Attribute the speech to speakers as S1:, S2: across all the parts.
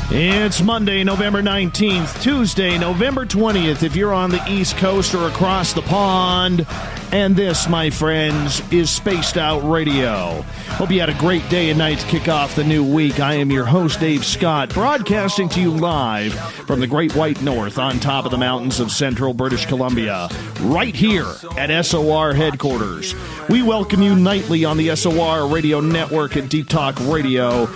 S1: It's Monday, November 19th, Tuesday, November 20th, if you're on the East Coast or across the pond. And this, my friends, is Spaced Out Radio. Hope you had a great day and night to kick off the new week. I am your host, Dave Scott, broadcasting to you live from the Great White North on top of the mountains of central British Columbia, right here at SOR headquarters. We welcome you nightly on the SOR Radio Network and Deep Talk Radio.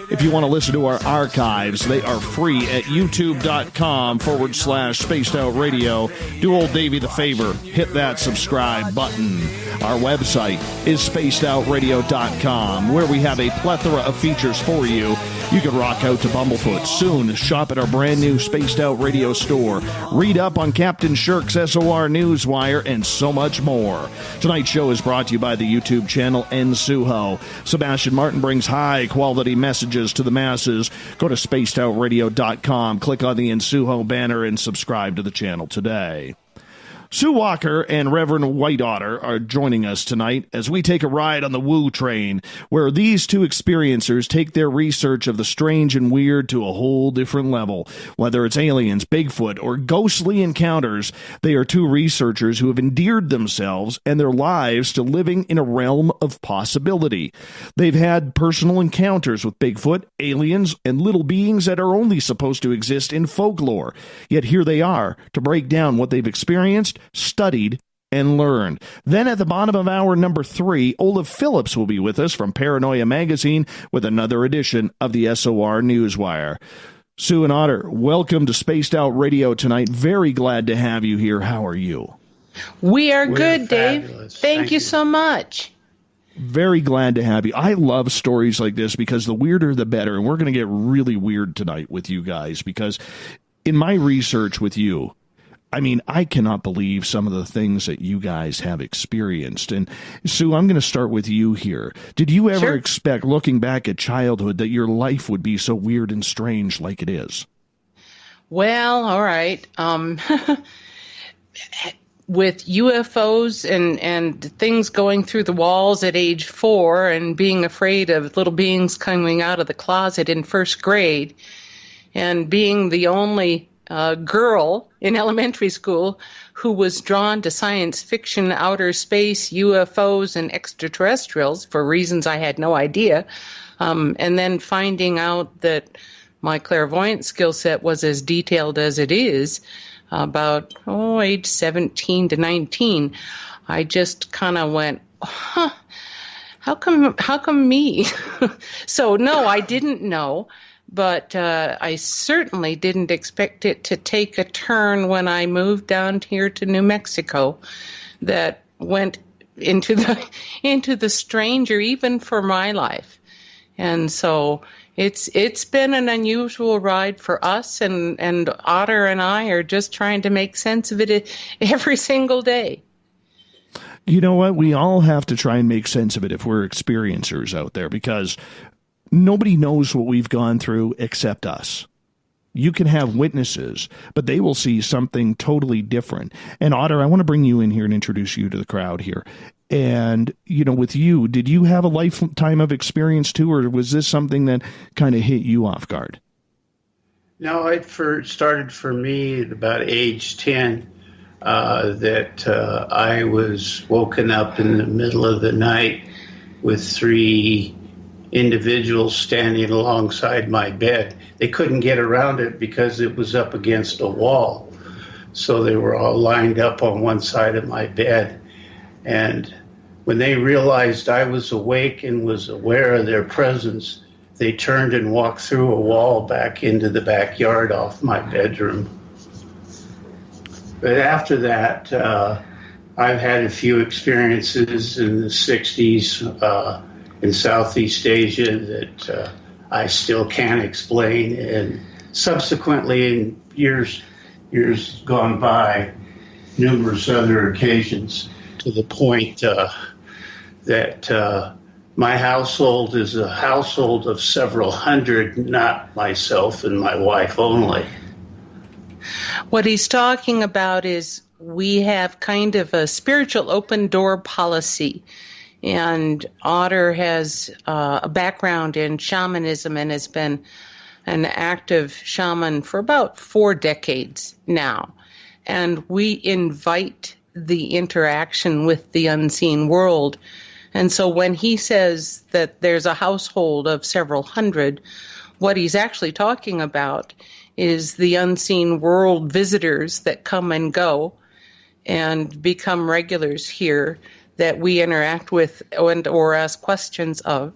S1: If you want to listen to our archives, they are free at youtube.com/Spaced Out Radio. Do old Davey the favor, hit that subscribe button. Our website is spacedoutradio.com, where we have a plethora of features for you. You can rock out to Bumblefoot. Soon, shop at our brand new Spaced Out Radio store. Read up on Captain Shirk's SOR Newswire, and so much more. Tonight's show is brought to you by the YouTube channel Ensuho. Sebastian Martin brings high-quality messages to the masses. Go to spacedoutradio.com, click on the Ensuho banner, and subscribe to the channel today. Sue Walker and Reverend Otter are joining us tonight as we take a ride on the Woo train, where these two experiencers take their research of the strange and weird to a whole different level. Whether it's aliens, Bigfoot, or ghostly encounters, they are two researchers who have endeared themselves and their lives to living in a realm of possibility. They've had personal encounters with Bigfoot, aliens, and little beings that are only supposed to exist in folklore. Yet here they are to break down what they've experienced, studied, and learned. Then at the bottom of hour number 3, Olaf Phillips will be with us from Paranoia Magazine with another edition of the SOR Newswire. Sue and Otter, welcome to Spaced Out Radio tonight. Very glad to have you here. How are you?
S2: We're good, Dave. Thank you so much.
S1: Very glad to have you. I love stories like this because the weirder the better. And we're going to get really weird tonight with you guys because in my research with you, I mean, I cannot believe some of the things that you guys have experienced. And Sue, I'm going to start with you here. Did you ever expect, looking back at childhood, that your life would be so weird and strange like it is?
S2: Well, all right. With UFOs and things going through the walls at age 4 and being afraid of little beings coming out of the closet in first grade and being the only girl in elementary school who was drawn to science fiction, outer space, UFOs, and extraterrestrials for reasons I had no idea, and then finding out that my clairvoyant skill set was as detailed as it is, about age 17 to 19, I just kind of went, huh, how come me? So no, I didn't know. But I certainly didn't expect it to take a turn when I moved down here to New Mexico that went into the stranger, even for my life. And so it's been an unusual ride for us, and Otter and I are just trying to make sense of it every single day.
S1: You know what? We all have to try and make sense of it if we're experiencers out there, because nobody knows what we've gone through except us. You can have witnesses, but they will see something totally different. And Otter, I want to bring you in here and introduce you to the crowd here. And, you know, with you, did you have a lifetime of experience too, or was this something that kind of hit you off guard?
S3: No, it started for me at about age 10, that I was woken up in the middle of the night with 3 individuals standing alongside my bed. They couldn't get around it because it was up against a wall. So they were all lined up on one side of my bed. And when they realized I was awake and was aware of their presence, they turned and walked through a wall back into the backyard off my bedroom. But after that, I've had a few experiences in the 60s, in Southeast Asia that I still can't explain, and subsequently in years gone by, numerous other occasions, to the point that my household is a household of several hundred, not myself and my wife only.
S2: What he's talking about is we have kind of a spiritual open door policy. And Otter has a background in shamanism and has been an active shaman for about 4 decades now. And we invite the interaction with the unseen world. And so when he says that there's a household of several hundred, what he's actually talking about is the unseen world visitors that come and go and become regulars here that we interact with or ask questions of,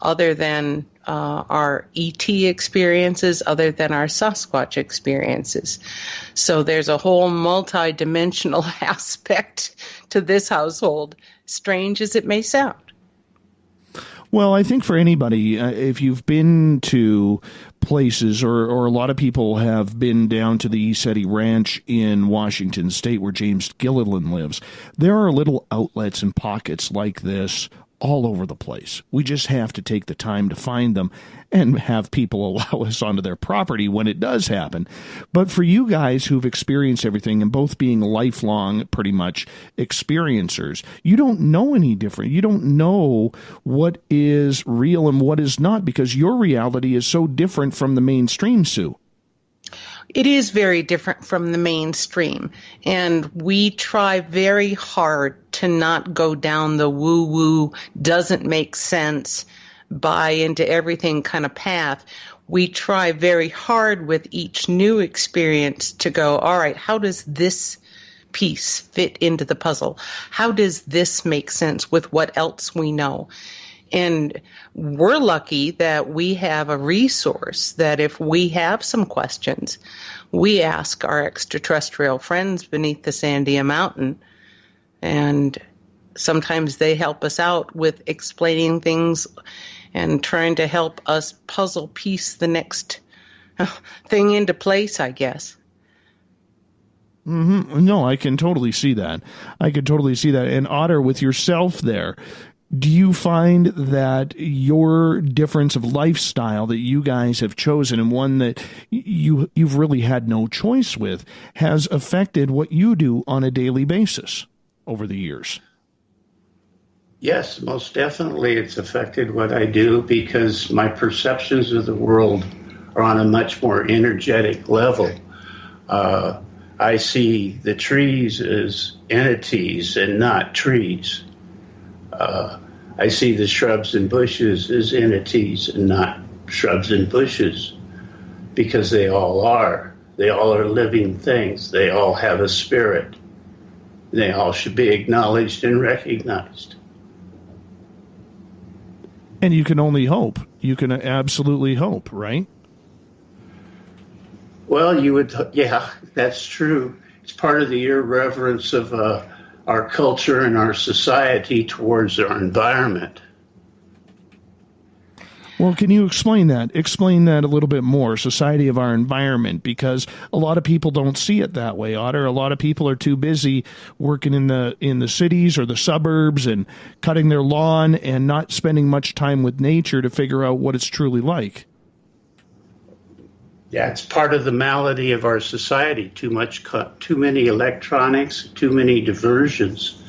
S2: other than our ET experiences, other than our Sasquatch experiences. So there's a whole multi-dimensional aspect to this household, strange as it may sound.
S1: Well, I think for anybody, if you've been to places, or a lot of people have been down to the Esetti Ranch in Washington State where James Gilliland lives, there are little outlets and pockets like this all over the place. We just have to take the time to find them and have people allow us onto their property when it does happen. But for you guys who've experienced everything and both being lifelong, pretty much, experiencers, you don't know any different. You don't know what is real and what is not, because your reality is so different from the mainstream, Sue.
S2: It is very different from the mainstream, and we try very hard to not go down the woo-woo, doesn't make sense, buy into everything kind of path. We try very hard with each new experience to go, all right, how does this piece fit into the puzzle? How does this make sense with what else we know? And we're lucky that we have a resource that if we have some questions, we ask our extraterrestrial friends beneath the Sandia Mountain, and sometimes they help us out with explaining things and trying to help us puzzle piece the next thing into place, I guess.
S1: Mm-hmm. No, I can totally see that. And Otter, with yourself there, do you find that your difference of lifestyle that you guys have chosen, and one that you've really had no choice with, has affected what you do on a daily basis over the years?
S3: Yes, most definitely it's affected what I do, because my perceptions of the world are on a much more energetic level. I see the trees as entities and not trees. I see the shrubs and bushes as entities and not shrubs and bushes, because they all are. They all are living things. They all have a spirit. They all should be acknowledged and recognized.
S1: And you can only hope. You can absolutely hope, right?
S3: Well, yeah, that's true. It's part of the irreverence of our culture and our society towards our environment.
S1: Well, can you explain that? Explain that a little bit more, society of our environment, because a lot of people don't see it that way, Otter. A lot of people are too busy working in the cities or the suburbs and cutting their lawn and not spending much time with nature to figure out what it's truly like.
S3: Yeah, it's part of the malady of our society. Too many electronics, too many diversions.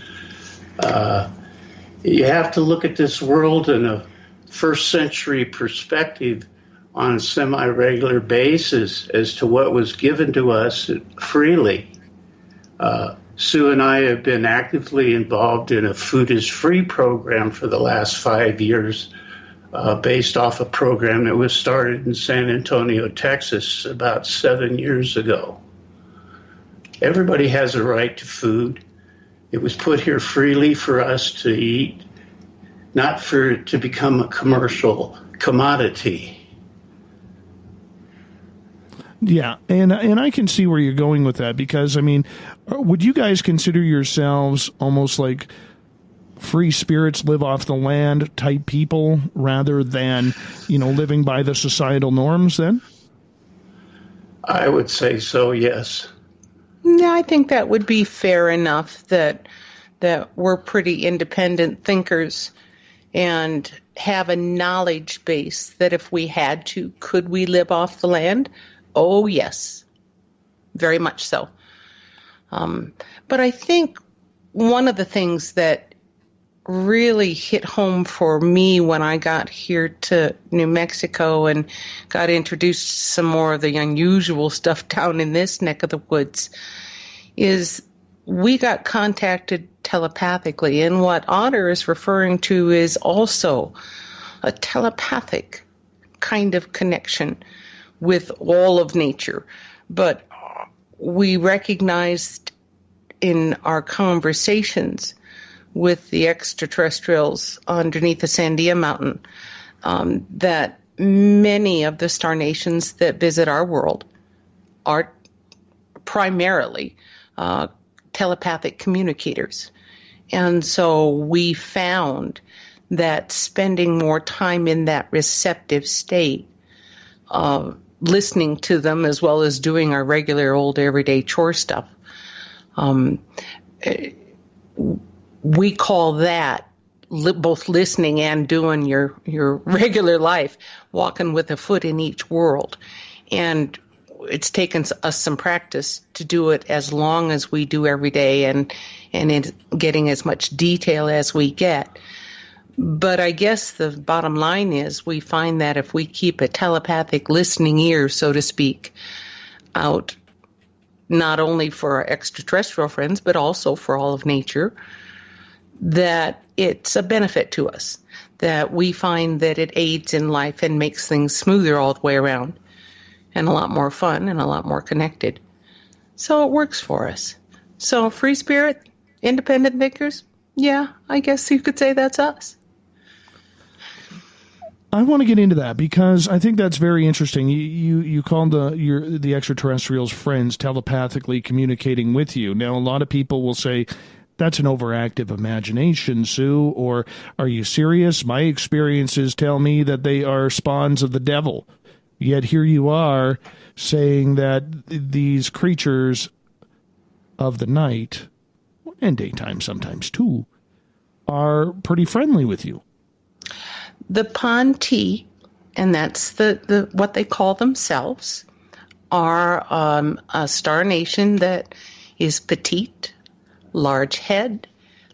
S3: You have to look at this world in a first century perspective on a semi-regular basis as to what was given to us freely. Sue and I have been actively involved in a Food is Free program for the last 5 years, based off a program that was started in San Antonio, Texas, about 7 years ago. Everybody has a right to food. It was put here freely for us to eat, not for it to become a commercial commodity.
S1: Yeah, and I can see where you're going with that, because, I mean, would you guys consider yourselves almost like free spirits, live off the land type people, rather than, living by the societal norms then?
S3: I would say so, yes.
S2: Yeah, I think that would be fair enough, that we're pretty independent thinkers and have a knowledge base that if we had to, could we live off the land? Oh, yes, very much so. But I think one of the things that really hit home for me when I got here to New Mexico and got introduced to some more of the unusual stuff down in this neck of the woods is we got contacted telepathically. And what Otter is referring to is also a telepathic kind of connection with all of nature. But we recognized in our conversations with the extraterrestrials underneath the Sandia Mountain that many of the star nations that visit our world are primarily telepathic communicators. And so we found that spending more time in that receptive state, listening to them as well as doing our regular old everyday chore stuff, we call that both listening and doing your regular life, walking with a foot in each world. And it's taken us some practice to do it as long as we do every day and in getting as much detail as we get. But I guess the bottom line is we find that if we keep a telepathic listening ear, so to speak, out, not only for our extraterrestrial friends, but also for all of nature, that it's a benefit to us, that we find that it aids in life and makes things smoother all the way around and a lot more fun and a lot more connected. So it works for us. So free spirit, independent thinkers, yeah, I guess you could say that's us.
S1: I want to get into that because I think that's very interesting. You called the extraterrestrials friends telepathically communicating with you. Now, a lot of people will say, that's an overactive imagination, Sue, or are you serious? My experiences tell me that they are spawns of the devil. Yet here you are saying that these creatures of the night, and daytime sometimes too, are pretty friendly with you.
S2: The Ponti, and that's the what they call themselves, are a star nation that is petite, large head,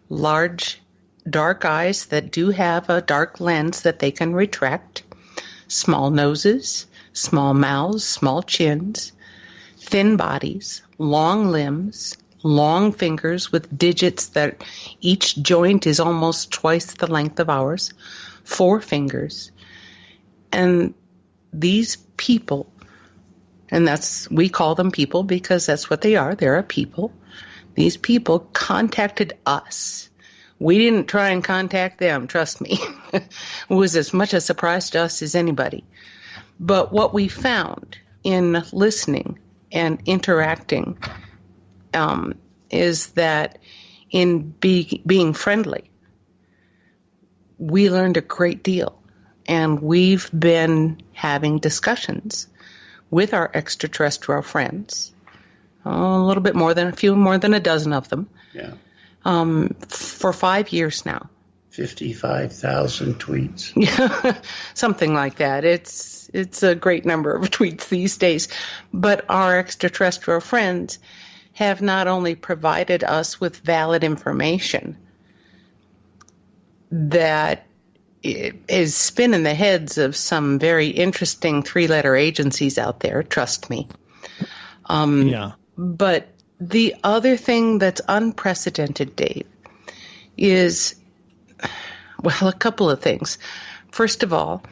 S2: large dark eyes that do have a dark lens that they can retract, small noses, small mouths, small chins, thin bodies, long limbs, long fingers with digits that each joint is almost twice the length of ours, 4 fingers. And these people, and we call them people because that's what they are, they're a people. These people contacted us. We didn't try and contact them, trust me. It was as much a surprise to us as anybody. But what we found in listening and interacting is that in being friendly, we learned a great deal. And we've been having discussions with our extraterrestrial friends, a few more than a dozen of them, for 5 years now.
S3: 55,000 tweets.
S2: Yeah, something like that. It's a great number of tweets these days. But our extraterrestrial friends have not only provided us with valid information that is spinning the heads of some very interesting 3-letter agencies out there, trust me. But the other thing that's unprecedented, Dave, is, well, a couple of things. First of all,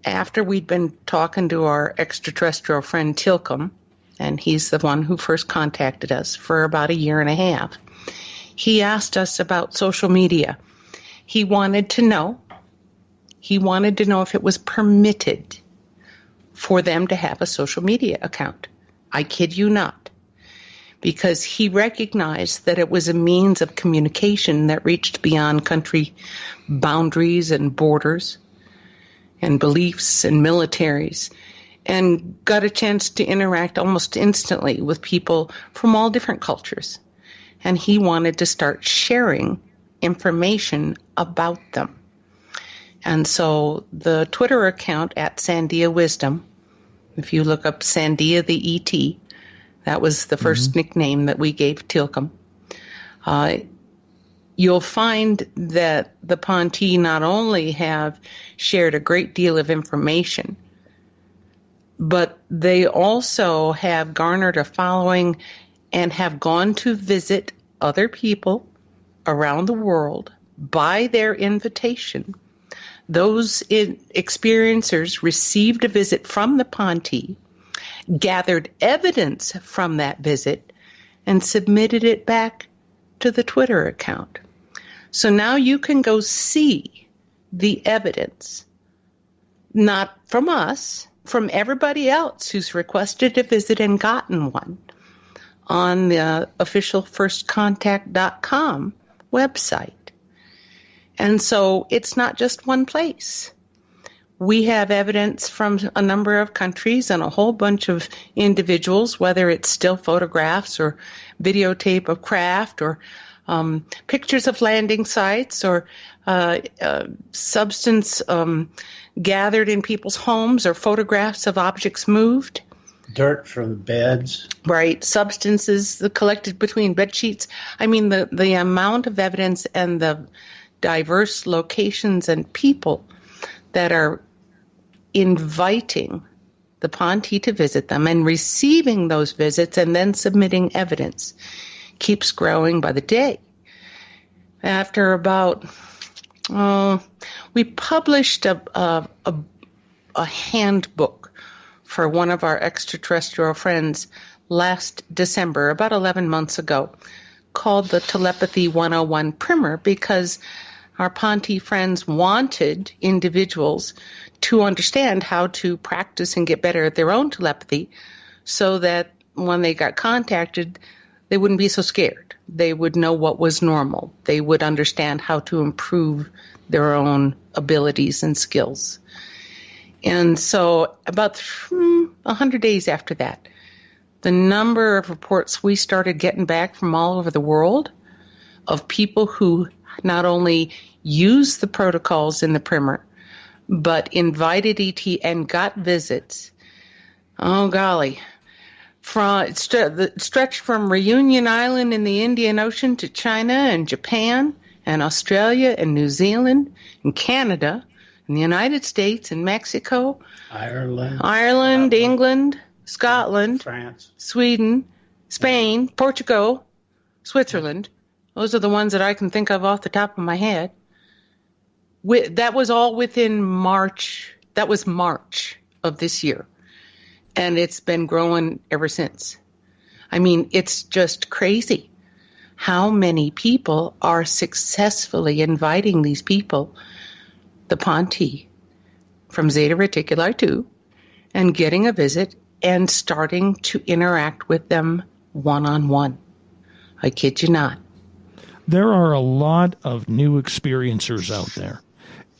S2: after we'd been talking to our extraterrestrial friend Tilcom, and he's the one who first contacted us for about 1.5 years, he asked us about social media. He wanted to know if it was permitted for them to have a social media account. I kid you not. Because he recognized that it was a means of communication that reached beyond country boundaries and borders and beliefs and militaries, and got a chance to interact almost instantly with people from all different cultures. And he wanted to start sharing information about them. And so the Twitter account at Sandia Wisdom, if you look up Sandia the ET, that was the first nickname that we gave Tilcom. you'll find that the Ponti not only have shared a great deal of information, but they also have garnered a following and have gone to visit other people around the world by their invitation. Those experiencers received a visit from the Ponti, gathered evidence from that visit, and submitted it back to the Twitter account. So now you can go see the evidence, not from us, from everybody else who's requested a visit and gotten one, on the official firstcontact.com website. And so it's not just one place. We have evidence from a number of countries and a whole bunch of individuals, whether it's still photographs or videotape of craft or pictures of landing sites or substance gathered in people's homes or photographs of objects moved.
S3: Dirt from beds.
S2: Right. Substances collected between bed sheets. I mean, the amount of evidence and the diverse locations and people that are inviting the Ponti to visit them and receiving those visits and then submitting evidence keeps growing by the day. After about, we published a handbook for one of our extraterrestrial friends last December, about 11 months ago, called the Telepathy 101 Primer, because our Ponti friends wanted individuals to understand how to practice and get better at their own telepathy so that when they got contacted, they wouldn't be so scared. They would know what was normal. They would understand how to improve their own abilities and skills. And so about 100 days after that, the number of reports we started getting back from all over the world of people who not only used the protocols in the primer, but invited ET and got visits. Oh, golly. Stretched from Reunion Island in the Indian Ocean to China and Japan and Australia and New Zealand and Canada and the United States and Mexico, Ireland, England, Scotland,
S3: France,
S2: Sweden, Spain, Portugal, Switzerland. Those are the ones that I can think of off the top of my head. That was all within March. That was March of this year. And it's been growing ever since. I mean, it's just crazy how many people are successfully inviting these people, the Ponti, from Zeta Reticuli 2, and getting a visit and starting to interact with them one-on-one. I kid you not.
S1: There are a lot of new experiencers out there.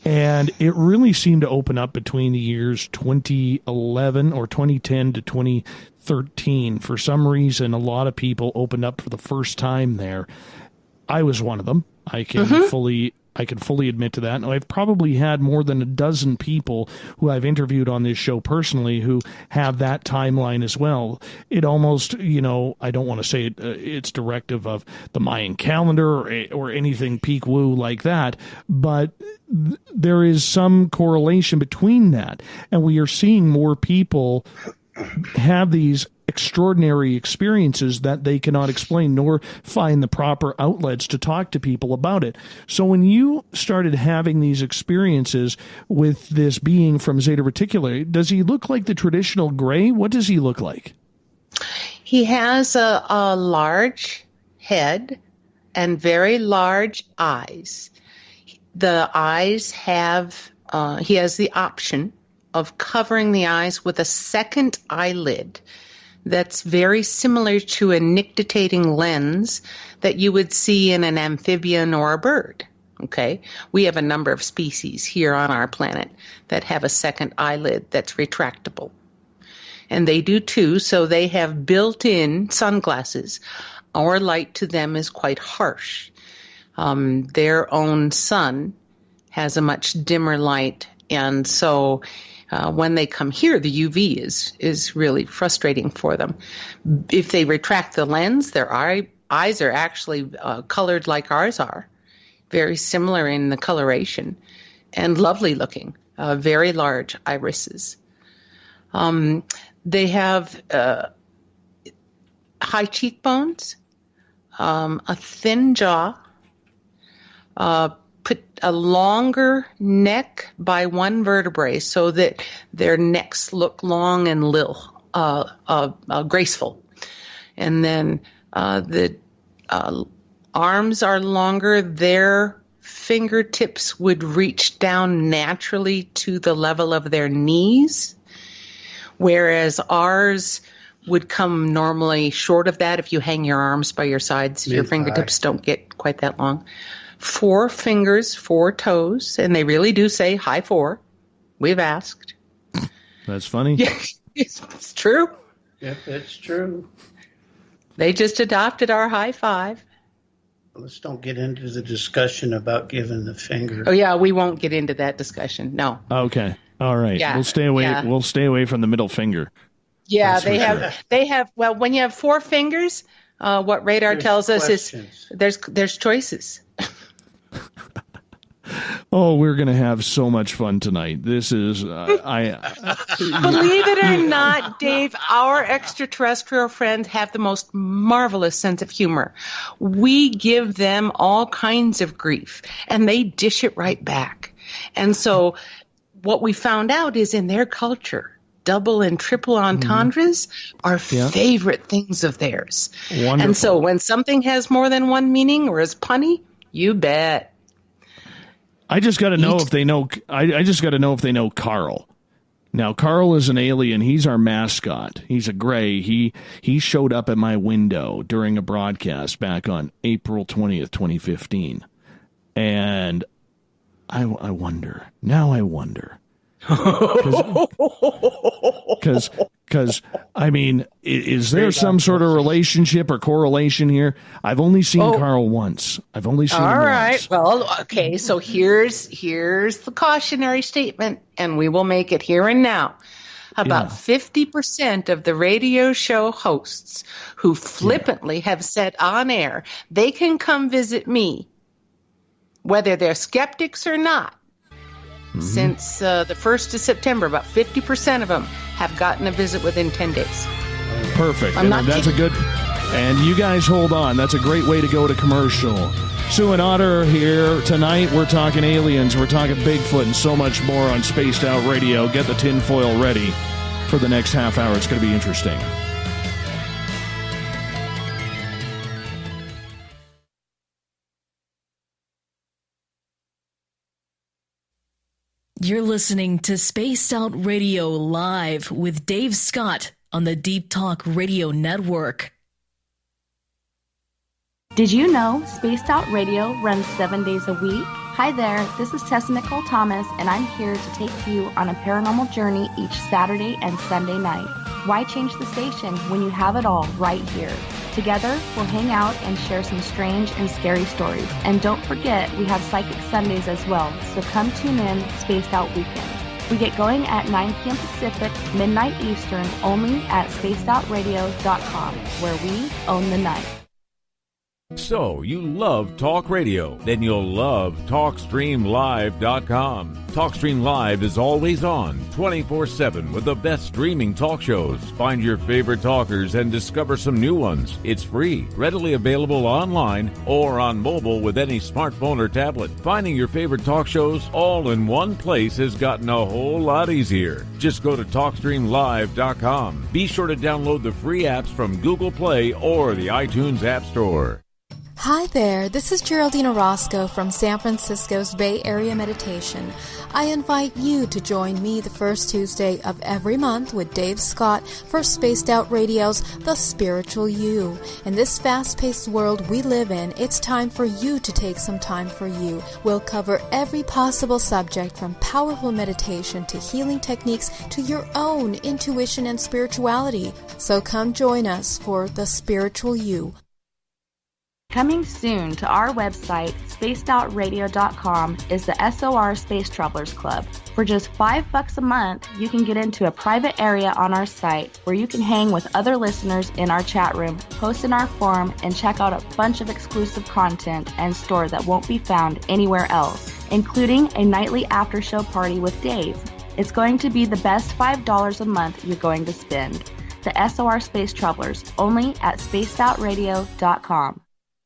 S1: And it really seemed to open up between the years 2011 or 2010 to 2013. For some reason, a lot of people opened up for the first time there. I was one of them. I can fully admit to that. And I've probably had more than a dozen people who I've interviewed on this show personally who have that timeline as well. It almost, I don't want to say it's directive of the Mayan calendar or anything peak woo like that, but there is some correlation between that. And we are seeing more people have these extraordinary experiences that they cannot explain nor find the proper outlets to talk to people about it. So when you started having these experiences with this being from Zeta Reticuli, does he look like the traditional gray? What does he look like?
S2: He has a large head and very large eyes. The eyes have, he has the option of covering the eyes with a second eyelid that's very similar to a nictitating lens that you would see in an amphibian or a bird. Okay? We have a number of species here on our planet that have a second eyelid that's retractable. And they do too, so they have built-in sunglasses. Our light to them is quite harsh. Their own sun has a much dimmer light, and so when they come here, the UV is really frustrating for them. If they retract the lens, their eyes are actually colored like ours are, very similar in the coloration, and lovely looking, very large irises. They have high cheekbones, a thin jaw, put a longer neck by one vertebrae so that their necks look long and graceful. And then the arms are longer. Their fingertips would reach down naturally to the level of their knees, whereas ours would come normally short of that if you hang your arms by your sides. Your fingertips don't get quite that long. 4 fingers, 4 toes, and they really do say high 4. We've asked.
S1: That's funny.
S2: Yeah, it's true.
S3: Yep, it's true.
S2: They just adopted our high 5.
S3: Let's don't get into the discussion about giving the finger.
S2: Oh yeah, we won't get into that discussion. No.
S1: Okay. All right.
S2: Yeah.
S1: We'll stay away.
S2: Yeah.
S1: We'll stay away from the middle finger.
S2: Yeah, they have. Well, when you have 4 fingers, what radar tells us is there's choices.
S1: Oh, we're going to have so much fun tonight. This is,
S2: Believe it or not, Dave, our extraterrestrial friends have the most marvelous sense of humor. We give them all kinds of grief, and they dish it right back. And so what we found out is in their culture, double and triple entendres are favorite things of theirs.
S1: Wonderful.
S2: And so when something has more than one meaning or is punny, you bet.
S1: I just got to know if they know. I just got to know if they know Carl. Now, Carl is an alien. He's our mascot. He's a gray. He showed up at my window during a broadcast back on April 20th, 2015. And I wonder. Now I wonder. Because, I mean, is there some sort of relationship or correlation here? I've only seen Carl once. I've only seen him
S2: All right.
S1: once.
S2: Well, okay. So here's the cautionary statement, and we will make it here and now. About 50% of the radio show hosts who flippantly have said on air they can come visit me, whether they're skeptics or not. Since the 1st of September, about 50% of them have gotten a visit within 10 days.
S1: Perfect. That's a good... And you guys hold on. That's a great way to go to commercial. Sue and Otter here tonight. We're talking aliens. We're talking Bigfoot and so much more on Spaced Out Radio. Get the tinfoil ready for the next half hour. It's going to be interesting.
S4: You're listening to Spaced Out Radio Live with Dave Scott on the Deep Talk Radio Network.
S5: Did you know Spaced Out Radio runs 7 days a week? Hi there, this is Tessa Nicole Thomas, and I'm here to take you on a paranormal journey each Saturday and Sunday night. Why change the station when you have it all right here? Together, we'll hang out and share some strange and scary stories. And don't forget, we have Psychic Sundays as well, so come tune in Spaced Out Weekend. We get going at 9 p.m. Pacific, midnight Eastern, only at spacedoutradio.com, where we own the night.
S6: So, you love talk radio? Then you'll love TalkStreamLive.com. TalkStream Live is always on, 24/7, with the best streaming talk shows. Find your favorite talkers and discover some new ones. It's free, readily available online or on mobile with any smartphone or tablet. Finding your favorite talk shows all in one place has gotten a whole lot easier. Just go to TalkStreamLive.com. Be sure to download the free apps from Google Play or the iTunes App Store.
S7: Hi there, this is Geraldine Orozco from San Francisco's Bay Area Meditation. I invite you to join me the first Tuesday of every month with Dave Scott for Spaced Out Radio's The Spiritual You. In this fast-paced world we live in, it's time for you to take some time for you. We'll cover every possible subject from powerful meditation to healing techniques to your own intuition and spirituality. So come join us for The Spiritual You.
S5: Coming soon to our website, spacedoutradio.com, is the SOR Space Travelers Club. For just $5 a month, you can get into a private area on our site where you can hang with other listeners in our chat room, post in our forum, and check out a bunch of exclusive content and store that won't be found anywhere else, including a nightly after-show party with Dave. It's going to be the best $5 a month you're going to spend. The SOR Space Travelers, only at spacedoutradio.com.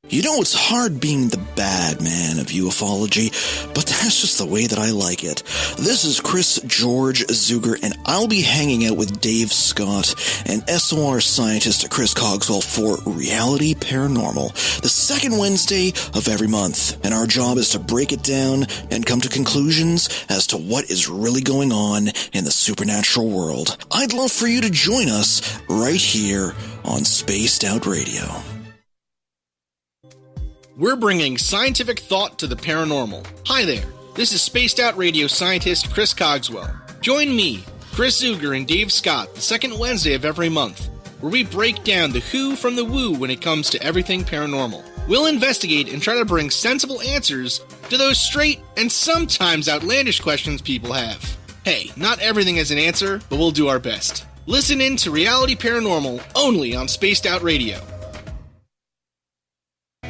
S8: You know, it's hard being the bad man of ufology, but that's just the way that I like it. This is Chris George Zuger, and I'll be hanging out with Dave Scott and SOR scientist Chris Cogswell for Reality Paranormal, the second Wednesday of every month. And our job is to break it down and come to conclusions as to what is really going on in the supernatural world. I'd love for you to join us right here on Spaced Out Radio.
S9: We're bringing scientific thought to the paranormal. Hi there, this is Spaced Out Radio scientist Chris Cogswell. Join me, Chris Zuger, and Dave Scott the second Wednesday of every month, where we break down the who from the woo when it comes to everything paranormal. We'll investigate and try to bring sensible answers to those straight and sometimes outlandish questions people have. Hey, not everything is an answer, but we'll do our best. Listen in to Reality Paranormal only on Spaced Out Radio.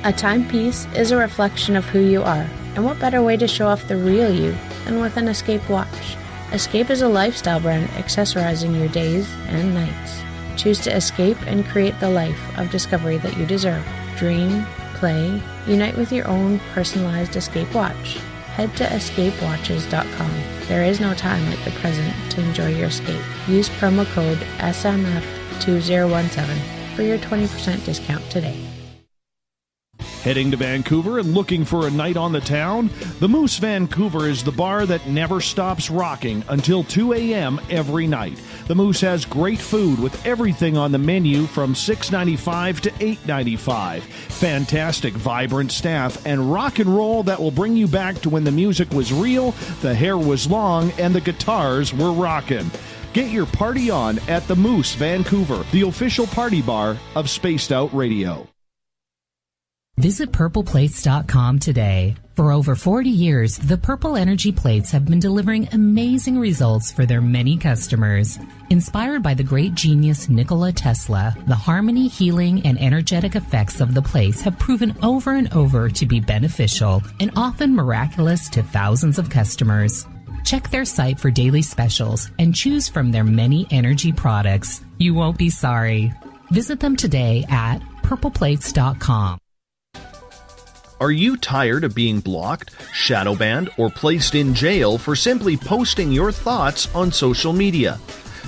S10: A timepiece is a reflection of who you are, and what better way to show off the real you than with an Escape watch. Escape is a lifestyle brand accessorizing your days and nights. Choose to escape and create the life of discovery that you deserve. Dream, play, unite with your own personalized Escape watch. Head to escapewatches.com. There is no time like the present to enjoy your escape. Use promo code SMF2017 for your 20% discount today.
S1: Heading to Vancouver and looking for a night on the town? The Moose Vancouver is the bar that never stops rocking until 2 a.m. every night. The Moose has great food with everything on the menu from $6.95 to $8.95. Fantastic, vibrant staff and rock and roll that will bring you back to when the music was real, the hair was long, and the guitars were rocking. Get your party on at the Moose Vancouver, the official party bar of Spaced Out Radio.
S11: Visit purpleplates.com today. For over 40 years, the Purple Energy Plates have been delivering amazing results for their many customers. Inspired by the great genius Nikola Tesla, the harmony, healing, and energetic effects of the plates have proven over and over to be beneficial and often miraculous to thousands of customers. Check their site for daily specials and choose from their many energy products. You won't be sorry. Visit them today at purpleplates.com.
S1: Are you tired of being blocked, shadow banned, or placed in jail for simply posting your thoughts on social media?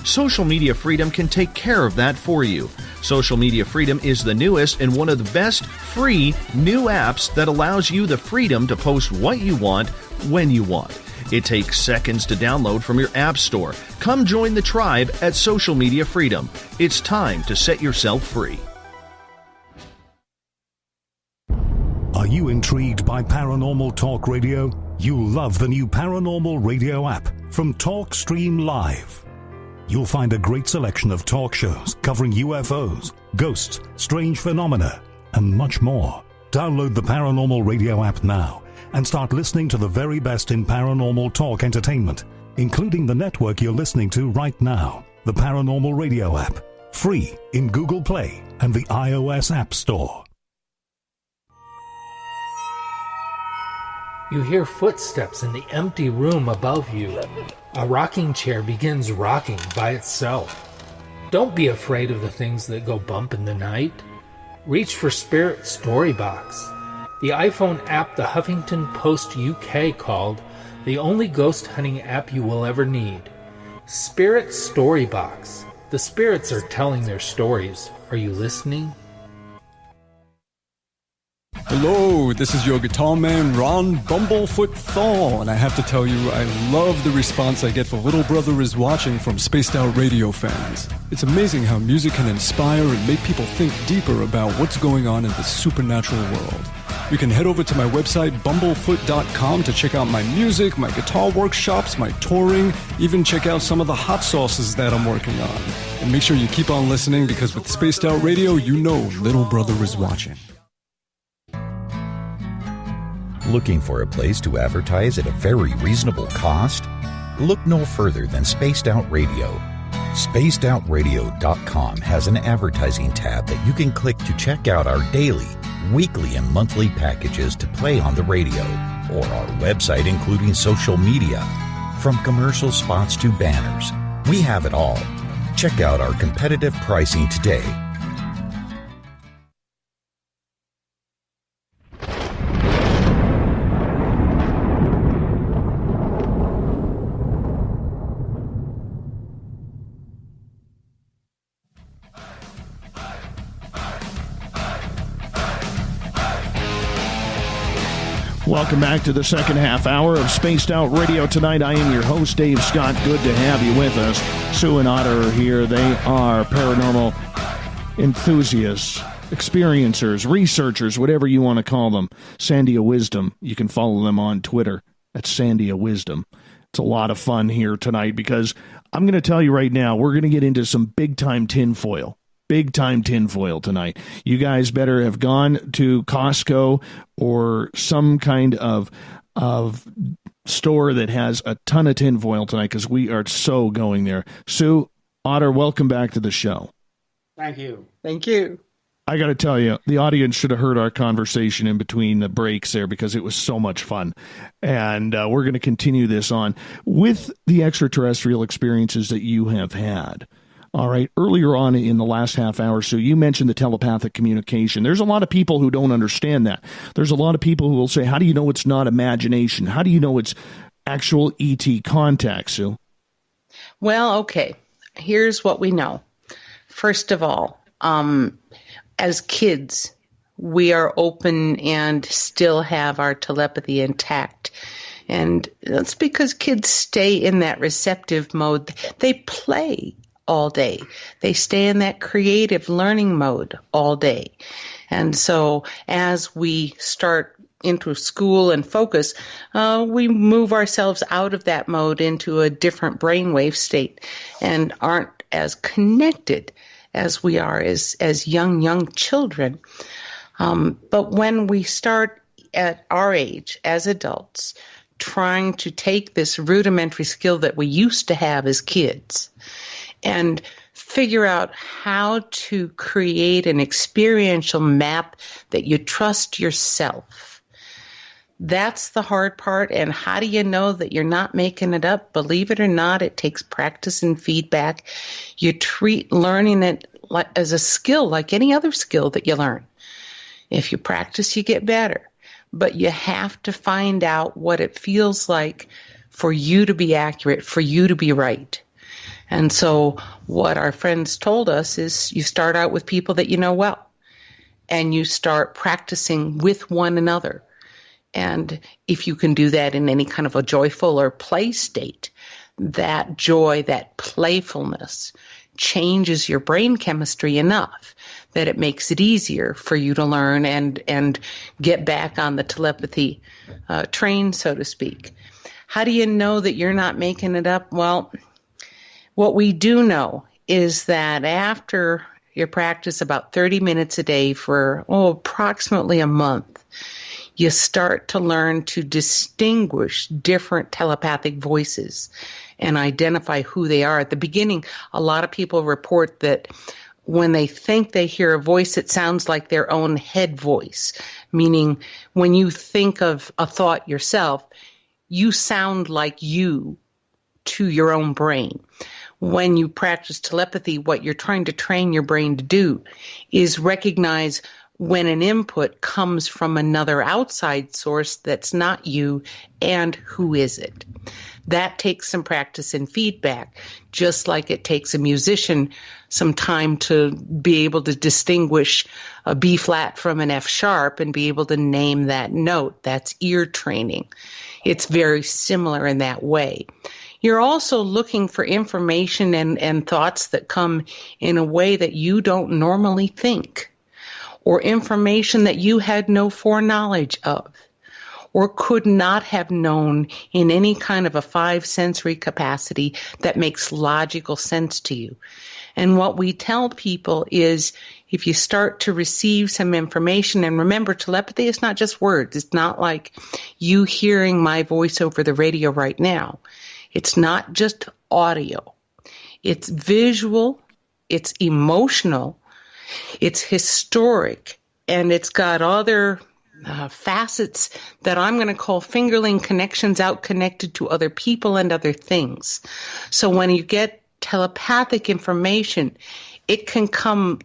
S1: Social Media Freedom can take care of that for you. Social Media Freedom is the newest and one of the best free new apps that allows you the freedom to post what you want, when you want. It takes seconds to download from your app store. Come join the tribe at Social Media Freedom. It's time to set yourself free.
S12: Are you intrigued by Paranormal Talk Radio? You'll love the new Paranormal Radio app from TalkStream Live. You'll find a great selection of talk shows covering UFOs, ghosts, strange phenomena, and much more. Download the Paranormal Radio app now and start listening to the very best in paranormal talk entertainment, including the network you're listening to right now, the Paranormal Radio app, free in Google Play and the iOS App Store.
S13: You hear footsteps in the empty room above you. A rocking chair begins rocking by itself. Don't be afraid of the things that go bump in the night. Reach for Spirit Storybox, the iPhone app the Huffington Post UK called the only ghost hunting app you will ever need. Spirit Storybox. The spirits are telling their stories. Are you listening?
S14: Hello, this is your guitar man, Ron Bumblefoot Thal, and I have to tell you, I love the response I get for Little Brother is Watching from Spaced Out Radio fans. It's amazing how music can inspire and make people think deeper about what's going on in the supernatural world. You can head over to my website, bumblefoot.com, to check out my music, my guitar workshops, my touring, even check out some of the hot sauces that I'm working on. And make sure you keep on listening, because with Spaced Out Radio, you know Little Brother is watching.
S15: Looking for a place to advertise at a very reasonable cost? Look no further than Spaced Out Radio. SpacedOutRadio.com has an advertising tab that you can click to check out our daily, weekly, and monthly packages to play on the radio, or our website including social media. From commercial spots to banners, we have it all. Check out our competitive pricing today.
S1: Welcome back to the second half hour of Spaced Out Radio tonight. I am your host, Dave Scott. Good to have you with us. Sue and Otter are here. They are paranormal enthusiasts, experiencers, researchers, whatever you want to call them. Sandia Wisdom. You can follow them on Twitter at Sandia Wisdom. It's a lot of fun here tonight because I'm going to tell you right now, we're going to get into some big-time tinfoil. Big-time tinfoil tonight. You guys better have gone to Costco or some kind of store that has a ton of tinfoil tonight because we are so going there. Sue, Otter, welcome back to the show.
S3: Thank you.
S2: Thank you.
S1: I got to tell you, the audience should have heard our conversation in between the breaks there because it was so much fun. And we're going to continue this on with the extraterrestrial experiences that you have had. All right. Earlier on in the last half hour, so you mentioned the telepathic communication. There's a lot of people who don't understand that. There's a lot of people who will say, how do you know it's not imagination? How do you know it's actual ET contact, Sue?
S2: Well, okay. Here's what we know. First of all, as kids, we are open and still have our telepathy intact. And that's because kids stay in that receptive mode. They play all day. They stay in that creative learning mode all day. And so as we start into school and focus, we move ourselves out of that mode into a different brainwave state and aren't as connected as we are as young children. But when we start at our age as adults, trying to take this rudimentary skill that we used to have as kids and figure out how to create an experiential map that you trust yourself. That's the hard part. And how do you know that you're not making it up? Believe it or not, it takes practice and feedback. You treat learning it as a skill, like any other skill that you learn. If you practice, you get better. But you have to find out what it feels like for you to be accurate, for you to be right. And so what our friends told us is you start out with people that you know well, and you start practicing with one another. And if you can do that in any kind of a joyful or play state, that joy, that playfulness changes your brain chemistry enough that it makes it easier for you to learn and get back on the telepathy train, so to speak. How do you know that you're not making it up? Well, what we do know is that after you practice about 30 minutes a day for approximately a month, you start to learn to distinguish different telepathic voices and identify who they are. At the beginning, a lot of people report that when they think they hear a voice, it sounds like their own head voice, meaning when you think of a thought yourself, you sound like you to your own brain. When you practice telepathy, what you're trying to train your brain to do is recognize when an input comes from another outside source that's not you, and who is it. That takes some practice and feedback, just like it takes a musician some time to be able to distinguish a B flat from an F sharp and be able to name that note. That's ear training. It's very similar in that way. You're also looking for information and thoughts that come in a way that you don't normally think, or information that you had no foreknowledge of, or could not have known in any kind of a five sensory capacity that makes logical sense to you. And what we tell people is if you start to receive some information, and remember, telepathy is not just words. It's not like you hearing my voice over the radio right now. It's not just audio. It's visual, it's emotional, it's historic, and it's got other facets that I'm going to call fingerling connections out connected to other people and other things. So when you get telepathic information, it can come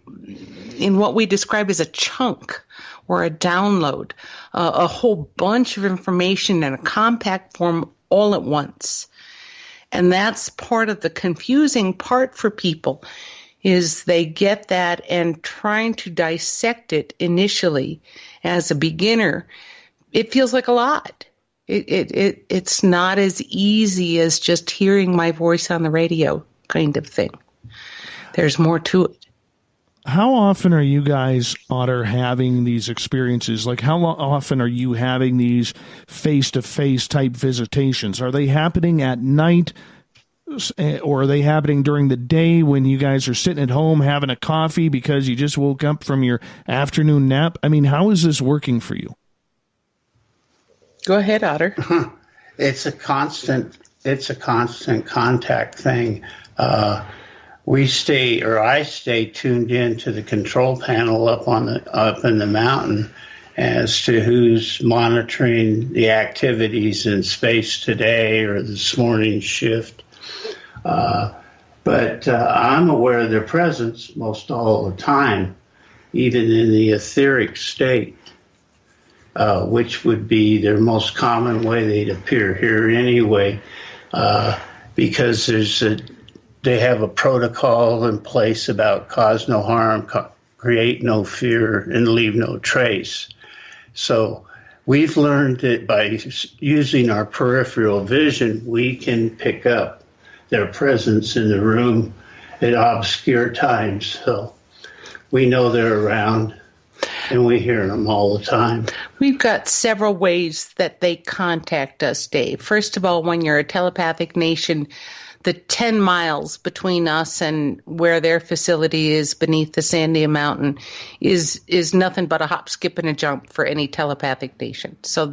S2: in what we describe as a chunk or a download, a whole bunch of information in a compact form all at once. And that's part of the confusing part for people, is they get that and trying to dissect it initially as a beginner, it feels like a lot. It's not as easy as just hearing my voice on the radio kind of thing. There's more to it.
S1: How often are you guys, Otter, having these experiences? Like, how often are you having these face-to-face type visitations? Are they happening at night, or are they happening during the day when you guys are sitting at home having a coffee because you just woke up from your afternoon nap? I mean, how is this working for you?
S2: Go ahead, Otter.
S3: It's a constant contact thing. I stay tuned in to the control panel up in the mountain as to who's monitoring the activities in space today or this morning's shift. But I'm aware of their presence most all the time, even in the etheric state, which would be their most common way they'd appear here anyway, because they have a protocol in place about cause no harm, create no fear, and leave no trace. So we've learned that by using our peripheral vision, we can pick up their presence in the room at obscure times. So we know they're around, and we hear them all the time.
S2: We've got several ways that they contact us, Dave. First of all, when you're a telepathic nation, the 10 miles between us and where their facility is beneath the Sandia Mountain is nothing but a hop, skip, and a jump for any telepathic nation. So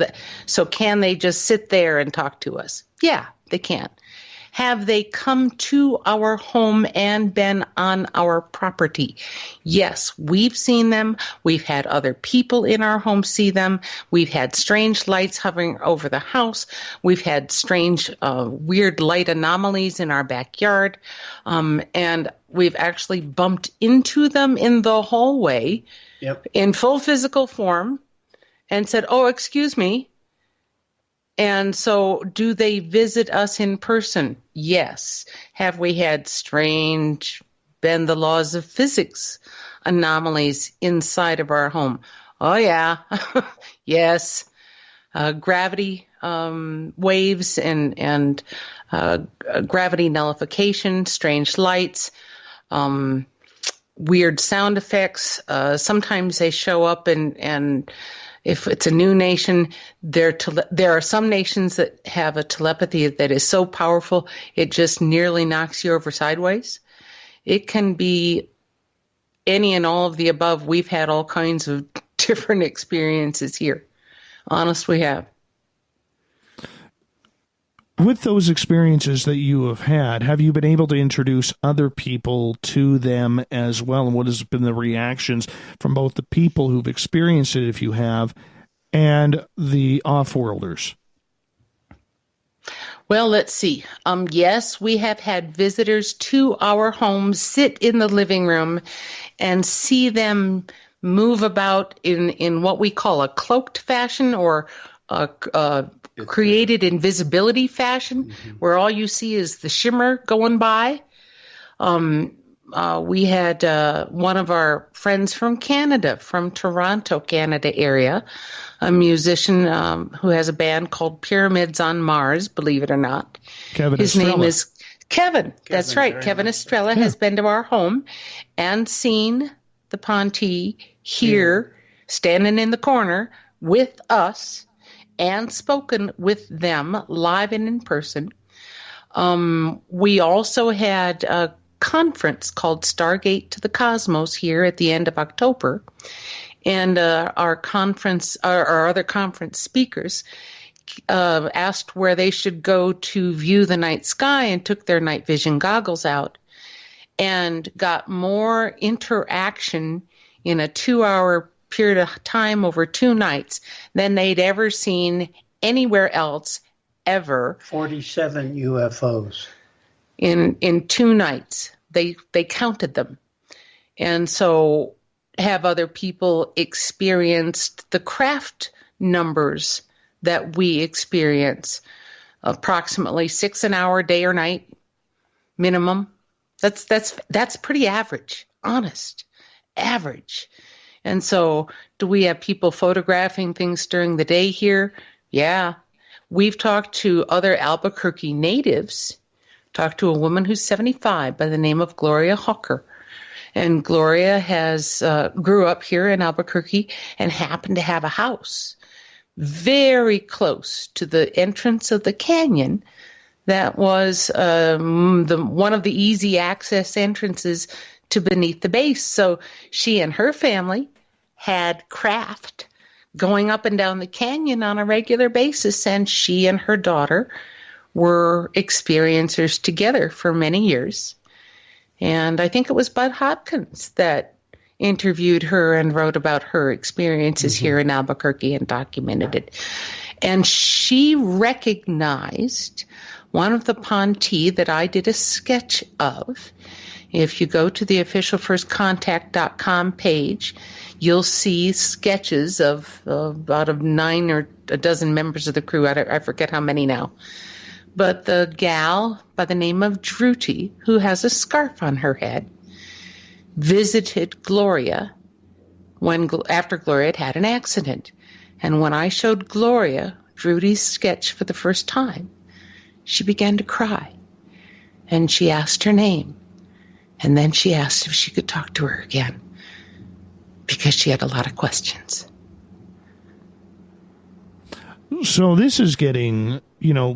S2: can they just sit there and talk to us? Yeah, they can. Have they come to our home and been on our property? Yes, we've seen them. We've had other people in our home see them. We've had strange lights hovering over the house. We've had strange, weird light anomalies in our backyard. And we've actually bumped into them in the hallway in full physical form and said, "Oh, excuse me." And so do they visit us in person? Yes. Have we had strange, bend the laws of physics anomalies inside of our home? Oh, yeah. Yes. Gravity waves and gravity nullification, strange lights, weird sound effects. Sometimes they show up and if it's a new nation, there are some nations that have a telepathy that is so powerful it just nearly knocks you over sideways. It can be any and all of the above. We've had all kinds of different experiences here. Honest, we have.
S1: With those experiences that you have you been able to introduce other people to them as well? And what has been the reactions from both the people who've experienced it, if you have, and the off-worlders?
S2: Well, let's see. Yes, we have had visitors to our homes sit in the living room and see them move about in what we call a cloaked fashion or created invisibility fashion, where all you see is the shimmer going by. We had one of our friends from Canada, from Toronto, Canada area, a musician who has a band called Pyramids on Mars, believe it or not. His name is Kevin. That's right. Kevin Estrella has been to our home and seen the Ponte here, standing in the corner with us, and spoken with them live and in person. We also had a conference called Stargate to the Cosmos here at the end of October. And our other conference speakers asked where they should go to view the night sky and took their night vision goggles out and got more interaction in a 2-hour period of time over 2 nights than they'd ever seen anywhere else ever.
S3: 47 UFOs.
S2: In 2 nights. They counted them. And so have other people experienced the craft numbers that we experience? Approximately 6 an hour, day or night, minimum. That's pretty average, honest, average. And so do we have people photographing things during the day here? Yeah. We've talked to other Albuquerque natives, talked to a woman who's 75 by the name of Gloria Hawker. And Gloria grew up here in Albuquerque and happened to have a house very close to the entrance of the canyon that was one of the easy access entrances to beneath the base. So she and her family had craft going up and down the canyon on a regular basis, and she and her daughter were experiencers together for many years. And I think it was Bud Hopkins that interviewed her and wrote about her experiences here in Albuquerque and documented it. And she recognized one of the Ponti that I did a sketch of. If you go to the official firstcontact.com page, you'll see sketches of about 9 or a dozen members of the crew. I forget how many now. But the gal by the name of Druty, who has a scarf on her head, visited Gloria after Gloria had an accident. And when I showed Gloria Druty's sketch for the first time, she began to cry. And she asked her name. And then she asked if she could talk to her again, because she had a lot of questions.
S1: So this is getting,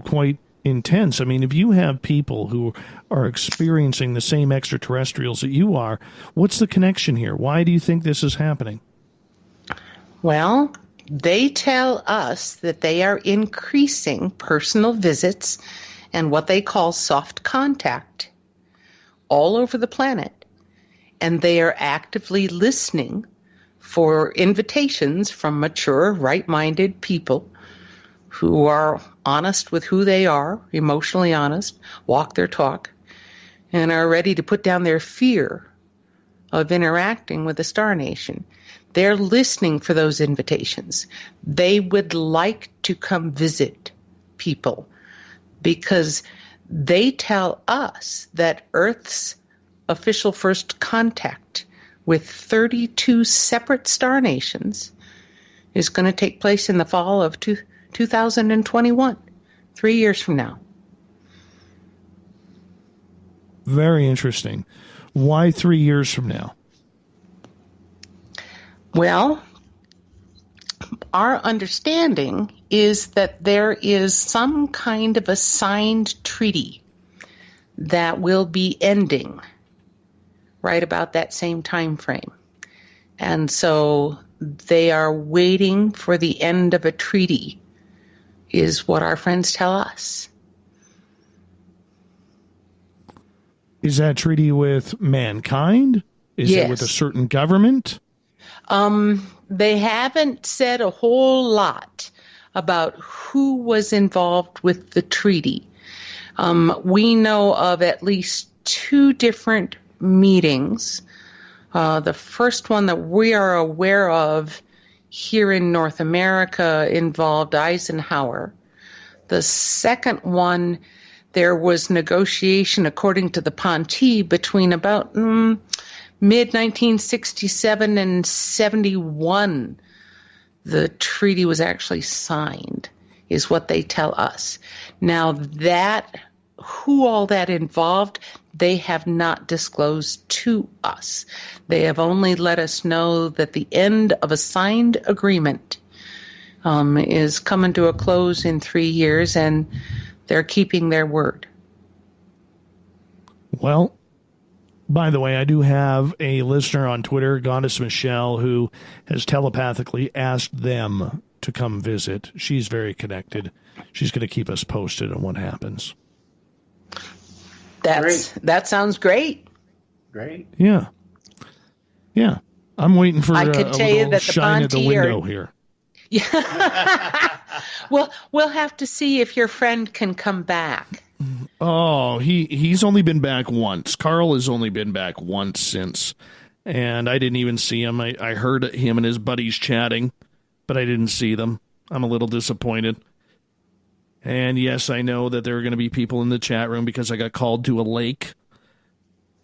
S1: quite intense. I mean, if you have people who are experiencing the same extraterrestrials that you are, what's the connection here? Why do you think this is happening?
S2: Well, they tell us that they are increasing personal visits and what they call soft contact all over the planet. And they are actively listening for invitations from mature, right-minded people who are honest with who they are, emotionally honest, walk their talk, and are ready to put down their fear of interacting with the Star Nation. They're listening for those invitations. They would like to come visit people because they tell us that Earth's official first contact with 32 separate Star Nations is going to take place in the fall of 2021, 3 years from now.
S1: Very interesting. Why 3 years from now?
S2: Well, our understanding is that there is some kind of a signed treaty that will be ending right about that same time frame. And so they are waiting for the end of a treaty, is what our friends tell us.
S1: Is that treaty with mankind? Is
S2: Yes.
S1: it with a certain government?
S2: They haven't said a whole lot about who was involved with the treaty. We know of at least 2 different meetings. The first one that we are aware of here in North America involved Eisenhower. The second one, there was negotiation, according to the Ponti, between about mid-1967 and 71. The treaty was actually signed, is what they tell us. Now, who all that involved, they have not disclosed to us. They have only let us know that the end of a signed agreement is coming to a close in 3 years, and they're keeping their word.
S1: Well, By the way, I do have a listener on Twitter, Goddess Michelle, who has telepathically asked them to come visit. She's very connected. She's going to keep us posted on what happens.
S2: That sounds great.
S3: Great.
S1: Yeah. Yeah. I'm waiting for
S2: I could
S1: a
S2: tell you
S1: little
S2: that the
S1: shine at the
S2: Pontier-
S1: window here.
S2: Yeah. Well, we'll have to see if your friend can come back.
S1: Oh, he's only been back once. Carl has only been back once since, and I didn't even see him. I heard him and his buddies chatting, but I didn't see them. I'm a little disappointed. And yes, I know that there are going to be people in the chat room because I got called to a lake,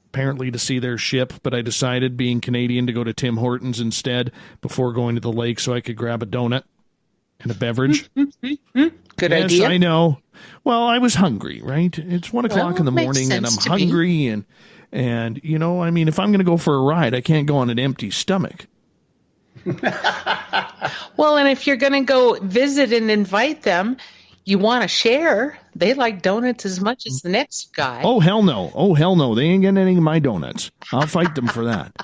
S1: apparently to see their ship, but I decided, being Canadian, to go to Tim Hortons instead before going to the lake so I could grab a donut and a beverage.
S2: Good
S1: yes,
S2: idea.
S1: I know. Well, I was hungry, right? It's 1 o'clock in the
S2: makes
S1: morning and I'm
S2: sense to me.
S1: hungry and you know, I mean, if I'm going to go for a ride, I can't go on an empty stomach.
S2: Well, and if you're going to go visit and invite them, you want to share. They like donuts as much as the next guy.
S1: Oh, hell no. Oh, hell no. They ain't getting any of my donuts. I'll fight them for that.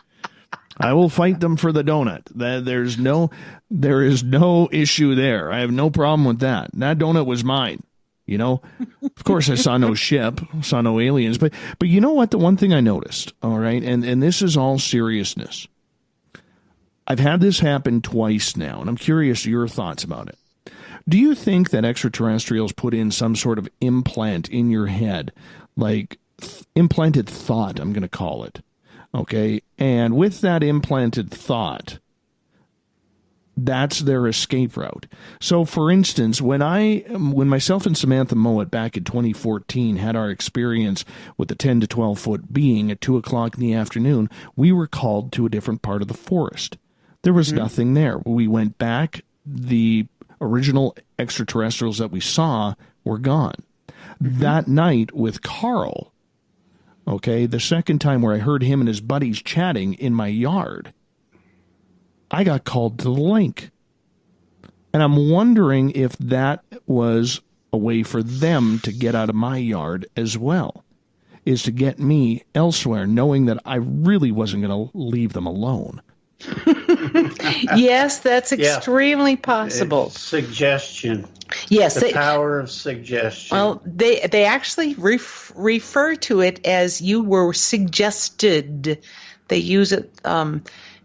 S1: I will fight them for the donut. There is no issue there. I have no problem with that. That donut was mine. You know, of course, I saw no ship, saw no aliens, but you know what? The one thing I noticed, all right, and this is all seriousness. I've had this happen twice now, and I'm curious your thoughts about it. Do you think that extraterrestrials put in some sort of implant in your head, like implanted thought, I'm going to call it, okay? And with that implanted thought, that's their escape route. So, for instance, when myself and Samantha Mowat back in 2014 had our experience with the 10 to 12 foot being at 2 o'clock in the afternoon, we were called to a different part of the forest. There was nothing there. We went back. The original extraterrestrials that we saw were gone. That night with Carl, okay, the second time where I heard him and his buddies chatting in my yard, I got called to the lake. And I'm wondering if that was a way for them to get out of my yard as well, is to get me elsewhere, knowing that I really wasn't going to leave them alone.
S2: Yes, that's extremely possible.
S3: It's suggestion.
S2: Yes,
S3: the power of suggestion.
S2: Well, they actually refer to it as you were suggested. They use it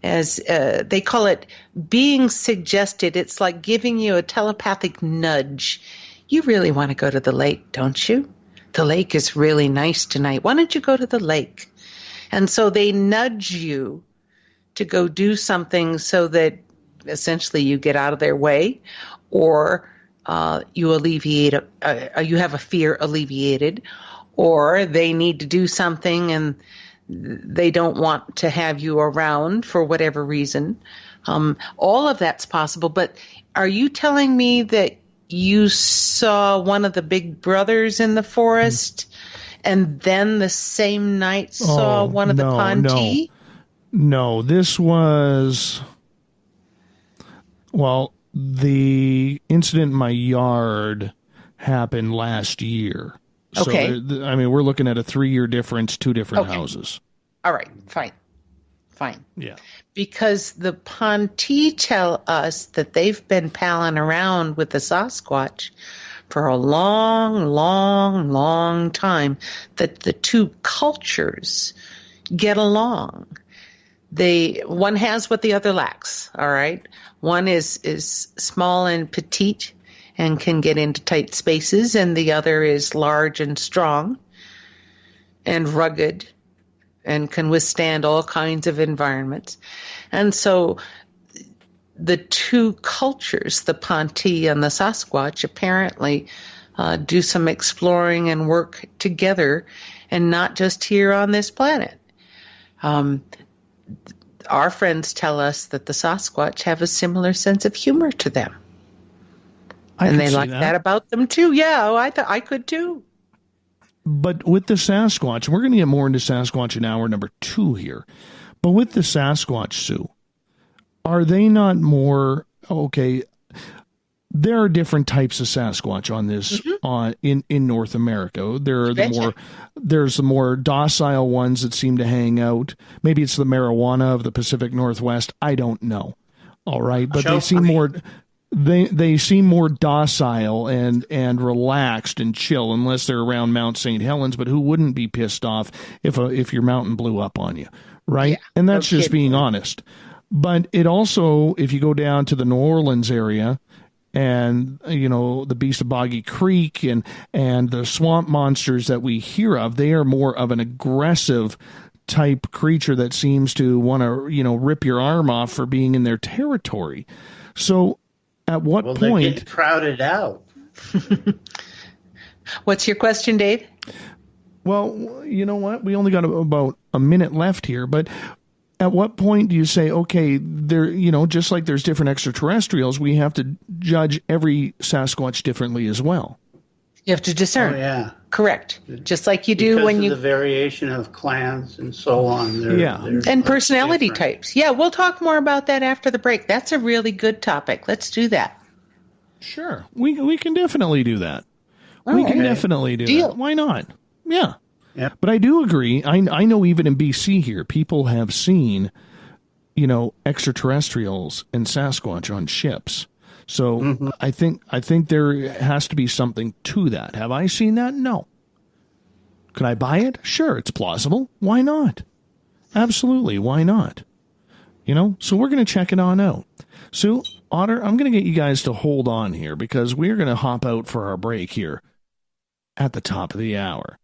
S2: as they call it being suggested. It's like giving you a telepathic nudge. You really want to go to the lake, don't you? The lake is really nice tonight. Why don't you go to the lake? And so they nudge you to go do something so that essentially you get out of their way, or you alleviate, you have a fear alleviated, or they need to do something and they don't want to have you around for whatever reason. All of that's possible. But are you telling me that you saw one of the big brothers in the forest and then the same night saw one of the Ponti?
S1: No, this was, well, the incident in my yard happened last year.
S2: Okay.
S1: So, I mean, we're looking at a 3-year difference, 2 different houses.
S2: All right, fine.
S1: Yeah.
S2: Because the Ponti tell us that they've been palling around with the Sasquatch for a long, long, long time, that the two cultures get along. One has what the other lacks, all right? One is small and petite and can get into tight spaces, and the other is large and strong and rugged and can withstand all kinds of environments. And so the two cultures, the Ponti and the Sasquatch, apparently do some exploring and work together, and not just here on this planet. Our friends tell us that the Sasquatch have a similar sense of humor to them. And they like that about them too. Yeah, I could too.
S1: But with the Sasquatch, and we're going to get more into Sasquatch in hour number 2 here, but with the Sasquatch, Sue, are they not more, okay, there are different types of Sasquatch on this in North America. There's the more docile ones that seem to hang out. Maybe it's the marijuana of the Pacific Northwest. I don't know. All right, but they seem more they seem more docile and relaxed and chill, unless they're around Mount St. Helens. But who wouldn't be pissed off if your mountain blew up on you, right? Yeah, and that's just being honest. But it also, if you go down to the New Orleans area, and the Beast of Boggy Creek and the swamp monsters that we hear of, they are more of an aggressive type creature that seems to want to rip your arm off for being in their territory. So at what point
S3: they get crowded out?
S2: What's your question, Dave?
S1: Well, you know what, we only got about a minute left here, but at what point do you say, okay, there, just like there's different extraterrestrials, we have to judge every Sasquatch differently as well?
S2: You have to discern.
S3: Oh, yeah.
S2: Correct. Just like you do when you...
S3: the variation of clans and so on.
S2: And personality types. Yeah, we'll talk more about that after the break. That's a really good topic. Let's do that.
S1: Sure. We can definitely do that. We can definitely do that. Why not? Yeah.
S3: Yep.
S1: But I do agree. I know even in BC here, people have seen, extraterrestrials and Sasquatch on ships. So I think there has to be something to that. Have I seen that? No. Could I buy it? Sure, it's plausible. Why not? Absolutely. Why not? So we're going to check it on out. Sue, Otter, I'm going to get you guys to hold on here because we're going to hop out for our break here at the top of the hour.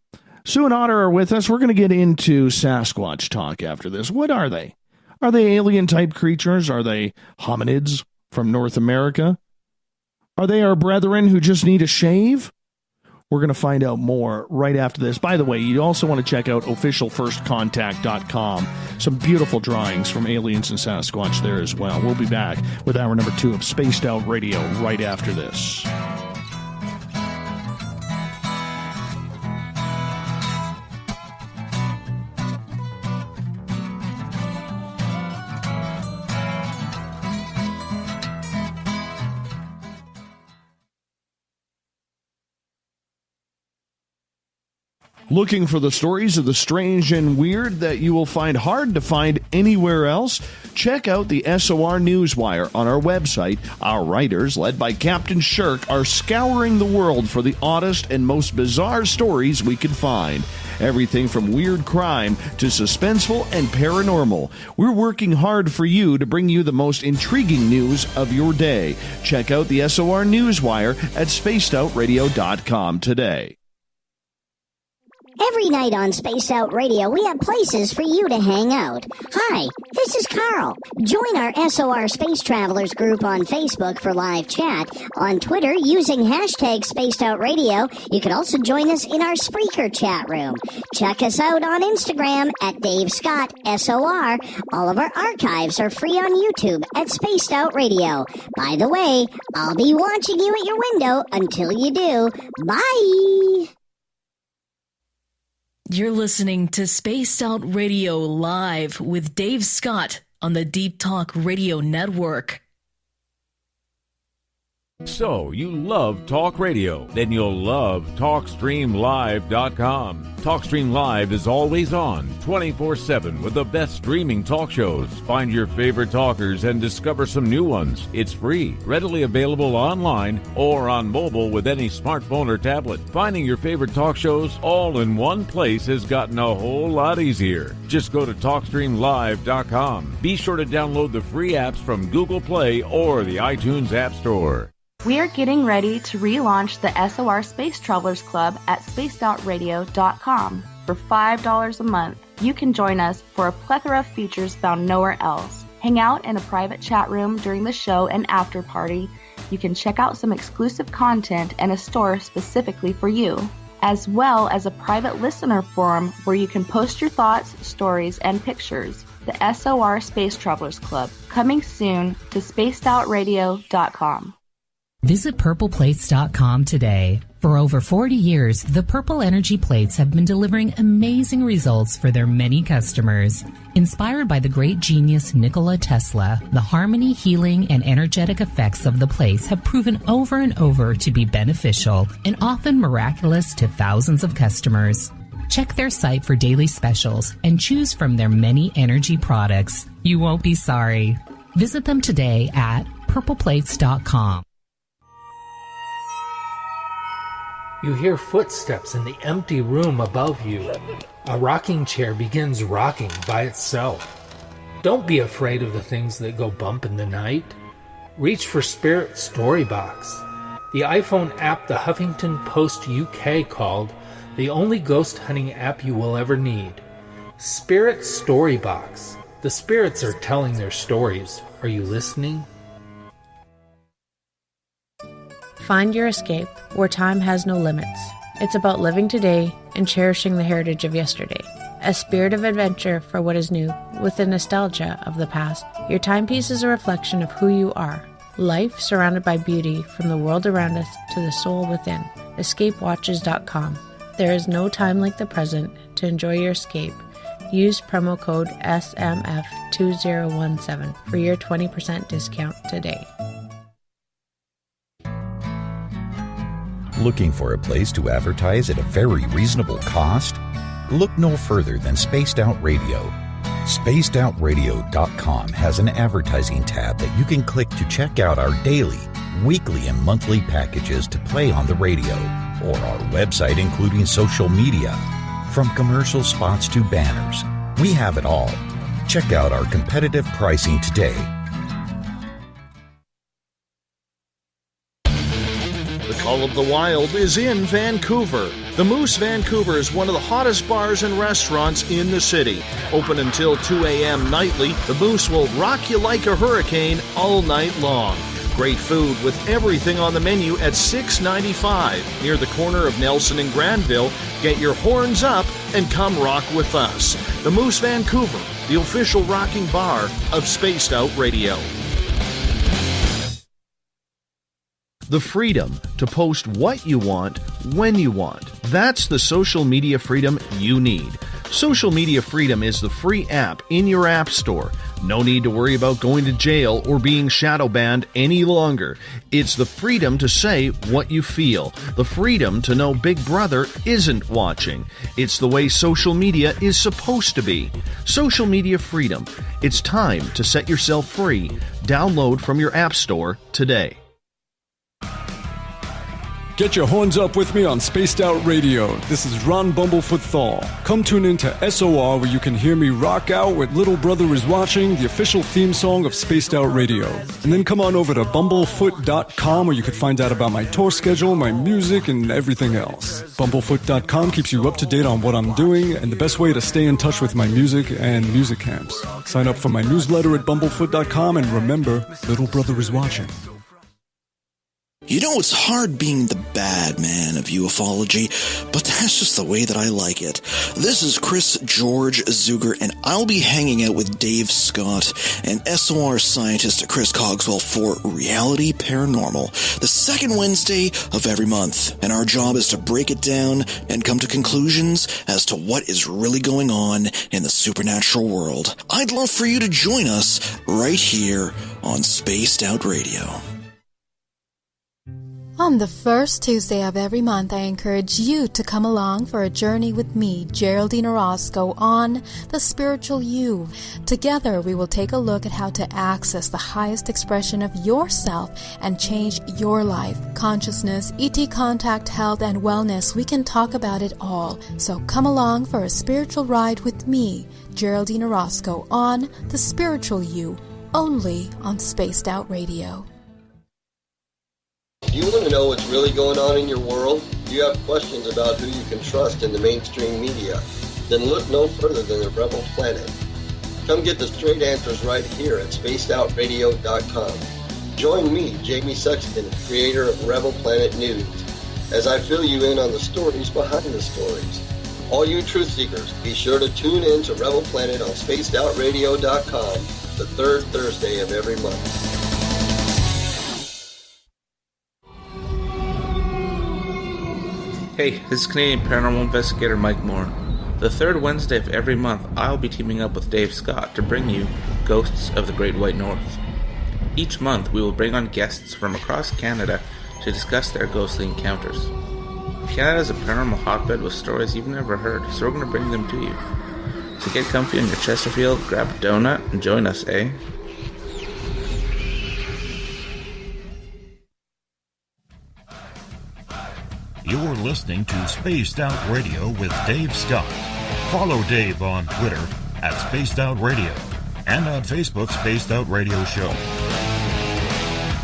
S1: Sue and Otter are with us. We're going to get into Sasquatch talk after this. What are they? Are they alien-type creatures? Are they hominids from North America? Are they our brethren who just need a shave? We're going to find out more right after this. By the way, you also want to check out officialfirstcontact.com. Some beautiful drawings from aliens and Sasquatch there as well. We'll be back with hour number 2 of Spaced Out Radio right after this. Looking for the stories of the strange and weird that you will find hard to find anywhere else? Check out the SOR Newswire on our website. Our writers, led by Captain Shirk, are scouring the world for the oddest and most bizarre stories we can find. Everything from weird crime to suspenseful and paranormal. We're working hard for you to bring you the most intriguing news of your day. Check out the SOR Newswire at spacedoutradio.com today.
S16: Every night on Spaced Out Radio, we have places for you to hang out. Hi, this is Carl. Join our SOR Space Travelers group on Facebook for live chat. On Twitter, using hashtag Spaced Out Radio. You can also join us in our Spreaker chat room. Check us out on Instagram at Dave Scott SOR. All of our archives are free on YouTube at Spaced Out Radio. By the way, I'll be watching you at your window until you do. Bye!
S4: You're listening to Spaced Out Radio Live with Dave Scott on the Deep Talk Radio Network.
S6: So, you love talk radio? Then you'll love TalkStreamLive.com. TalkStream Live is always on, 24/7, with the best streaming talk shows. Find your favorite talkers and discover some new ones. It's free, readily available online or on mobile with any smartphone or tablet. Finding your favorite talk shows all in one place has gotten a whole lot easier. Just go to TalkStreamLive.com. Be sure to download the free apps from Google Play or the iTunes App Store.
S5: We are getting ready to relaunch the SOR Space Travelers Club at spacedoutradio.com. For $5 a month, you can join us for a plethora of features found nowhere else. Hang out in a private chat room during the show and after party. You can check out some exclusive content and a store specifically for you, as well as a private listener forum where you can post your thoughts, stories, and pictures. The SOR Space Travelers Club, coming soon to spacedoutradio.com.
S11: Visit purpleplates.com today. For over 40 years, the Purple Energy Plates have been delivering amazing results for their many customers. Inspired by the great genius Nikola Tesla, the harmony, healing, and energetic effects of the plates have proven over and over to be beneficial and often miraculous to thousands of customers. Check their site for daily specials and choose from their many energy products. You won't be sorry. Visit them today at purpleplates.com.
S13: You hear footsteps in the empty room above you. A rocking chair begins rocking by itself. Don't be afraid of the things that go bump in the night. Reach for Spirit Storybox, the iPhone app the Huffington Post UK called the only ghost hunting app you will ever need. Spirit Storybox. The spirits are telling their stories. Are you listening?
S10: Find your escape where time has no limits. It's about living today and cherishing the heritage of yesterday. A spirit of adventure for what is new, with the nostalgia of the past. Your timepiece is a reflection of who you are. Life surrounded by beauty from the world around us to the soul within. EscapeWatches.com. There is no time like the present to enjoy your escape. Use promo code SMF2017 for your 20% discount today.
S15: Looking for a place to advertise at a very reasonable cost? Look no further than Spaced Out Radio. SpacedOutRadio.com has an advertising tab that you can click to check out our daily, weekly, and monthly packages to play on the radio, or our website including social media. From commercial spots to banners, we have it all. Check out our competitive pricing today.
S1: The Call of the Wild is in Vancouver. The Moose Vancouver is one of the hottest bars and restaurants in the city. Open until 2 a.m. nightly, the Moose will rock you like a hurricane all night long. Great food with everything on the menu at $6.95 near the corner of Nelson and Granville. Get your horns up and come rock with us. The Moose Vancouver, the official rocking bar of Spaced Out Radio. The freedom to post what you want, when you want. That's the social media freedom you need. Social Media Freedom is the free app in your app store. No need to worry about going to jail or being shadow banned any longer. It's the freedom to say what you feel. The freedom to know Big Brother isn't watching. It's the way social media is supposed to be. Social Media Freedom. It's time to set yourself free. Download from your app store today.
S14: Get your horns up with me on Spaced Out Radio. This is Ron Bumblefoot Thal. Come tune in to SOR where you can hear me rock out with Little Brother Is Watching, the official theme song of Spaced Out Radio. And then come on over to bumblefoot.com where you can find out about my tour schedule, my music, and everything else. Bumblefoot.com keeps you up to date on what I'm doing and the best way to stay in touch with my music and music camps. Sign up for my newsletter at bumblefoot.com and remember, Little Brother Is Watching.
S8: You know, it's hard being the bad man of ufology, but that's just the way that I like it. This is Chris George Zuger, and I'll be hanging out with Dave Scott and SOR scientist Chris Cogswell for Reality Paranormal, the second Wednesday of every month. And our job is to break it down and come to conclusions as to what is really going on in the supernatural world. I'd love for you to join us right here on Spaced Out Radio.
S7: On the first Tuesday of every month, I encourage you to come along for a journey with me, Geraldine Orozco, on The Spiritual You. Together, we will take a look at how to access the highest expression of yourself and change your life. Consciousness, ET contact, health, and wellness, we can talk about it all. So come along for a spiritual ride with me, Geraldine Orozco, on The Spiritual You, only on Spaced Out Radio.
S17: Do you want to know what's really going on in your world? Do you have questions about who you can trust in the mainstream media? Then look no further than the Rebel Planet. Come get the straight answers right here at spacedoutradio.com. Join me, Jamie Sexton, creator of Rebel Planet News, as I fill you in on the stories behind the stories. All you truth seekers, be sure to tune in to Rebel Planet on spacedoutradio.com the third Thursday of every month.
S18: Hey, this is Canadian Paranormal Investigator Mike Moore. The third Wednesday of every month, I'll be teaming up with Dave Scott to bring you Ghosts of the Great White North. Each month, we will bring on guests from across Canada to discuss their ghostly encounters. Canada is a paranormal hotbed with stories you've never heard, so we're going to bring them to you. So get comfy on your Chesterfield, grab a donut, and join us, eh?
S15: You're listening to Spaced Out Radio with Dave Scott. Follow Dave on Twitter at Spaced Out Radio and on Facebook, Spaced Out Radio Show.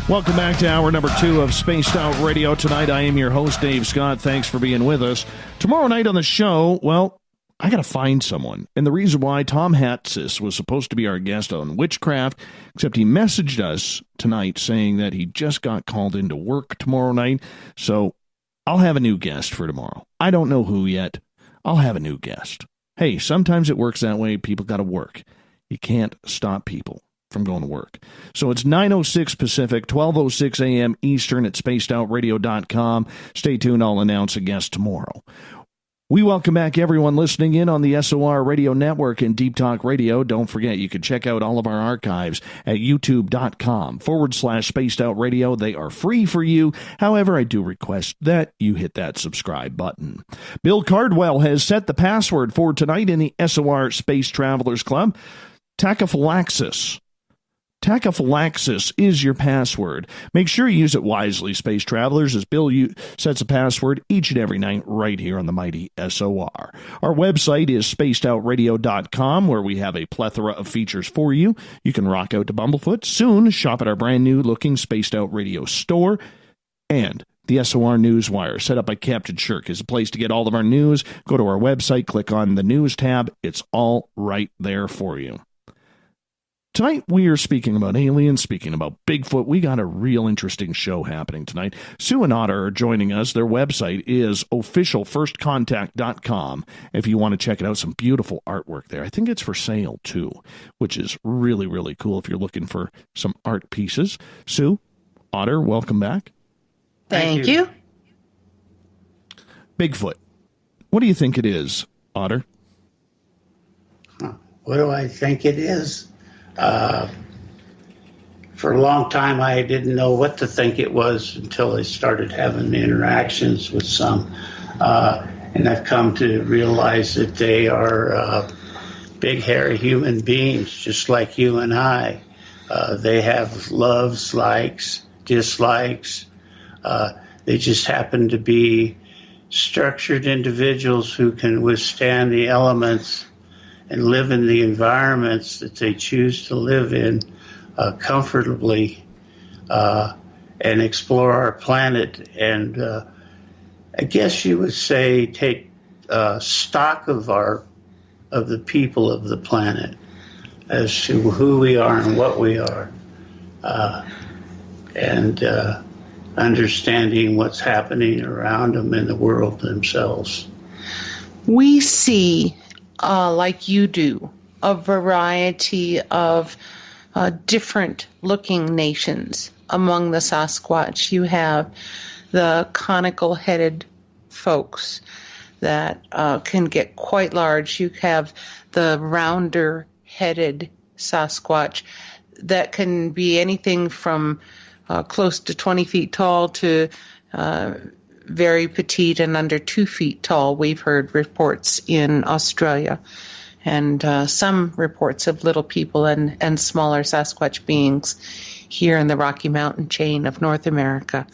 S1: Welcome back to hour number 2 of Spaced Out Radio. Tonight, I am your host, Dave Scott. Thanks for being with us. Tomorrow night on the show, well, I got to find someone. And the reason why, Tom Hatsis was supposed to be our guest on witchcraft, except he messaged us tonight saying that he just got called into work tomorrow night. So I'll have a new guest for tomorrow. I don't know who yet. I'll have a new guest. Hey, sometimes it works that way. People got to work. You can't stop people from going to work. So it's 9:06 Pacific, 12:06 a.m. Eastern at spacedoutradio.com. Stay tuned. I'll announce a guest tomorrow. We welcome back everyone listening in on the SOR Radio Network and Deep Talk Radio. Don't forget, you can check out all of our archives at youtube.com/Spaced Out Radio. They are free for you. However, I do request that you hit that subscribe button. Bill Cardwell has set the password for tonight in the SOR Space Travelers Club. Tachyphylaxis. Tachyphylaxis is your password. Make sure you use it wisely, Space Travelers, as Bill sets a password each and every night right here on the mighty SOR. Our website is spacedoutradio.com, where we have a plethora of features for you. You can rock out to Bumblefoot. Soon, shop at our brand new looking Spaced Out Radio store. And the SOR Newswire, set up by Captain Shirk, is a place to get all of our news. Go to our website, click on the news tab. It's all right there for you. Tonight, we are speaking about aliens, speaking about Bigfoot. We got a real interesting show happening tonight. Sue and Otter are joining us. Their website is officialfirstcontact.com. If you want to check it out, some beautiful artwork there. I think it's for sale, too, which is really, really cool if you're looking for some art pieces. Sue, Otter, welcome back.
S2: Thank you.
S1: Bigfoot. What do you think it is, Otter?
S3: What do I think it is? For a long time, I didn't know what to think it was until I started having interactions with some. And I've come to realize that they are big, hairy human beings, just like you and I. They have loves, likes, dislikes. They just happen to be structured individuals who can withstand the elements and live in the environments that they choose to live in comfortably and explore our planet. And I guess you would say take stock of the people of the planet as to who we are and what we are, and understanding what's happening around them in the world themselves.
S2: We see, like you do, a variety of different looking nations among the Sasquatch. You have the conical headed folks that can get quite large. You have the rounder headed Sasquatch that can be anything from close to 20 feet tall to very petite and under 2 feet tall. We've heard reports in Australia, and some reports of little people and smaller Sasquatch beings here in the Rocky Mountain chain of North America.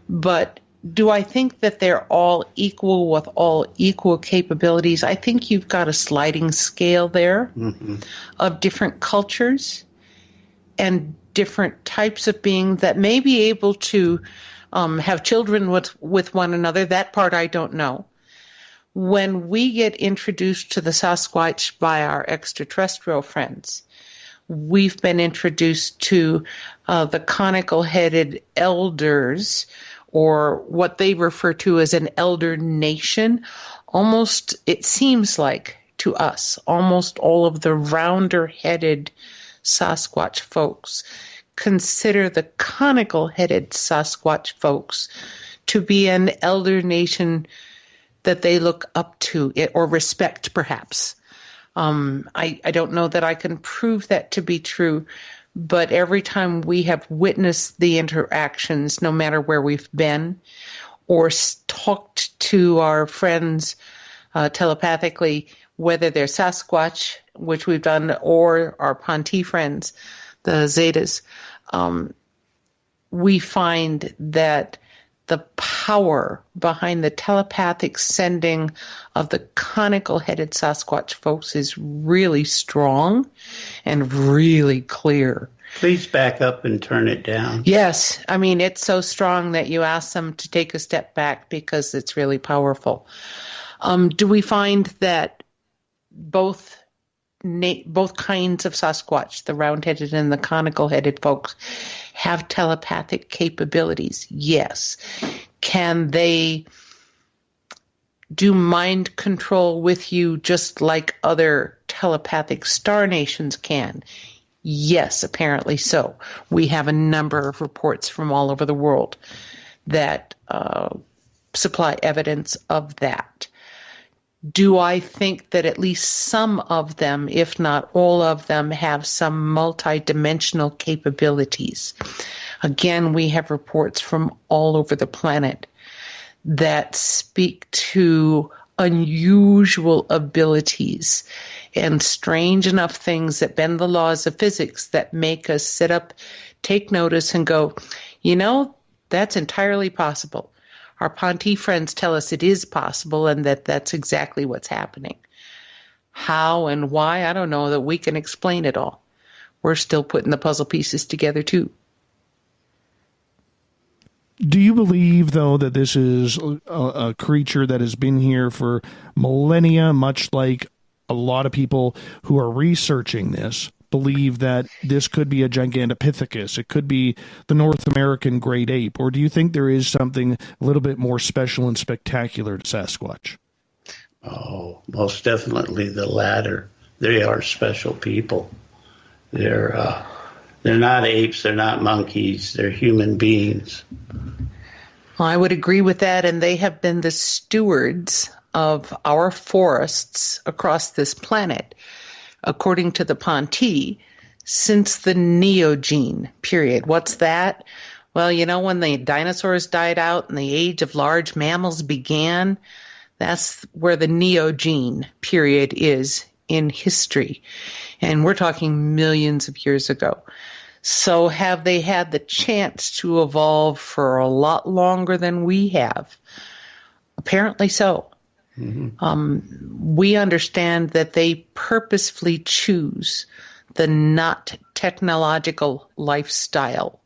S2: But do I think that they're all equal with all equal capabilities? I think you've got a sliding scale there of different cultures and different types of beings that may be able to have children with one another. That part I don't know. When we get introduced to the Sasquatch by our extraterrestrial friends, we've been introduced to the conical-headed elders, or what they refer to as an elder nation. Almost, it seems like to us, almost all of the rounder-headed Sasquatch folks consider the conical-headed Sasquatch folks to be an elder nation that they look up to or respect, perhaps. I don't know that I can prove that to be true, but every time we have witnessed the interactions, no matter where we've been, or talked to our friends telepathically, whether they're Sasquatch, which we've done, or our Ponte friends, the Zetas, we find that the power behind the telepathic sending of the conical-headed Sasquatch folks is really strong and really clear.
S3: Please back up and turn it down.
S2: Yes. I mean, it's so strong that you ask them to take a step back because it's really powerful. Do we find that both kinds of Sasquatch, the round-headed and the conical-headed folks, have telepathic capabilities? Yes. Can they do mind control with you just like other telepathic star nations can? Yes, apparently so. We have a number of reports from all over the world that supply evidence of that. Do I think that at least some of them, if not all of them, have some multidimensional capabilities? Again, we have reports from all over the planet that speak to unusual abilities and strange enough things that bend the laws of physics that make us sit up, take notice, and go, you know, that's entirely possible. Our Ponte friends tell us it is possible and that that's exactly what's happening. How and why, I don't know that we can explain it all. We're still putting the puzzle pieces together, too.
S1: Do you believe, though, that this is a creature that has been here for millennia, much like a lot of people who are researching this believe that this could be a Gigantopithecus, it could be the North American great ape, or do you think there is something a little bit more special and spectacular to Sasquatch?
S3: Oh, most definitely the latter. They are special people. They're not apes, they're not monkeys, they're human beings.
S2: Well, I would agree with that, and they have been the stewards of our forests across this planet, according to the Ponte, since the Neogene period. What's that? Well, you know, when the dinosaurs died out and the age of large mammals began, that's where the Neogene period is in history. And we're talking millions of years ago. So have they had the chance to evolve for a lot longer than we have? Apparently so. Mm-hmm. We understand that they purposefully choose the not technological lifestyle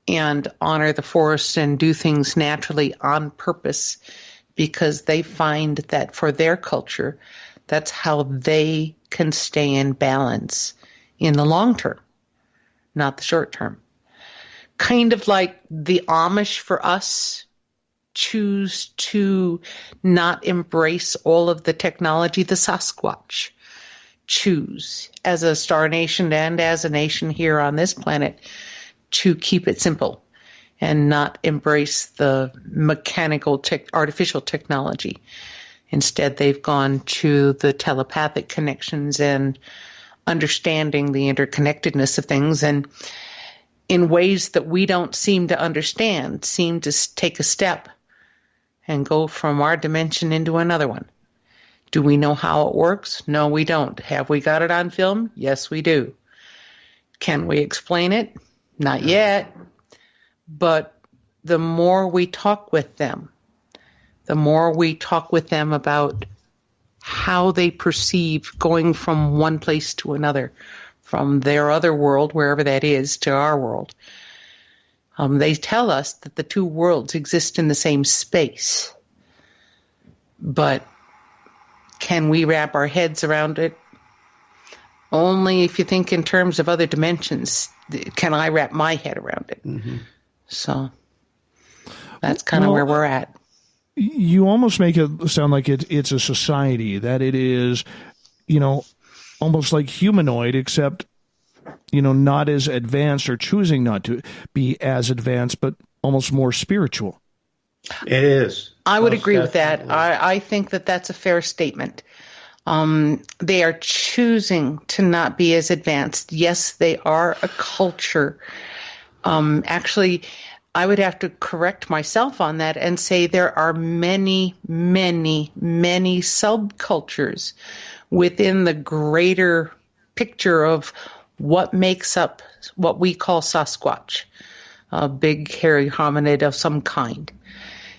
S2: and honor the forest and do things naturally on purpose because they find that for their culture, that's how they can stay in balance in the long term, not the short term. Kind of like the Amish for us choose to not embrace all of the technology, the Sasquatch choose as a star nation and as a nation here on this planet to keep it simple and not embrace the mechanical artificial technology. Instead, they've gone to the telepathic connections and understanding the interconnectedness of things, and in ways that we don't seem to understand, seem to take a step and go from our dimension into another one. Do we know how it works? No, we don't. Have we got it on film? Yes, we do. Can we explain it? Not yet. But the more we talk with them about how they perceive going from one place to another, from their other world, wherever that is, to our world. They tell us that the two worlds exist in the same space. But can we wrap our heads around it? Only if you think in terms of other dimensions can I wrap my head around it. Mm-hmm. So that's kind of where we're at.
S1: You almost make it sound like it's a society, that it is, almost like humanoid, except, not as advanced or choosing not to be as advanced, but almost more spiritual.
S3: It is.
S2: I would
S3: Most
S2: agree with
S3: definitely.
S2: that. I think that that's a fair statement. They are choosing to not be as advanced. Yes, they are a culture. Actually, I would have to correct myself on that and say there are many, many, many subcultures within the greater picture of what makes up what we call Sasquatch, a big hairy hominid of some kind.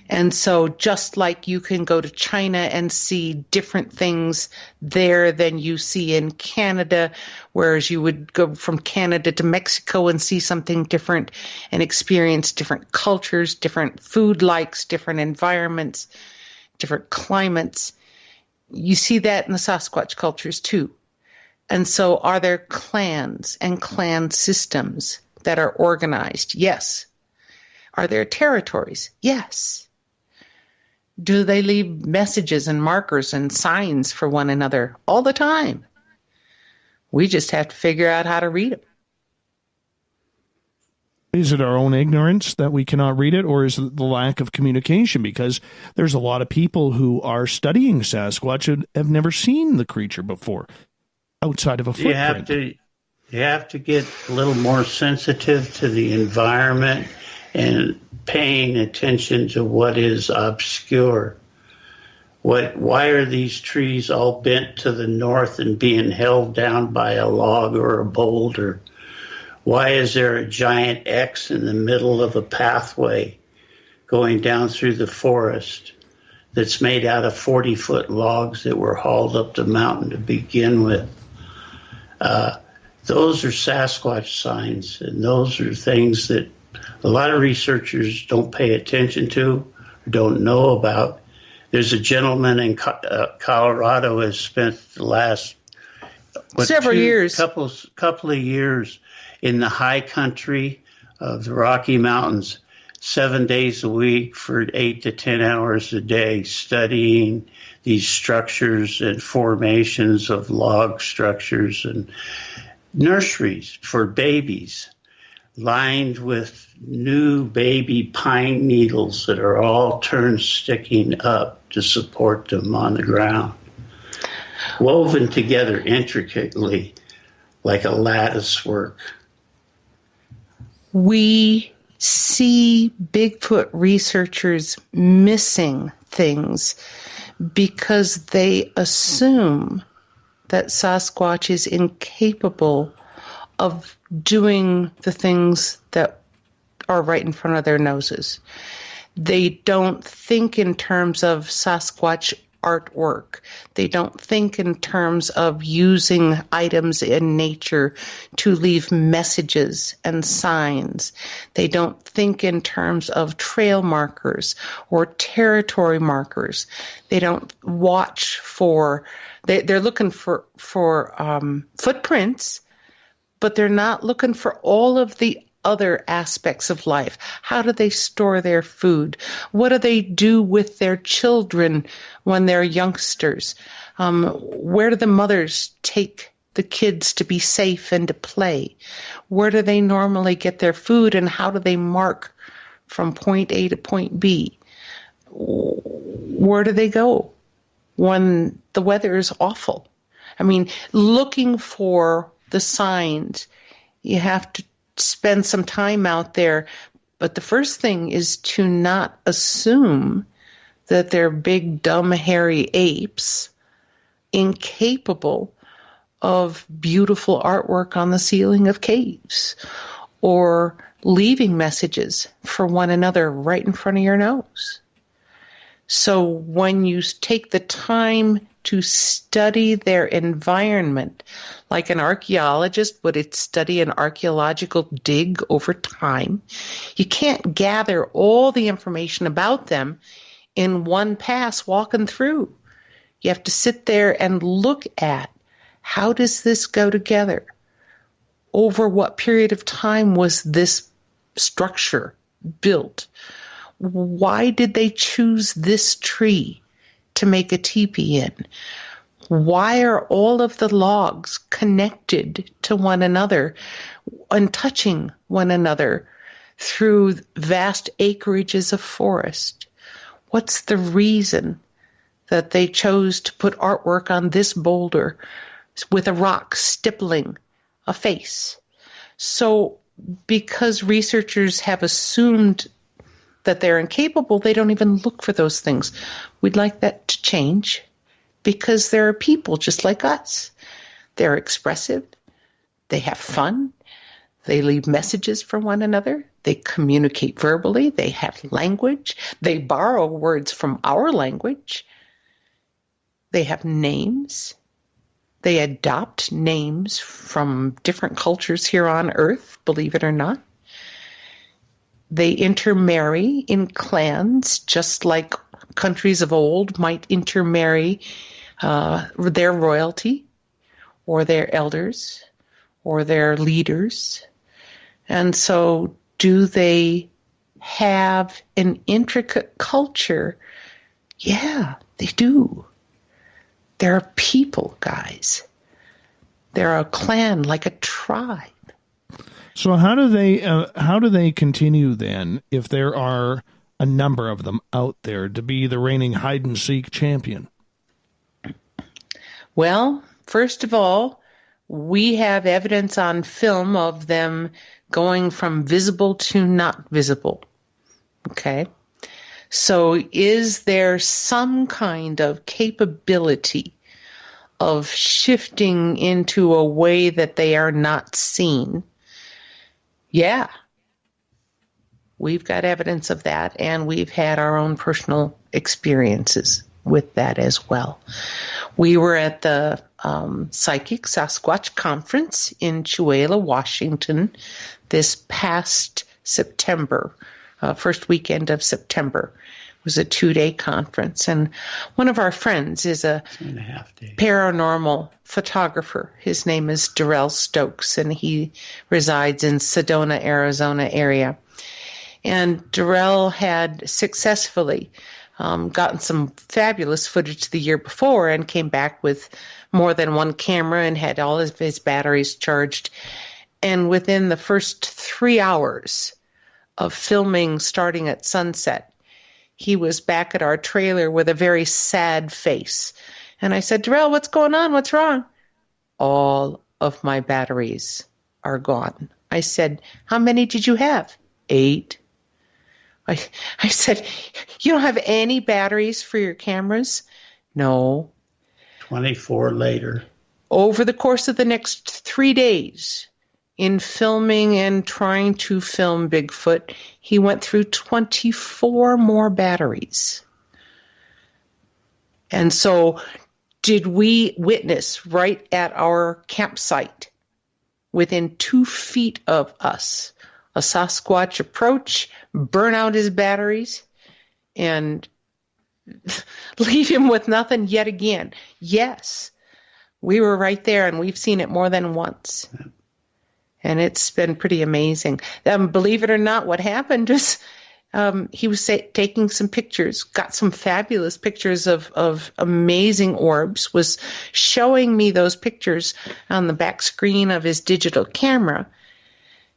S2: And so just like you can go to China and see different things there than you see in Canada, whereas you would go from Canada to Mexico and see something different and experience different cultures, different food likes, different environments, different climates. You see that in the Sasquatch cultures too. And so are there clans and clan systems that are organized? Yes. Are there territories? Yes. Do they leave messages and markers and signs for one another all the time? We just have to figure out how to read them.
S1: Is it our own ignorance that we cannot read it, or is it the lack of communication? Because there's a lot of people who are studying Sasquatch and have never seen the creature before outside of a footprint.
S3: You have to get a little more sensitive to the environment and paying attention to what is obscure. Why are these trees all bent to the north and being held down by a log or a boulder? Why is there a giant X in the middle of a pathway going down through the forest that's made out of 40-foot logs that were hauled up the mountain to begin with? Those are Sasquatch signs, and those are things that a lot of researchers don't pay attention to or don't know about. There's a gentleman in Colorado who has spent the last
S2: several years,
S3: couple of years in the high country of the Rocky Mountains, 7 days a week for 8 to 10 hours a day, studying these structures and formations of log structures and nurseries for babies, lined with new baby pine needles that are all turned sticking up to support them on the ground, woven together intricately like a lattice work.
S2: We see Bigfoot researchers missing things because they assume that Sasquatch is incapable of doing the things that are right in front of their noses. They don't think in terms of Sasquatch artwork. They don't think in terms of using items in nature to leave messages and signs. They don't think in terms of trail markers or territory markers. They don't watch for, they're looking for footprints, but they're not looking for all of the other aspects of life. How do they store their food? What do they do with their children when they're youngsters? Where do the mothers take the kids to be safe and to play? Where do they normally get their food, and how do they mark from point A to point B? Where do they go when the weather is awful? I mean, looking for the signs, you have to spend some time out there. But the first thing is to not assume that they're big, dumb, hairy apes incapable of beautiful artwork on the ceiling of caves or leaving messages for one another right in front of your nose. So when you take the time to study their environment, like an archaeologist would study an archaeological dig over time, you can't gather all the information about them in one pass walking through. You have to sit there and look at, how does this go together? Over what period of time was this structure built? Why did they choose this tree to make a teepee in? Why are all of the logs connected to one another and touching one another through vast acreages of forest? What's the reason that they chose to put artwork on this boulder with a rock stippling a face? So because researchers have assumed that they're incapable, they don't even look for those things. We'd like that to change because there are people just like us. They're expressive. They have fun. They leave messages for one another. They communicate verbally. They have language. They borrow words from our language. They have names. They adopt names from different cultures here on Earth, believe it or not. They intermarry in clans, just like countries of old might intermarry their royalty or their elders or their leaders. And so do they have an intricate culture? Yeah, they do. They're people, guys. They're a clan, like a tribe.
S1: So how do they continue then, if there are a number of them out there, to be the reigning hide and seek champion?
S2: Well, first of all, we have evidence on film of them going from visible to not visible. Okay? So is there some kind of capability of shifting into a way that they are not seen? Yeah. We've got evidence of that, and we've had our own personal experiences with that as well. We were at the Psychic Sasquatch Conference in Chewela, Washington, this past September, first weekend of September. It was a 2-day conference, and one of our friends is a
S3: 2.5 days
S2: paranormal photographer. His name is Darrell Stokes, and he resides in Sedona, Arizona area. And Darrell had successfully gotten some fabulous footage the year before and came back with more than one camera and had all of his batteries charged. And within the first 3 hours of filming starting at sunset, he was back at our trailer with a very sad face. And I said, Darrell, what's going on? What's wrong? All of my batteries are gone. I said, how many did you have? 8. I said, you don't have any batteries for your cameras? No.
S3: 24 later.
S2: Over the course of the next 3 days, in filming and trying to film Bigfoot, he went through 24 more batteries. And so did we witness right at our campsite, within 2 feet of us, a Sasquatch approach, burn out his batteries, and leave him with nothing yet again? Yes, we were right there, and we've seen it more than once. And it's been pretty amazing. Believe it or not, what happened is he was taking some pictures, got some fabulous pictures of amazing orbs, was showing me those pictures on the back screen of his digital camera.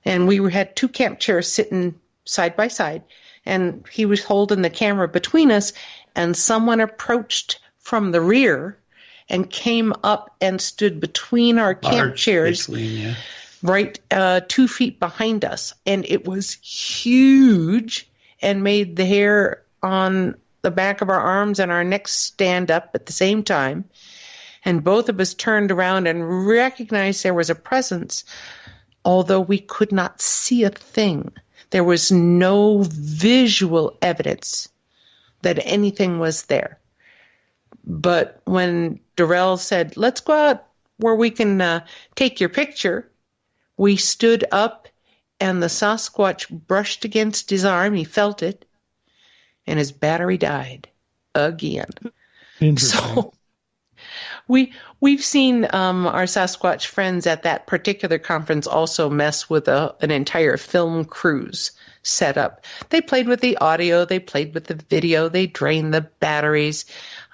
S2: And we had 2 camp chairs sitting side by side, and he was holding the camera between us, and someone approached from the rear and came up and stood between our camp chairs, right 2 feet behind us. And it was huge and made the hair on the back of our arms and our necks stand up at the same time. And both of us turned around and recognized there was a presence, although we could not see a thing. There was no visual evidence that anything was there. But when Darrell said, let's go out where we can take your picture, we stood up, and the Sasquatch brushed against his arm. He felt it, and his battery died again.
S1: Interesting.
S2: So we've seen our Sasquatch friends at that particular conference also mess with an entire film cruise setup. They played with the audio, they played with the video, they drained the batteries.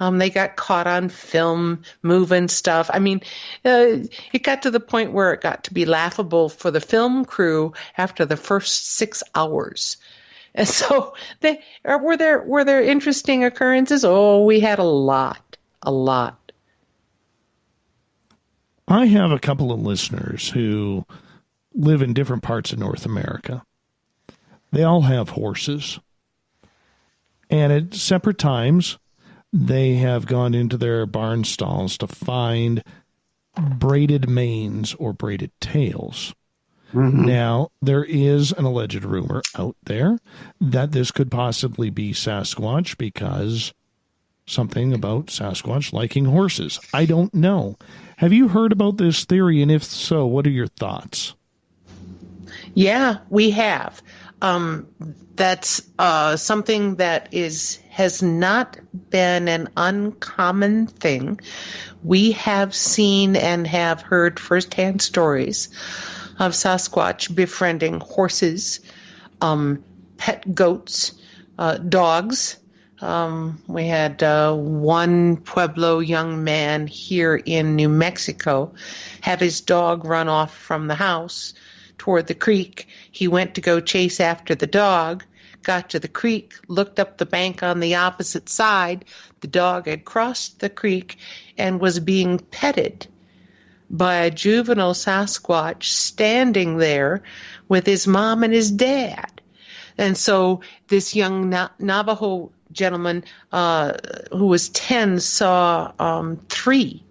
S2: They got caught on film moving stuff. I mean, it got to the point where it got to be laughable for the film crew after the first 6 hours, And so were there interesting occurrences? Oh, we had a lot.
S1: I have a couple of listeners who live in different parts of North America. They all have horses. And at separate times, they have gone into their barn stalls to find braided manes or braided tails. Mm-hmm. Now, there is an alleged rumor out there that this could possibly be Sasquatch because something about Sasquatch liking horses. I don't know. Have you heard about this theory? And if so, what are your thoughts?
S2: Yeah, we have. That's something that has not been an uncommon thing. We have seen and have heard firsthand stories of Sasquatch befriending horses, pet goats, dogs. We had one Pueblo young man here in New Mexico have his dog run off from the house toward the creek. He went to go chase after the dog, got to the creek, looked up the bank on the opposite side. The dog had crossed the creek and was being petted by a juvenile Sasquatch standing there with his mom and his dad. And so this young Navajo gentleman who was 10 saw 3,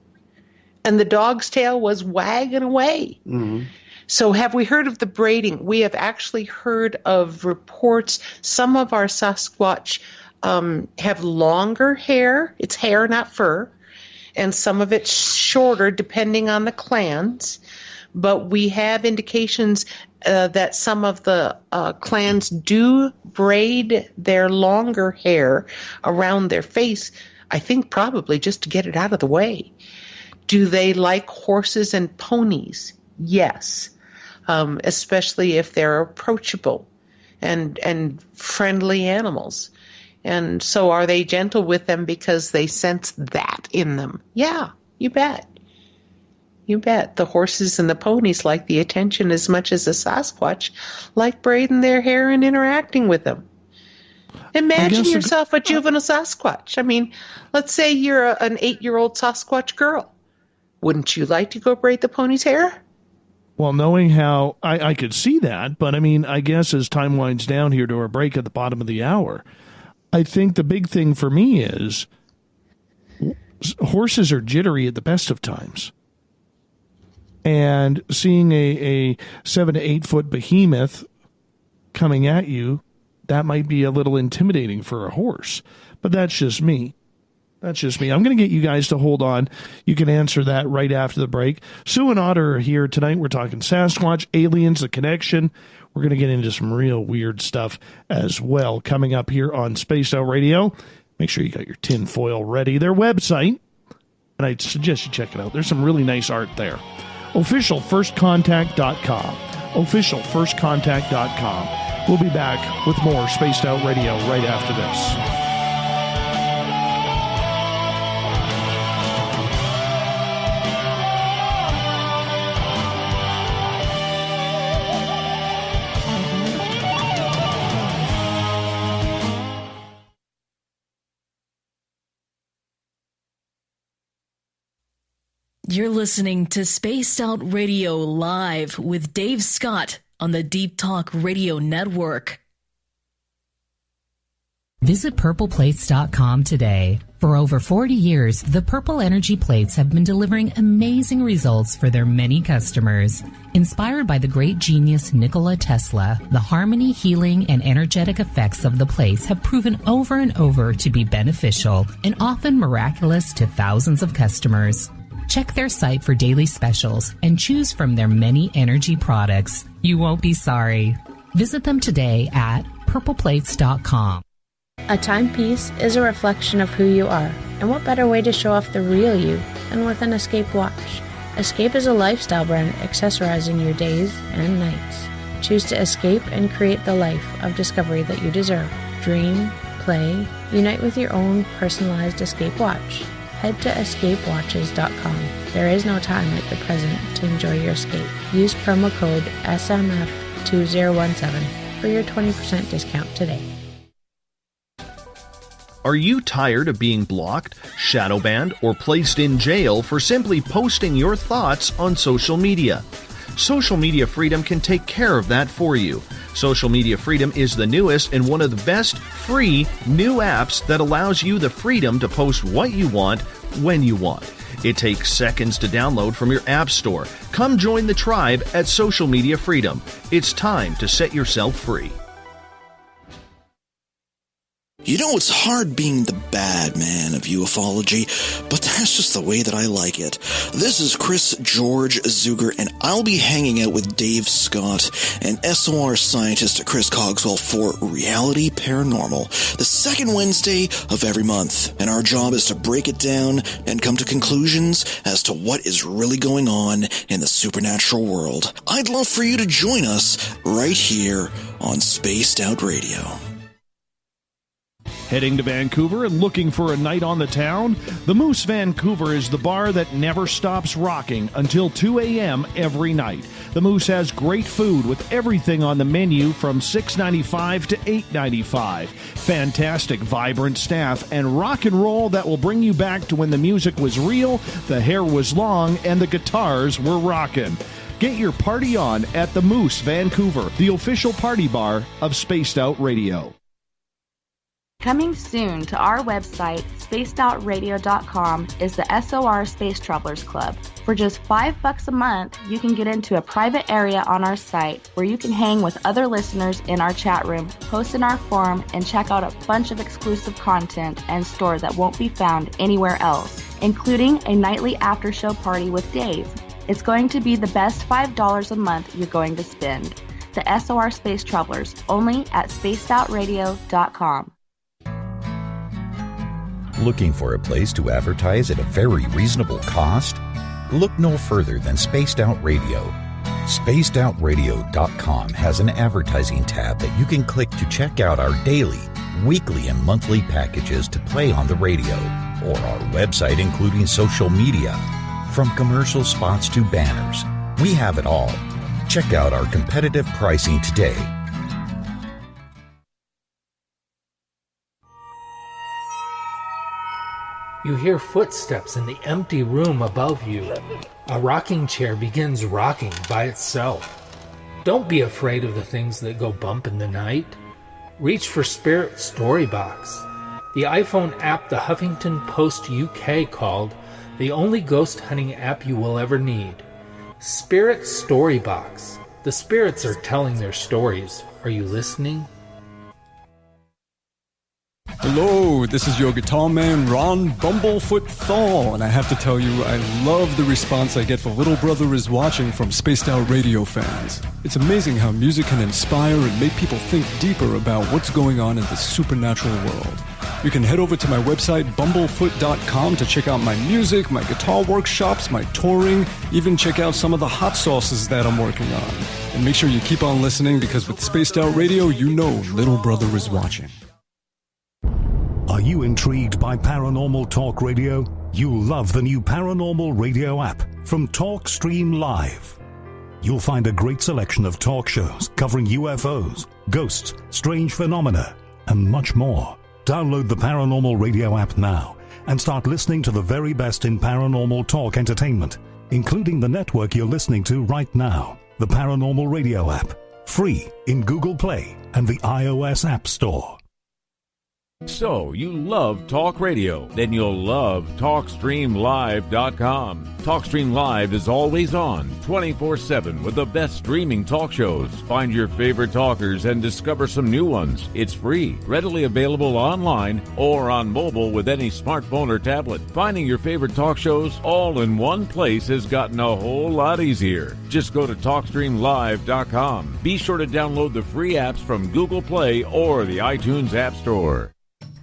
S2: and the dog's tail was wagging away. Mm-hmm. So have we heard of the braiding? We have actually heard of reports. Some of our Sasquatch have longer hair. It's hair, not fur. And some of it's shorter depending on the clans. But we have indications that some of the clans do braid their longer hair around their face, I think probably just to get it out of the way. Do they like horses and ponies? Yes, especially if they're approachable and friendly animals. And so are they gentle with them because they sense that in them? Yeah, you bet. You bet. The horses and the ponies like the attention as much as the Sasquatch like braiding their hair and interacting with them. Imagine yourself a juvenile Sasquatch. I mean, let's say you're an 8-year-old Sasquatch girl. Wouldn't you like to go braid the pony's hair?
S1: Well, knowing how I could see that, but I mean, I guess as time winds down here to our break at the bottom of the hour, I think the big thing for me is horses are jittery at the best of times. And seeing a 7 to 8 foot behemoth coming at you, that might be a little intimidating for a horse. But that's just me. That's just me. I'm going to get you guys to hold on. You can answer that right after the break. Sue and Otter are here tonight. We're talking Sasquatch, aliens, the connection. We're going to get into some real weird stuff as well coming up here on Spaced Out Radio. Make sure you got your tinfoil ready. Their website, and I suggest you check it out. There's some really nice art there. OfficialFirstContact.com. OfficialFirstContact.com. We'll be back with more Spaced Out Radio right after this.
S4: You're listening to Spaced Out Radio Live with Dave Scott on the Deep Talk Radio Network.
S11: Visit purpleplates.com today. For over 40 years, the Purple Energy Plates have been delivering amazing results for their many customers. Inspired by the great genius Nikola Tesla, the harmony, healing, and energetic effects of the plates have proven over and over to be beneficial and often miraculous to thousands of customers. Check their site for daily specials and choose from their many energy products. You won't be sorry. Visit them today at purpleplates.com.
S10: A timepiece is a reflection of who you are, and what better way to show off the real you than with an Escape watch. Escape is a lifestyle brand accessorizing your days and nights. Choose to escape and create the life of discovery that you deserve. Dream, play, unite with your own personalized Escape watch. Head to escapewatches.com. There is no time like the present to enjoy your escape. Use promo code SMF2017. for your 20% discount today.
S1: Are you tired of being blocked, shadow banned, or placed in jail for simply posting your thoughts on social media? Social Media Freedom can take care of that for you. Social Media Freedom is the newest and one of the best free new apps that allows you the freedom to post what you want, when you want. It takes seconds to download from your app store. Come join the tribe at Social Media Freedom. It's time to set yourself free.
S8: You know, it's hard being the bad man of ufology, but that's just the way that I like it. This is Chris George Zuger, and I'll be hanging out with Dave Scott and SOR scientist Chris Cogswell for Reality Paranormal, the second Wednesday of every month. And our job is to break it down and come to conclusions as to what is really going on in the supernatural world. I'd love for you to join us right here on Spaced Out Radio.
S1: Heading to Vancouver and looking for a night on the town? The Moose Vancouver is the bar that never stops rocking until 2 a.m. every night. The Moose has great food with everything on the menu from $6.95 to $8.95. Fantastic, vibrant staff and rock and roll that will bring you back to when the music was real, the hair was long, and the guitars were rocking. Get your party on at the Moose Vancouver, the official party bar of Spaced Out Radio.
S5: Coming soon to our website, spacedoutradio.com, is the SOR Space Travelers Club. For just $5 a month, you can get into a private area on our site where you can hang with other listeners in our chat room, post in our forum, and check out a bunch of exclusive content and store that won't be found anywhere else, including a nightly after-show party with Dave. It's going to be the best $5 a month you're going to spend. The SOR Space Travelers, only at spacedoutradio.com.
S15: Looking for a place to advertise at a very reasonable cost? Look no further than Spaced Out Radio. SpacedOutRadio.com has an advertising tab that you can click to check out our daily, weekly, and monthly packages to play on the radio, or our website including social media. From commercial spots to banners, we have it all. Check out our competitive pricing today.
S13: You hear footsteps in the empty room above you. A rocking chair begins rocking by itself. Don't be afraid of the things that go bump in the night. Reach for Spirit Storybox, the iPhone app the Huffington Post UK called the only ghost hunting app you will ever need. Spirit Storybox. The spirits are telling their stories. Are you listening?
S14: Hello, this is your guitar man, Ron Bumblefoot Thal, and I have to tell you, I love the response I get for Little Brother is Watching from Spaced Out Radio fans. It's amazing how music can inspire and make people think deeper about what's going on in the supernatural world. You can head over to my website, bumblefoot.com, to check out my music, my guitar workshops, my touring, even check out some of the hot sauces that I'm working on. And make sure you keep on listening, because with Spaced Out Radio, you know Little Brother is watching.
S12: Are you intrigued by Paranormal Talk Radio? You'll love the new Paranormal Radio app from TalkStream Live. You'll find a great selection of talk shows covering UFOs, ghosts, strange phenomena, and much more. Download the Paranormal Radio app now and start listening to the very best in paranormal talk entertainment, including the network you're listening to right now, the Paranormal Radio app, free in Google Play and the iOS App Store.
S6: So, you love talk radio? Then you'll love TalkStreamLive.com. TalkStream Live is always on, 24/7, with the best streaming talk shows. Find your favorite talkers and discover some new ones. It's free, readily available online or on mobile with any smartphone or tablet. Finding your favorite talk shows all in one place has gotten a whole lot easier. Just go to TalkStreamLive.com. Be sure to download the free apps from Google Play or the iTunes App Store.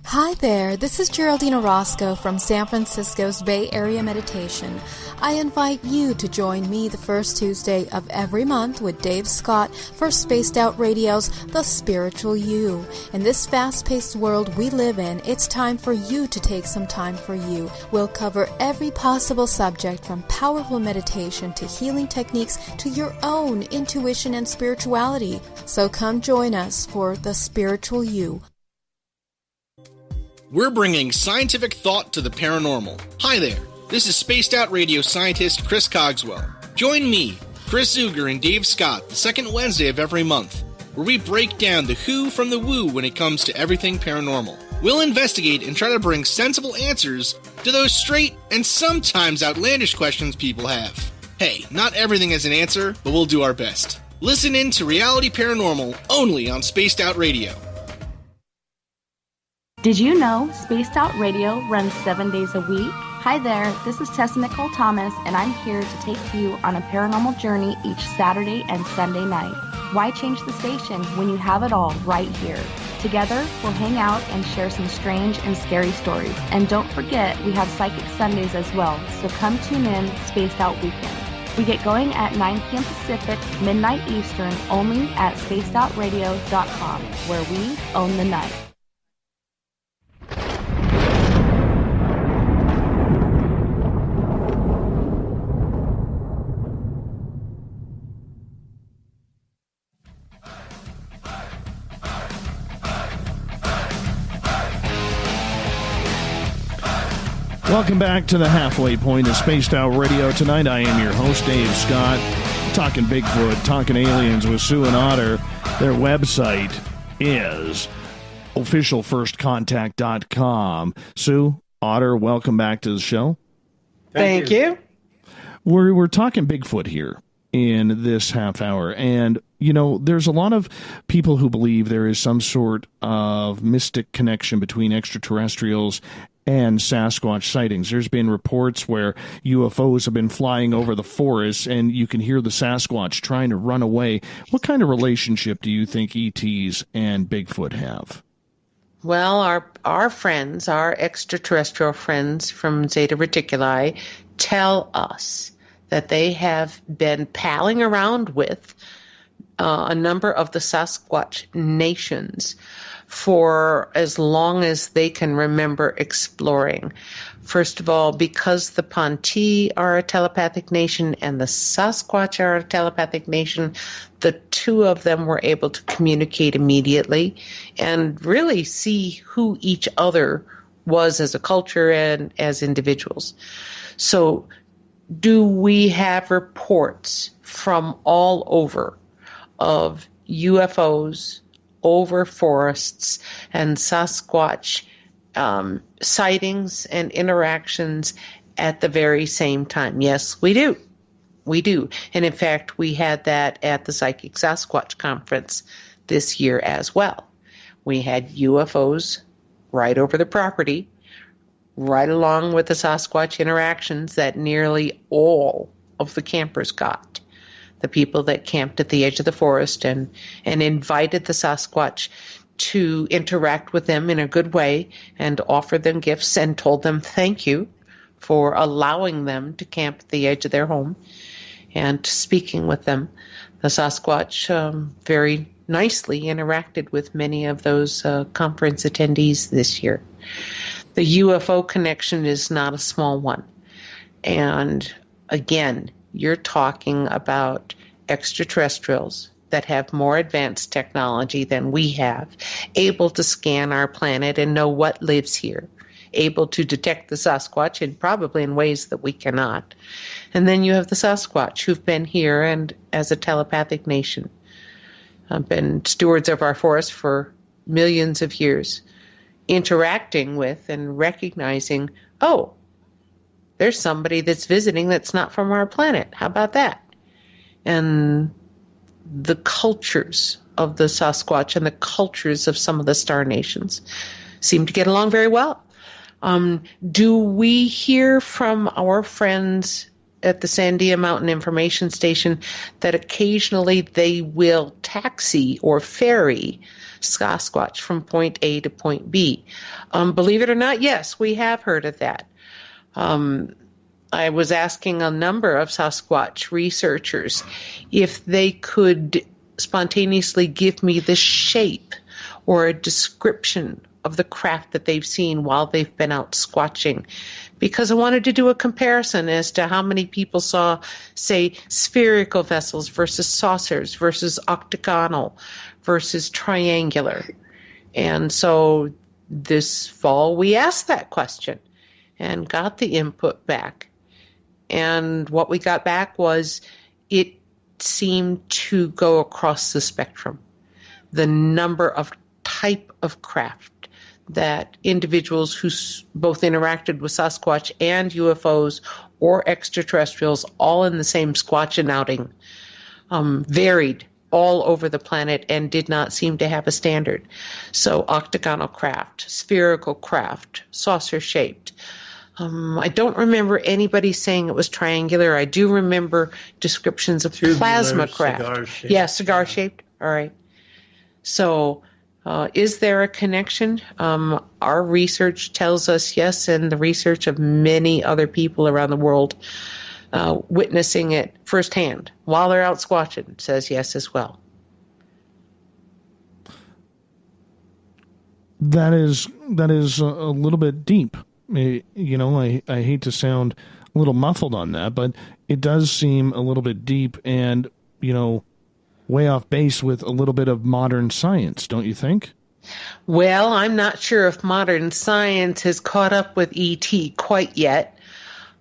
S7: Hi there, this is Geraldine Orozco from San Francisco's Bay Area Meditation. I invite you to join me the first Tuesday of every month with Dave Scott for Spaced Out Radio's The Spiritual You. In this fast-paced world we live in, it's time for you to take some time for you. We'll cover every possible subject from powerful meditation to healing techniques to your own intuition and spirituality. So come join us for The Spiritual You.
S9: We're bringing scientific thought to the paranormal. Hi there, this is Spaced Out Radio scientist Chris Cogswell. Join me, Chris Zuger, and Dave Scott the second Wednesday of every month, where we break down the who from the woo when it comes to everything paranormal. We'll investigate and try to bring sensible answers to those straight and sometimes outlandish questions people have. Hey, not everything has an answer, but we'll do our best. Listen in to Reality Paranormal only on Spaced Out Radio.
S5: Did you know Spaced Out Radio runs 7 days a week? Hi there, this is Tessa Nicole Thomas, and I'm here to take you on a paranormal journey each Saturday and Sunday night. Why change the station when you have it all right here? Together, we'll hang out and share some strange and scary stories. And don't forget, we have Psychic Sundays as well, so come tune in Spaced Out Weekend. We get going at 9 p.m. Pacific, midnight Eastern, only at spacedoutradio.com, where we own the night.
S1: Welcome back to the halfway point of Spaced Out Radio. Tonight I am your host, Dave Scott, talking Bigfoot, talking aliens with Sue and Otter. Their website is officialfirstcontact.com. Sue, Otter, welcome back to the show.
S2: Thank you.
S1: We're talking Bigfoot here in this half hour, and you know, there's a lot of people who believe there is some sort of mystic connection between extraterrestrials and Sasquatch sightings. There's been reports where UFOs have been flying over the forest and you can hear the Sasquatch trying to run away. What kind of relationship do you think ETs and Bigfoot have?
S2: Well, our friends, our extraterrestrial friends from Zeta Reticuli, tell us that they have been palling around with a number of the Sasquatch nations for as long as they can remember exploring. First of all, because the Ponti are a telepathic nation and the Sasquatch are a telepathic nation, the two of them were able to communicate immediately and really see who each other was as a culture and as individuals. So do we have reports from all over of UFOs over forests and Sasquatch sightings and interactions at the very same time? Yes, we do. We do. And in fact, we had that at the Psychic Sasquatch Conference this year as well. We had UFOs right over the property, right along with the Sasquatch interactions that nearly all of the campers got. The people that camped at the edge of the forest and invited the Sasquatch to interact with them in a good way and offered them gifts and told them thank you for allowing them to camp at the edge of their home and speaking with them. The Sasquatch very nicely interacted with many of those conference attendees this year. The UFO connection is not a small one. And again, you're talking about extraterrestrials that have more advanced technology than we have, able to scan our planet and know what lives here, able to detect the Sasquatch and probably in ways that we cannot. And then you have the Sasquatch who've been here and as a telepathic nation, been stewards of our forest for millions of years, interacting with and recognizing, oh, there's somebody that's visiting that's not from our planet. How about that? And the cultures of the Sasquatch and the cultures of some of the star nations seem to get along very well. Do we hear from our friends at the Sandia Mountain Information Station that occasionally they will taxi or ferry Sasquatch from point A to point B. Believe it or not, yes, we have heard of that. I was asking a number of Sasquatch researchers if they could spontaneously give me the shape or a description of the craft that they've seen while they've been out squatching, because I wanted to do a comparison as to how many people saw, say, spherical vessels versus saucers versus octagonal versus triangular. And so this fall we asked that question and got the input back. And what we got back was it seemed to go across the spectrum. The number of type of craft that individuals who both interacted with Sasquatch and UFOs or extraterrestrials all in the same squatching outing varied all over the planet and did not seem to have a standard. So octagonal craft, spherical craft, saucer-shaped. I don't remember anybody saying it was triangular. I do remember descriptions of plasma craft.
S3: Cigar-shaped.
S2: Yeah, cigar-shaped. All right. So is there a connection? Our research tells us yes, and the research of many other people around the world witnessing it firsthand while they're out squatching says yes as well.
S1: That is a little bit deep. I hate to sound a little muffled on that, but it does seem a little bit deep and, way off base with a little bit of modern science, don't you think?
S2: Well, I'm not sure if modern science has caught up with ET quite yet.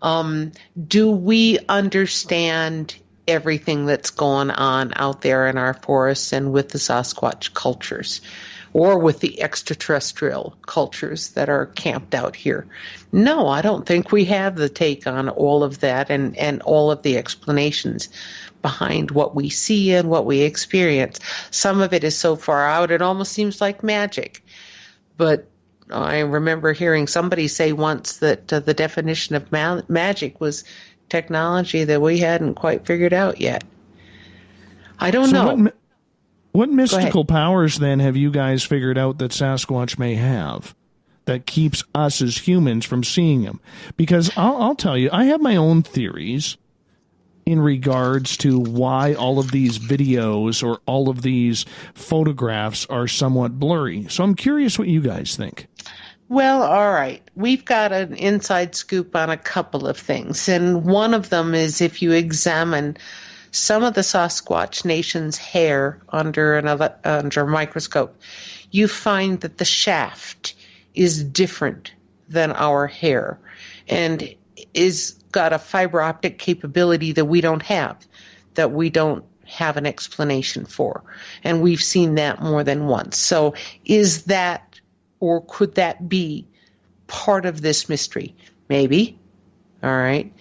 S2: Do we understand everything that's going on out there in our forests and with the Sasquatch cultures or with the extraterrestrial cultures that are camped out here? No, I don't think we have the take on all of that and all of the explanations behind what we see and what we experience. Some of it is so far out, it almost seems like magic. But I remember hearing somebody say once that the definition of magic was technology that we hadn't quite figured out yet. I don't know.
S1: What mystical powers, then, have you guys figured out that Sasquatch may have that keeps us as humans from seeing him? Because I'll tell you, I have my own theories in regards to why all of these videos or all of these photographs are somewhat blurry. So I'm curious what you guys think.
S2: Well, all right. We've got an inside scoop on a couple of things. And one of them is if you examine some of the Sasquatch Nation's hair under a microscope, you find that the shaft is different than our hair and is got a fiber optic capability that we don't have an explanation for. And we've seen that more than once. So is that, or could that be part of this mystery? Maybe. All right.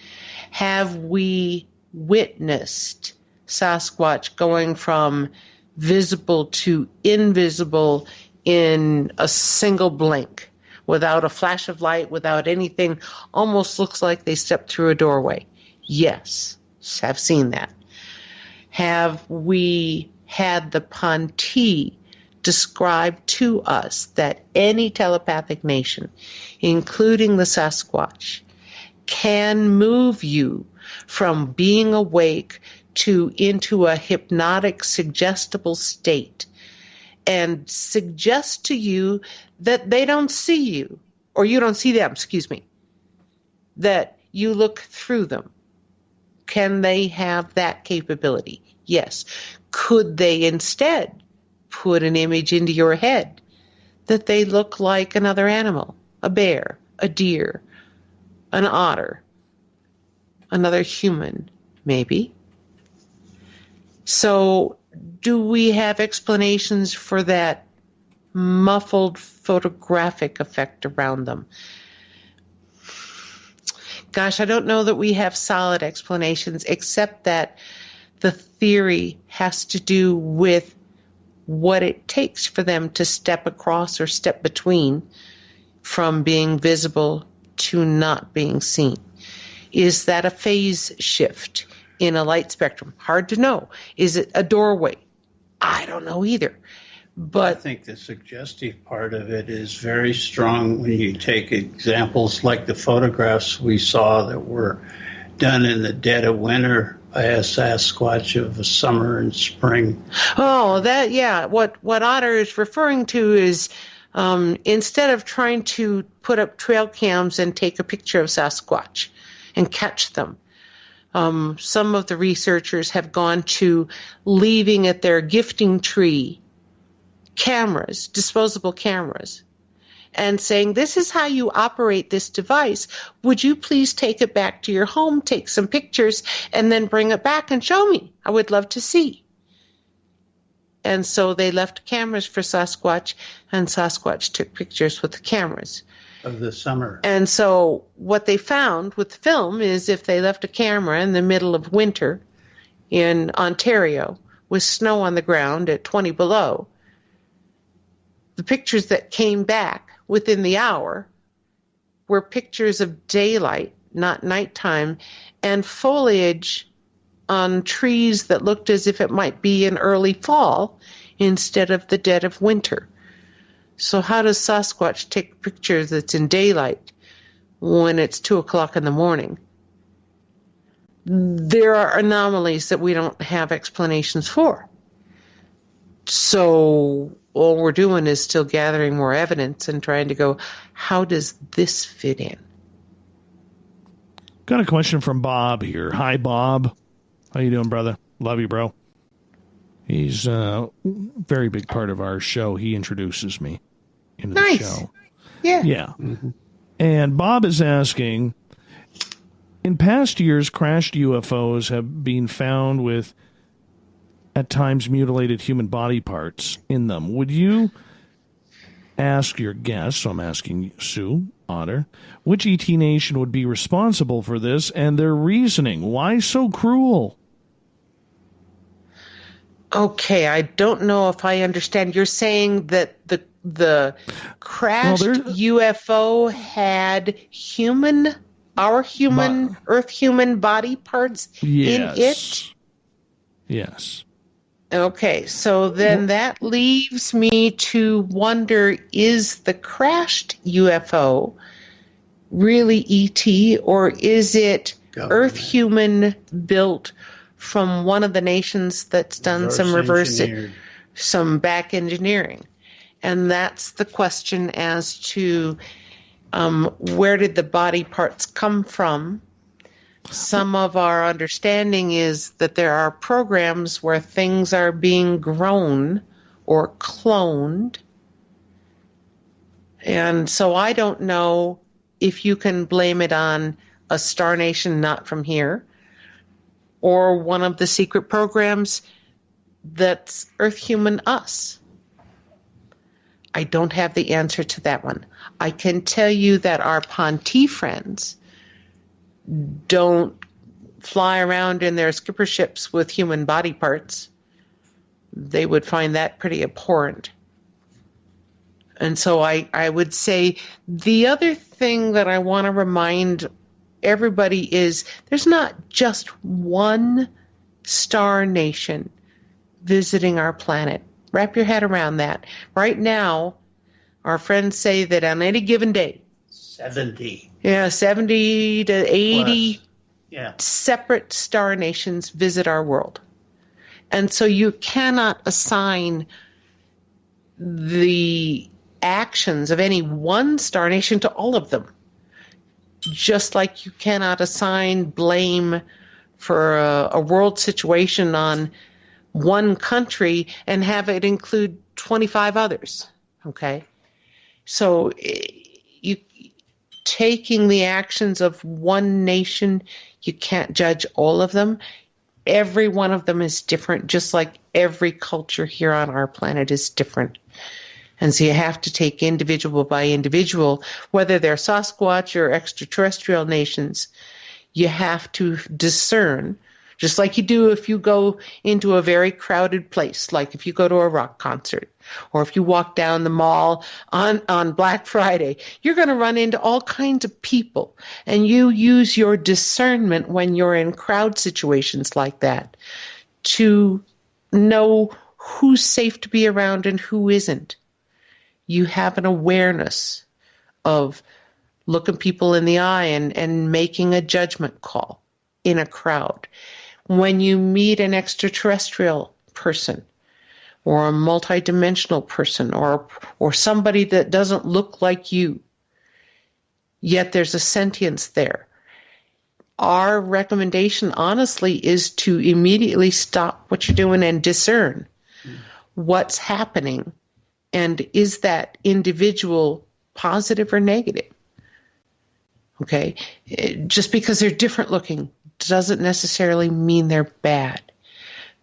S2: Have we witnessed Sasquatch going from visible to invisible in a single blink? Without a flash of light, without anything, almost looks like they stepped through a doorway. Yes, have seen that. Have we had the Ponti describe to us that any telepathic nation, including the Sasquatch, can move you from being awake into a hypnotic, suggestible state and suggest to you that they don't see you, or you don't see them, that you look through them? Can they have that capability? Yes. Could they instead put an image into your head that they look like another animal, a bear, a deer, an otter, another human, maybe? So do we have explanations for that muffled photographic effect around them? Gosh, I don't know that we have solid explanations, except that the theory has to do with what it takes for them to step across or step between from being visible to not being seen. Is that a phase shift in a light spectrum? Hard to know. Is it a doorway? I don't know either. But
S3: I think the suggestive part of it is very strong when you take examples like the photographs we saw that were done in the dead of winter by a Sasquatch of the summer and spring.
S2: Oh, that, yeah. What Otter is referring to is instead of trying to put up trail cams and take a picture of Sasquatch and catch them, some of the researchers have gone to leaving at their gifting tree cameras, disposable cameras, and saying, this is how you operate this device. Would you please take it back to your home, take some pictures, and then bring it back and show me? I would love to see. And so they left cameras for Sasquatch, and Sasquatch took pictures with the cameras.
S3: Of the summer.
S2: And so what they found with the film is if they left a camera in the middle of winter in Ontario with snow on the ground at 20 below, the pictures that came back within the hour were pictures of daylight, not nighttime, and foliage on trees that looked as if it might be in early fall instead of the dead of winter. So how does Sasquatch take a picture that's in daylight when it's 2 o'clock in the morning? There are anomalies that we don't have explanations for. So all we're doing is still gathering more evidence and trying to go, how does this fit in?
S1: Got a question from Bob here. Hi, Bob. How you doing, brother? Love you, bro. He's a very big part of our show. He introduces me into the show.
S2: Yeah.
S1: Yeah. Mm-hmm. And Bob is asking, in past years, crashed UFOs have been found with, at times, mutilated human body parts in them. Would you ask your guest, so I'm asking Sue, Otter, which ET nation would be responsible for this and their reasoning? Why so cruel?
S2: Okay, I don't know if I understand. You're saying that the crashed UFO had Earth human body parts in it?
S1: Yes.
S2: Okay, so then that leaves me to wonder, is the crashed UFO really ET, or is it Earth human built from one of the nations that's done some back engineering? And that's the question as to where did the body parts come from? Some of our understanding is that there are programs where things are being grown or cloned. And so I don't know if you can blame it on a star nation not from here or one of the secret programs that's Earth Human Us. I don't have the answer to that one. I can tell you that our Ponte friends don't fly around in their skipper ships with human body parts. They would find that pretty abhorrent. And so I would say the other thing that I want to remind everybody is there's not just one star nation visiting our planet. Wrap your head around that. Right now, our friends say that on any given day,
S3: 70.
S2: Yeah, 70 to 80 separate star nations visit our world. And so you cannot assign the actions of any one star nation to all of them. Just like you cannot assign blame for a world situation on one country and have it include 25 others. Okay? So you taking the actions of one nation, you can't judge all of them. Every one of them is different, just like every culture here on our planet is different. And so you have to take individual by individual, whether they're Sasquatch or extraterrestrial nations, you have to discern Just like you do if you go into a very crowded place, like if you go to a rock concert, or if you walk down the mall on Black Friday, you're going to run into all kinds of people. And you use your discernment when you're in crowd situations like that to know who's safe to be around and who isn't. You have an awareness of looking people in the eye and making a judgment call in a crowd. When you meet an extraterrestrial person or a multidimensional person or somebody that doesn't look like you, yet there's a sentience there, our recommendation, honestly, is to immediately stop what you're doing and discern what's happening, and is that individual positive or negative? Okay? Just because they're different looking doesn't necessarily mean they're bad.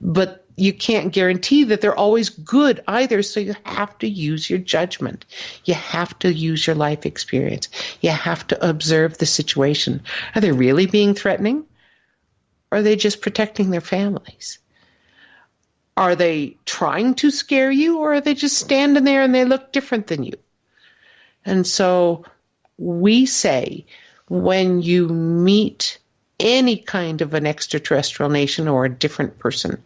S2: But you can't guarantee that they're always good either, so you have to use your judgment. You have to use your life experience. You have to observe the situation. Are they really being threatening? Or are they just protecting their families? Are they trying to scare you, or are they just standing there and they look different than you? And so we say, when you meet any kind of an extraterrestrial nation or a different person,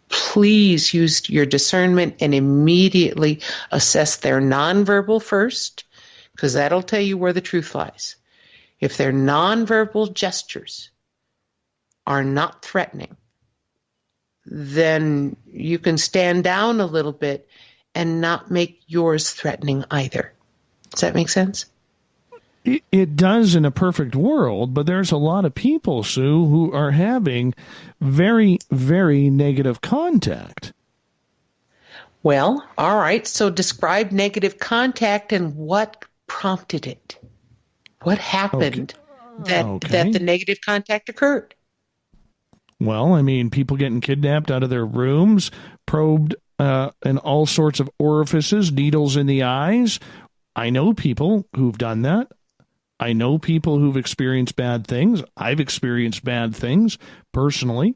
S2: please use your discernment and immediately assess their nonverbal first, because that'll tell you where the truth lies. If their nonverbal gestures are not threatening, then you can stand down a little bit and not make yours threatening either. Does that make sense?
S1: It does in a perfect world, but there's a lot of people, Sue, who are having very, very negative contact.
S2: Well, all right. So describe negative contact and what prompted it. What happened that the negative contact occurred?
S1: Well, I mean, people getting kidnapped out of their rooms, probed in all sorts of orifices, needles in the eyes. I know people who've done that. I know people who've experienced bad things. I've experienced bad things personally.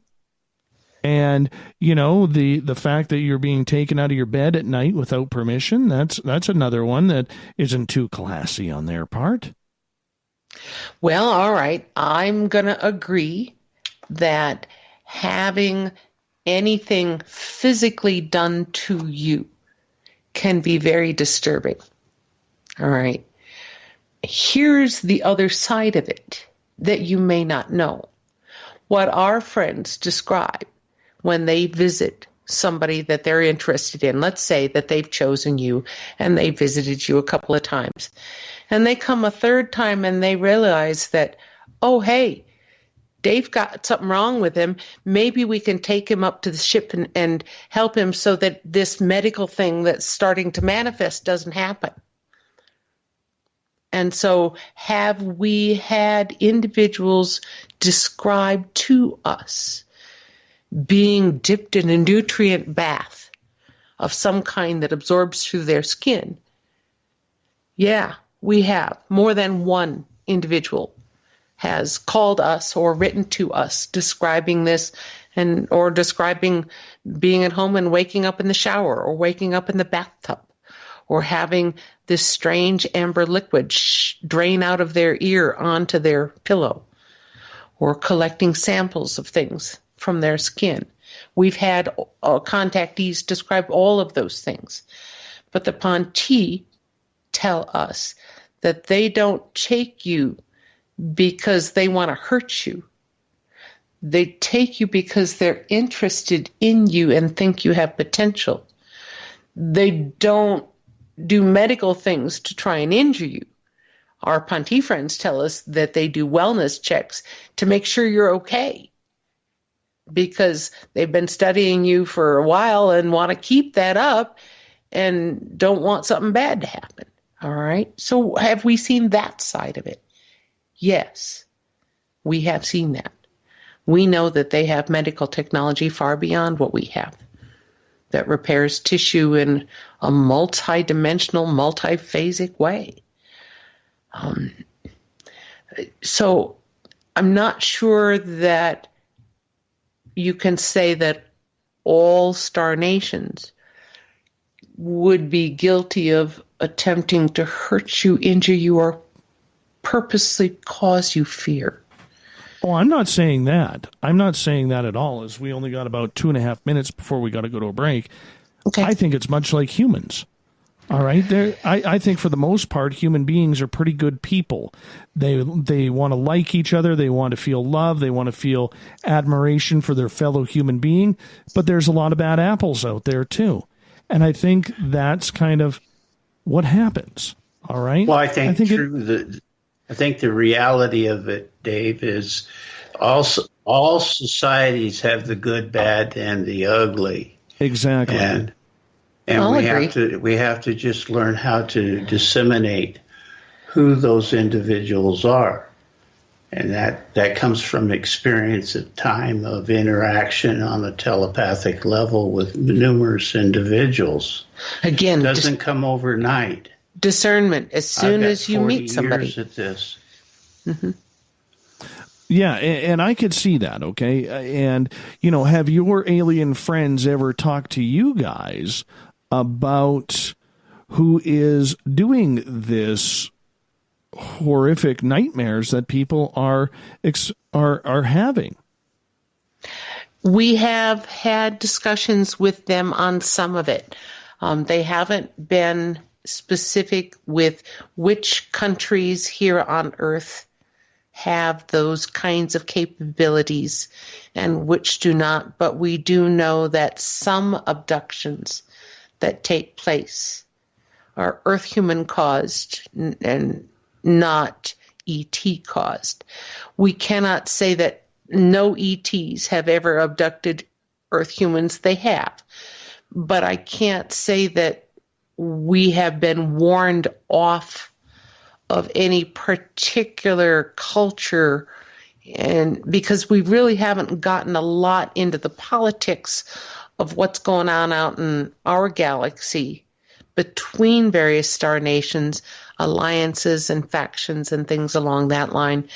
S1: And, you know, the fact that you're being taken out of your bed at night without permission, that's another one that isn't too classy on their part.
S2: Well, all right. I'm going to agree that having anything physically done to you can be very disturbing. All right. Here's the other side of it that you may not know. What our friends describe when they visit somebody that they're interested in, let's say that they've chosen you and they visited you a couple of times, and they come a third time and they realize that, oh, hey, Dave got something wrong with him. Maybe we can take him up to the ship and help him so that this medical thing that's starting to manifest doesn't happen. And so have we had individuals describe to us being dipped in a nutrient bath of some kind that absorbs through their skin? Yeah, we have. More than one individual has called us or written to us describing this, or describing being at home and waking up in the shower or waking up in the bathtub, or having this strange amber liquid drain out of their ear onto their pillow, or collecting samples of things from their skin. We've had contactees describe all of those things. But the Ponti tell us that they don't take you because they want to hurt you. They take you because they're interested in you and think you have potential. They don't do medical things to try and injure you. Our Ponti friends tell us that they do wellness checks to make sure you're okay, because they've been studying you for a while and want to keep that up and don't want something bad to happen. All right. So have we seen that side of it? Yes, we have seen that. We know that they have medical technology far beyond what we have that repairs tissue in a multi-dimensional, multiphasic way. So I'm not sure that you can say that all star nations would be guilty of attempting to hurt you, injure you, or purposely cause you fear.
S1: Oh, I'm not saying that. I'm not saying that at all, as we only got about 2.5 minutes before we got to go to a break.
S2: Okay.
S1: I think it's much like humans. All right? I think for the most part, human beings are pretty good people. They want to like each other. They want to feel love. They want to feel admiration for their fellow human being. But there's a lot of bad apples out there, too. And I think that's kind of what happens. All right?
S3: Well, I think the reality of it, Dave, is all societies have the good, bad, and the ugly.
S1: Exactly.
S3: And we have to just learn how to disseminate who those individuals are. And that comes from experience of time of interaction on a telepathic level with numerous individuals.
S2: Again,
S3: it doesn't come overnight.
S2: Discernment as soon as you meet somebody.
S3: Years at this.
S2: Mm-hmm.
S1: Yeah, and I could see that, okay? And, have your alien friends ever talked to you guys about who is doing this horrific nightmares that people are having?
S2: We have had discussions with them on some of it. They haven't been specific with which countries here on Earth have those kinds of capabilities and which do not, but we do know that some abductions that take place are Earth human caused and not ET caused. We cannot say that no ETs have ever abducted Earth humans. They have. But I can't say that we have been warned off of any particular culture, and because we really haven't gotten a lot into the politics of what's going on out in our galaxy between various star nations, alliances and factions and things along that line.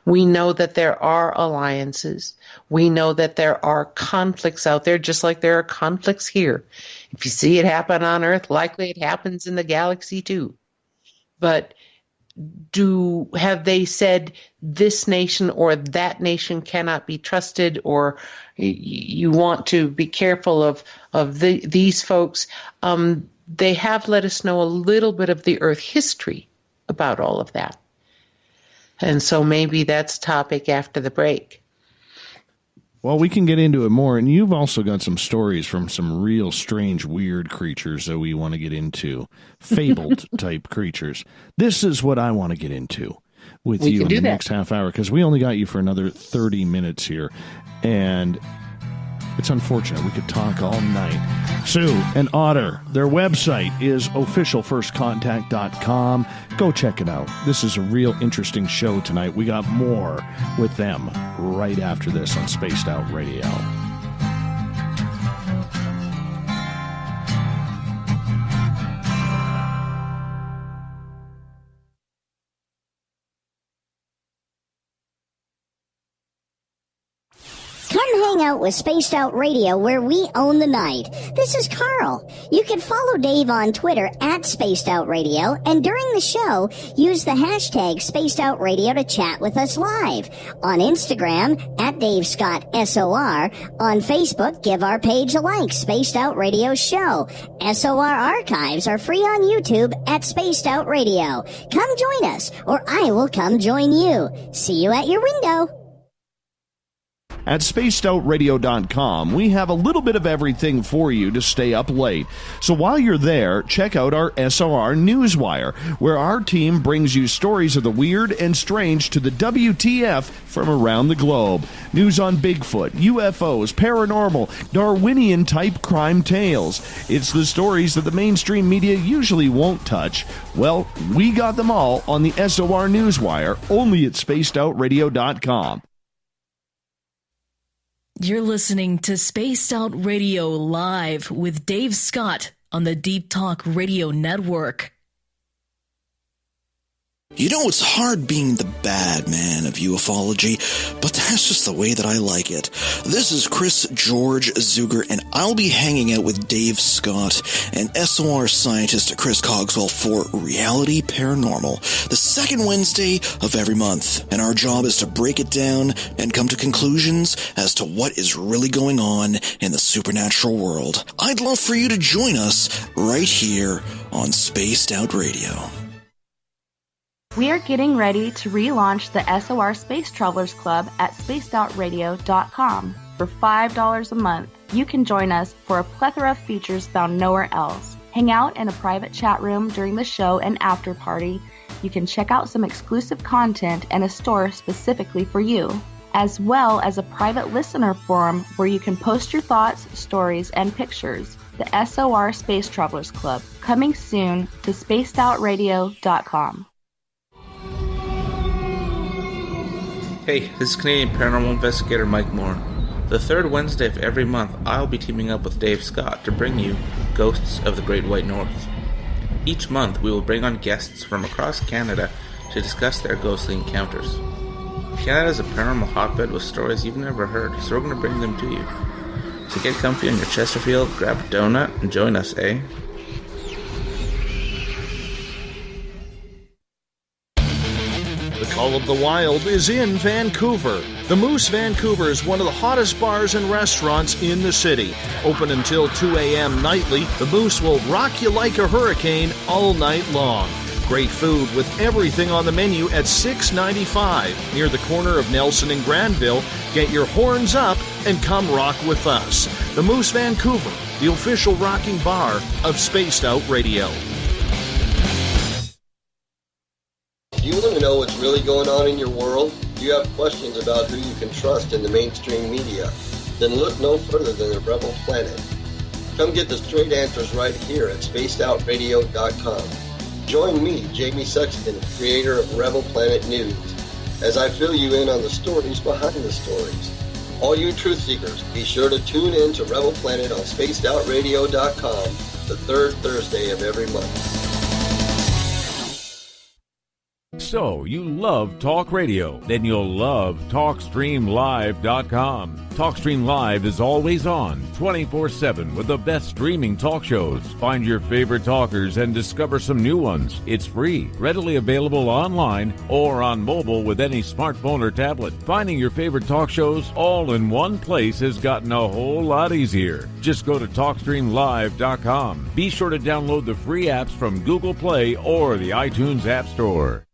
S2: We know that there are alliances. We know that there are conflicts out there, just like there are conflicts here. If you see it happen on Earth, likely it happens in the galaxy too. But have they said this nation or that nation cannot be trusted, or you want to be careful of these folks? They have let us know a little bit of the Earth history about all of that. And so maybe that's a topic after the break.
S1: Well, we can get into it more, and you've also got some stories from some real strange, weird creatures that we want to get into, fabled type creatures. This is what I want to get into with you in the next half hour, because we only got you for another 30 minutes here, and it's unfortunate. We could talk all night. Sue and Otter, their website is officialfirstcontact.com. Go check it out. This is a real interesting show tonight. We got more with them right after this on Spaced Out Radio.
S16: Come hang out with Spaced Out Radio, where we own the night. This is Carl. You can follow Dave on Twitter at Spaced Out Radio, and during the show, use the hashtag Spaced Out Radio to chat with us live. On Instagram, at Dave Scott SOR. On Facebook, give our page a like, Spaced Out Radio Show. SOR archives are free on YouTube at Spaced Out Radio. Come join us, or I will come join you. See you at your window.
S1: At spacedoutradio.com, we have a little bit of everything for you to stay up late. So while you're there, check out our SOR Newswire, where our team brings you stories of the weird and strange to the WTF from around the globe. News on Bigfoot, UFOs, paranormal, Darwinian-type crime tales. It's the stories that the mainstream media usually won't touch. Well, we got them all on the SOR Newswire, only at spacedoutradio.com.
S4: You're listening to Spaced Out Radio Live with Dave Scott on the Deep Talk Radio Network.
S8: You know, it's hard being the bad man of ufology, but that's just the way that I like it. This is Chris George Zuger, and I'll be hanging out with Dave Scott and SOR scientist Chris Cogswell for Reality Paranormal, the second Wednesday of every month. And our job is to break it down and come to conclusions as to what is really going on in the supernatural world. I'd love for you to join us right here on Spaced Out Radio.
S5: We are getting ready to relaunch the SOR Space Travelers Club at spacedoutradio.com. For $5 a month, you can join us for a plethora of features found nowhere else. Hang out in a private chat room during the show and after party. You can check out some exclusive content and a store specifically for you, as well as a private listener forum where you can post your thoughts, stories, and pictures. The SOR Space Travelers Club, coming soon to spacedoutradio.com.
S18: Hey, this is Canadian Paranormal Investigator Mike Moore. The third Wednesday of every month, I'll be teaming up with Dave Scott to bring you Ghosts of the Great White North. Each month, we will bring on guests from across Canada to discuss their ghostly encounters. Canada is a paranormal hotbed with stories you've never heard, so we're going to bring them to you. So get comfy on your Chesterfield, grab a donut, and join us, eh?
S1: The Call of the Wild is in Vancouver. The Moose Vancouver is one of the hottest bars and restaurants in the city. Open until 2 a.m. nightly, the Moose will rock you like a hurricane all night long. Great food with everything on the menu at $6.95 near the corner of Nelson and Granville. Get your horns up and come rock with us. The Moose Vancouver, the official rocking bar of Spaced Out Radio.
S17: Do you want to know what's really going on in your world? Do you have questions about who you can trust in the mainstream media? Then look no further than the Rebel Planet. Come get the straight answers right here at spacedoutradio.com. Join me, Jamie Sexton, creator of Rebel Planet News, as I fill you in on the stories behind the stories. All you truth seekers, be sure to tune in to Rebel Planet on spacedoutradio.com the third Thursday of every month.
S6: So, you love talk radio? Then you'll love TalkStreamLive.com. TalkStream Live is always on, 24/7, with the best streaming talk shows. Find your favorite talkers and discover some new ones. It's free, readily available online or on mobile with any smartphone or tablet. Finding your favorite talk shows all in one place has gotten a whole lot easier. Just go to TalkStreamLive.com. Be sure to download the free apps from Google Play or the iTunes App Store.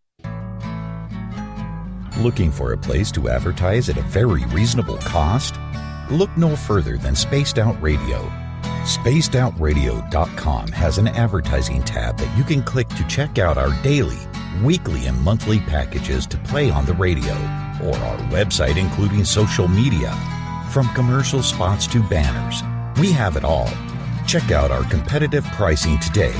S15: Looking for a place to advertise at a very reasonable cost? Look no further than Spaced Out Radio. SpacedOutRadio.com has an advertising tab that you can click to check out our daily, weekly, and monthly packages to play on the radio, or our website including social media. From commercial spots to banners, we have it all. Check out our competitive pricing today.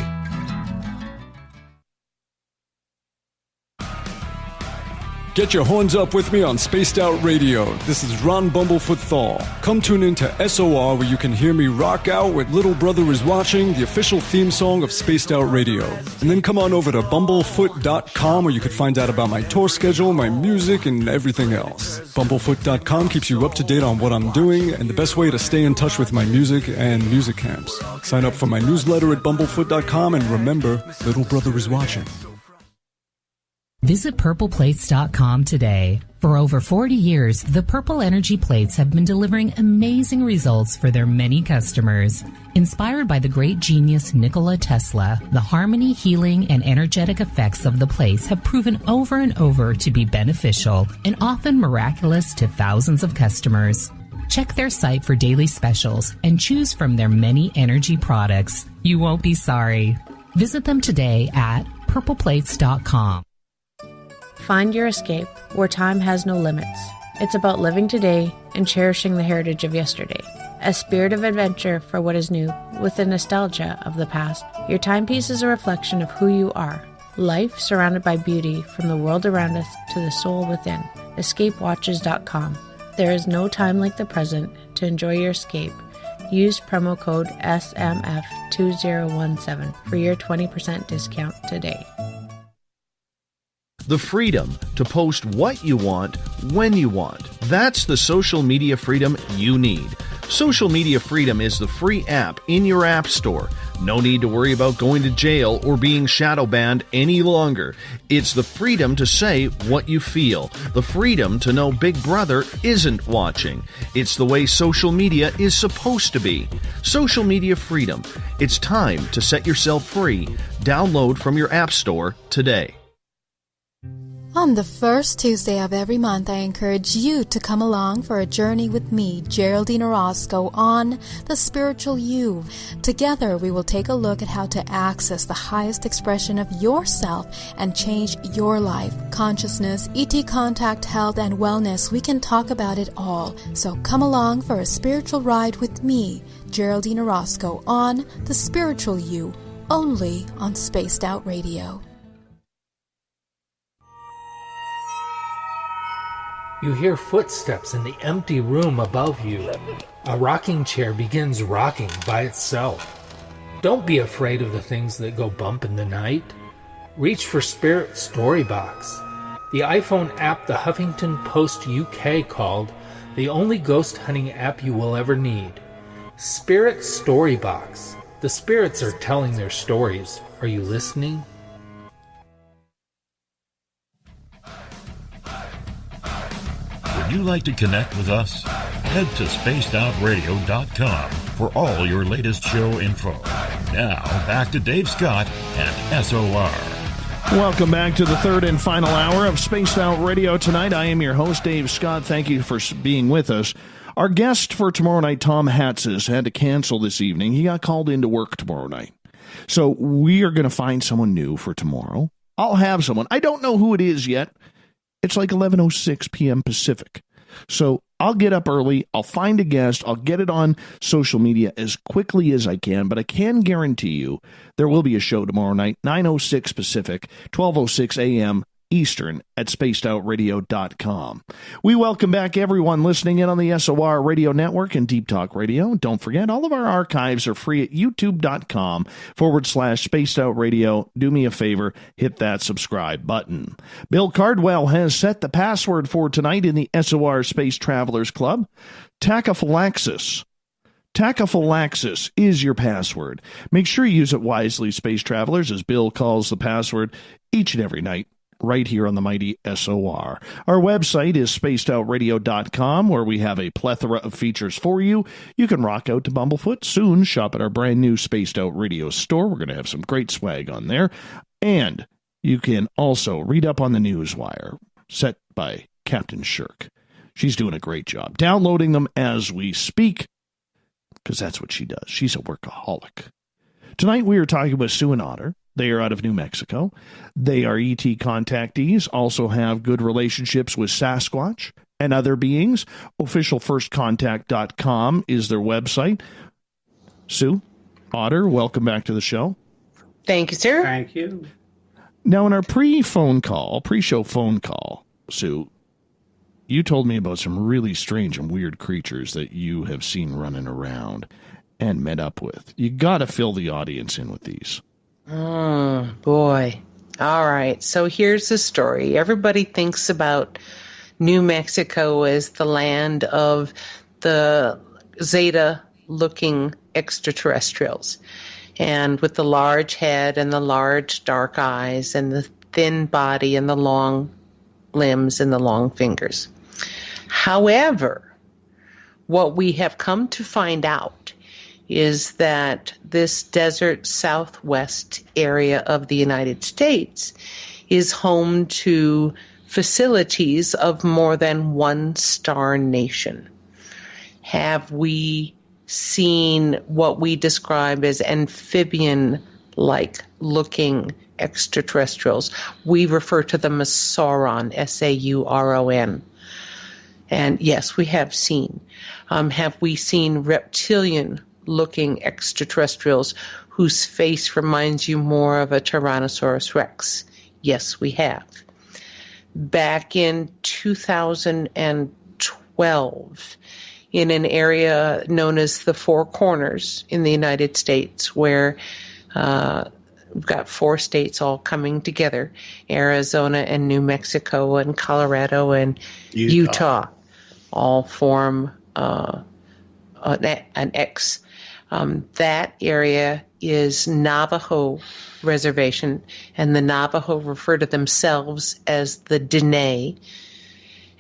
S14: Get your horns up with me on Spaced Out Radio. This is Ron Bumblefoot Thal. Come tune in to SOR where you can hear me rock out with Little Brother Is Watching, the official theme song of Spaced Out Radio. And then come on over to bumblefoot.com where you can find out about my tour schedule, my music, and everything else. Bumblefoot.com keeps you up to date on what I'm doing and the best way to stay in touch with my music and music camps. Sign up for my newsletter at bumblefoot.com and remember, Little Brother Is Watching.
S11: Visit purpleplates.com today. For over 40 years, the Purple Energy Plates have been delivering amazing results for their many customers. Inspired by the great genius Nikola Tesla, the harmony, healing, and energetic effects of the plates have proven over and over to be beneficial and often miraculous to thousands of customers. Check their site for daily specials and choose from their many energy products. You won't be sorry. Visit them today at purpleplates.com.
S10: Find your escape where time has no limits. It's about living today and cherishing the heritage of yesterday. A spirit of adventure for what is new with the nostalgia of the past. Your timepiece is a reflection of who you are. Life surrounded by beauty from the world around us to the soul within. EscapeWatches.com. There is no time like the present to enjoy your escape. Use promo code SMF2017 for your 20% discount today.
S1: The freedom to post what you want, when you want. That's the social media freedom you need. Social Media Freedom is the free app in your app store. No need to worry about going to jail or being shadow banned any longer. It's the freedom to say what you feel. The freedom to know Big Brother isn't watching. It's the way social media is supposed to be. Social Media Freedom. It's time to set yourself free. Download from your app store today.
S7: On the first Tuesday of every month, I encourage you to come along for a journey with me, Geraldine Orozco, on The Spiritual You. Together, we will take a look at how to access the highest expression of yourself and change your life. Consciousness, ET contact, health, and wellness, we can talk about it all. So come along for a spiritual ride with me, Geraldine Orozco, on The Spiritual You, only on Spaced Out Radio.
S13: You hear footsteps in the empty room above you. A rocking chair begins rocking by itself. Don't be afraid of the things that go bump in the night. Reach for Spirit Storybox, the iPhone app the Huffington Post UK called the only ghost hunting app you will ever need. Spirit Storybox. The spirits are telling their stories. Are you listening?
S19: Would you like to connect with us? Head to spacedoutradio.com for all your latest show info. Now, back to Dave Scott and SOR.
S1: Welcome back to the third and final hour of Spaced Out Radio tonight. I am your host, Dave Scott. Thank you for being with us. Our guest for tomorrow night, Tom Hatzis, had to cancel this evening. He got called into work tomorrow night. So we are going to find someone new for tomorrow. I'll have someone. I don't know who it is yet. It's like 11:06 p.m. Pacific. So I'll get up early. I'll find a guest. I'll get it on social media as quickly as I can. But I can guarantee you there will be a show tomorrow night, 9:06 Pacific, 12:06 a.m. Eastern at spacedoutradio.com. We welcome back everyone listening in on the SOR Radio Network and Deep Talk Radio. Don't forget, all of our archives are free at youtube.com/spacedoutradio. Do me a favor, hit that subscribe button. Bill Cardwell has set the password for tonight in the SOR Space Travelers Club. Tachyphylaxis. Tachyphylaxis is your password. Make sure you use it wisely, Space Travelers, as Bill calls the password each and every night, right here on the mighty SOR. Our website is spacedoutradio.com, where we have a plethora of features for you. You can rock out to Bumblefoot. Soon, shop at our brand new Spaced Out Radio store. We're going to have some great swag on there. And you can also read up on the Newswire, set by Captain Shirk. She's doing a great job downloading them as we speak, because that's what she does. She's a workaholic. Tonight we are talking with Sue and Otter. They are out of New Mexico. They are ET contactees, also have good relationships with Sasquatch and other beings. Officialfirstcontact.com is their website. Sue, Otter, welcome back to the show.
S2: Thank you, sir.
S3: Thank you.
S1: Now, in our pre-show phone call, Sue, you told me about some really strange and weird creatures that you have seen running around and met up with. You got to fill the audience in with these.
S2: Oh, boy. All right. So here's the story. Everybody thinks about New Mexico as the land of the Zeta-looking extraterrestrials, and with the large head and the large dark eyes and the thin body and the long limbs and the long fingers. However, what we have come to find out is that this desert southwest area of the United States is home to facilities of more than one star nation. Have we seen what we describe as amphibian-like looking extraterrestrials? We refer to them as Sauron, S-A-U-R-O-N. And yes, we have seen. Have we seen reptilian-looking extraterrestrials whose face reminds you more of a Tyrannosaurus Rex? Yes, we have. Back in 2012, in an area known as the Four Corners in the United States, where We've got 4 states all coming together, Arizona and New Mexico and Colorado and Utah all form an X. That area is Navajo reservation, and the Navajo refer to themselves as the Dene.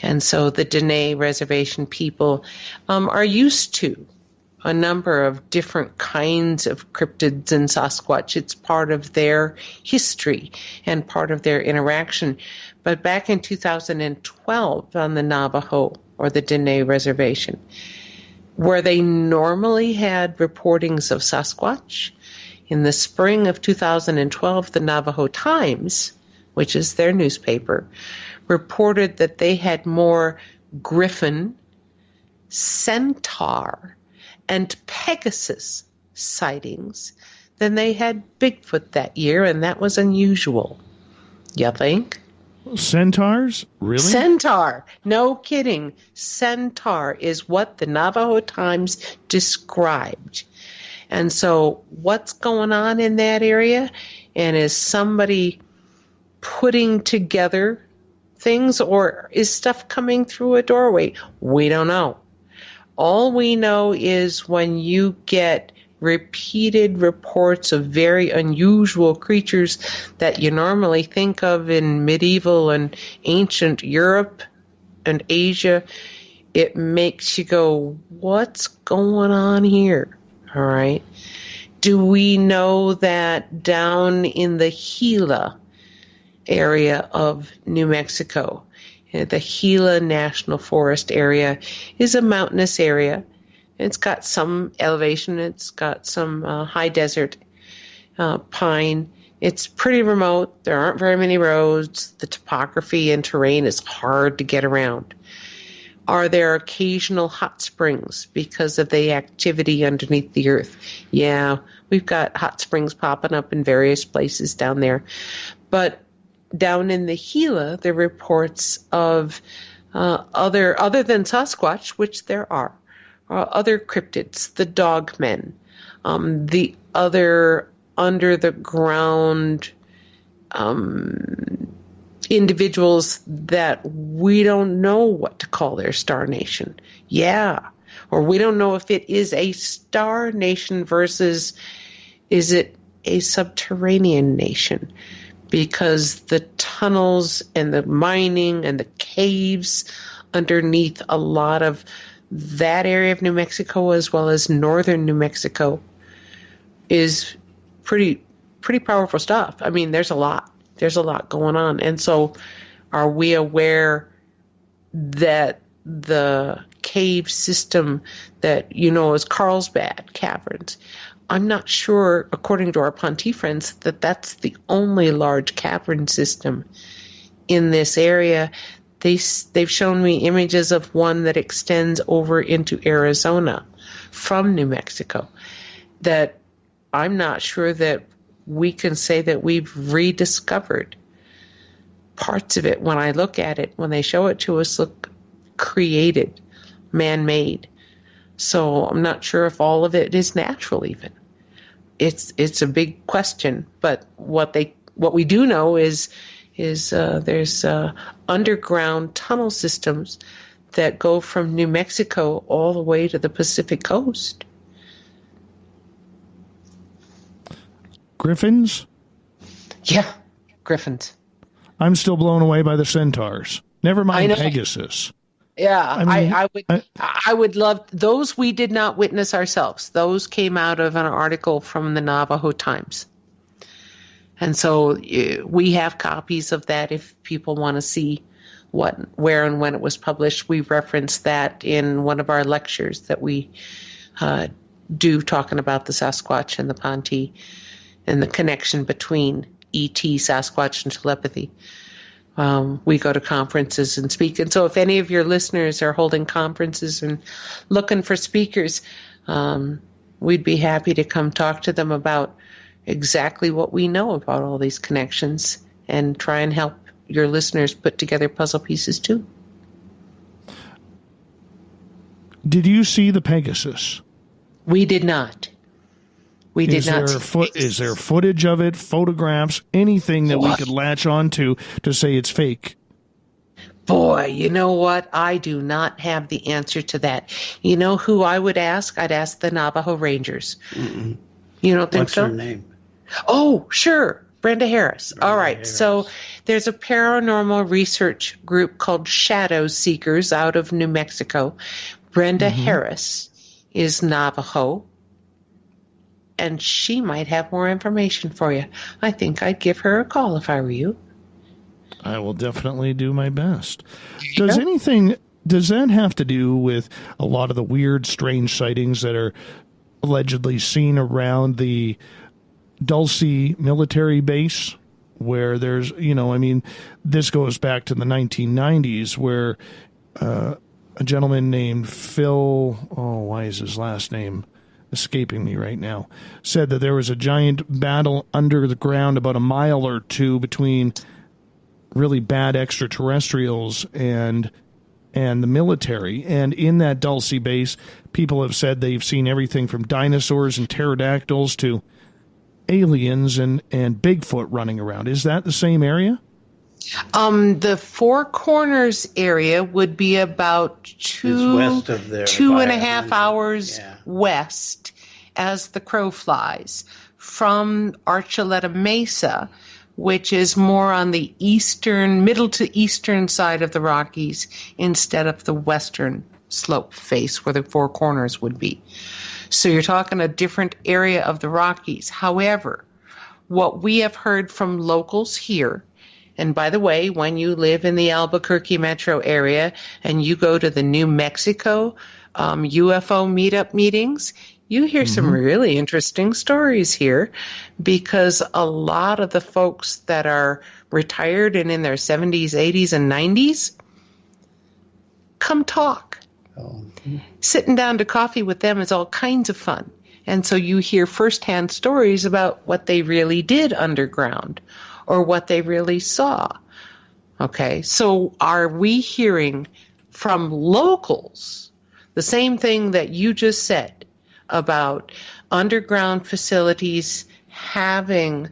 S2: And so the Dene reservation people are used to a number of different kinds of cryptids and Sasquatch. It's part of their history and part of their interaction. But back in 2012 on the Navajo or the Dene reservation, where they normally had reportings of Sasquatch, in the spring of 2012, the Navajo Times, which is their newspaper, reported that they had more griffin, centaur, and Pegasus sightings than they had Bigfoot that year, and that was unusual. You think?
S1: Centaurs? Really?
S2: Centaur. No kidding. Centaur is what the Navajo Times described. And so what's going on in that area? And is somebody putting together things, or is stuff coming through a doorway? We don't know. All we know is when you get repeated reports of very unusual creatures that you normally think of in medieval and ancient Europe and Asia, it makes you go, what's going on here? All right. Do we know that down in the Gila area of New Mexico, the Gila National Forest area is a mountainous area. It's got some elevation. It's got some high desert pine. It's pretty remote. There aren't very many roads. The topography and terrain is hard to get around. Are there occasional hot springs because of the activity underneath the earth? Yeah, we've got hot springs popping up in various places down there. But down in the Gila, there are reports of other than Sasquatch, which there are, other cryptids, the dogmen, the other under the ground individuals that we don't know what to call their star nation. Yeah. Or we don't know if it is a star nation versus is it a subterranean nation? Because the tunnels and the mining and the caves underneath a lot of that area of New Mexico as well as northern New Mexico is pretty powerful stuff. I mean, there's a lot going on. And so are we aware that the cave system that you know as Carlsbad Caverns, I'm not sure, according to our Ponte friends, that that's the only large cavern system in this area. They've shown me images of one that extends over into Arizona from New Mexico that I'm not sure that we can say that we've rediscovered. Parts of it, when I look at it, when they show it to us, look created, man-made. So I'm not sure if all of it is natural even. It's a big question, but what we do know is there's underground tunnel systems that go from New Mexico all the way to the Pacific coast.
S1: Griffins?
S2: Yeah, griffins.
S1: I'm still blown away by the centaurs. Never mind Pegasus.
S2: Yeah, I would love those. We did not witness ourselves. Those came out of an article from the Navajo Times. And so we have copies of that if people want to see where and when it was published. We referenced that in one of our lectures that we do talking about the Sasquatch and the Ponte and the connection between ET, Sasquatch, and telepathy. We go to conferences and speak. And so if any of your listeners are holding conferences and looking for speakers, we'd be happy to come talk to them about exactly what we know about all these connections and try and help your listeners put together puzzle pieces too.
S1: Did you see the Pegasus?
S2: We did not. We did not.
S1: Is there footage of it, photographs, anything that we could latch onto to say it's fake?
S2: Boy, you know what? I do not have the answer to that. You know who I would ask? I'd ask the Navajo Rangers.
S3: Mm-mm.
S2: You don't think
S3: What's
S2: so?
S3: her name?
S2: Oh, sure. Brenda Harris. All right. So there's a paranormal research group called Shadow Seekers out of New Mexico. Brenda Harris is Navajo, and she might have more information for you. I think I'd give her a call if I were you.
S1: I will definitely do my best. Does that have to do with a lot of the weird, strange sightings that are allegedly seen around the Dulce military base, where there's, this goes back to the 1990s, where a gentleman named Phil, why is his last name escaping me right now, said that there was a giant battle under the ground about a mile or two between really bad extraterrestrials and the military. And in that Dulce base, people have said they've seen everything from dinosaurs and pterodactyls to aliens and Bigfoot running around. Is that the same area?
S2: The Four Corners area would be about
S3: west of there,
S2: 2.5 hours west as the crow flies from Archuleta Mesa, which is more on the middle to eastern side of the Rockies instead of the western slope face where the Four Corners would be. So you're talking a different area of the Rockies. However, what we have heard from locals here, and by the way, when you live in the Albuquerque metro area and you go to the New Mexico UFO meetings, you hear some really interesting stories here, because a lot of the folks that are retired and in their 70s, 80s, and 90s come talk. Sitting down to coffee with them is all kinds of fun. And so you hear firsthand stories about what they really did underground or what they really saw. Okay, so are we hearing from locals the same thing that you just said about underground facilities having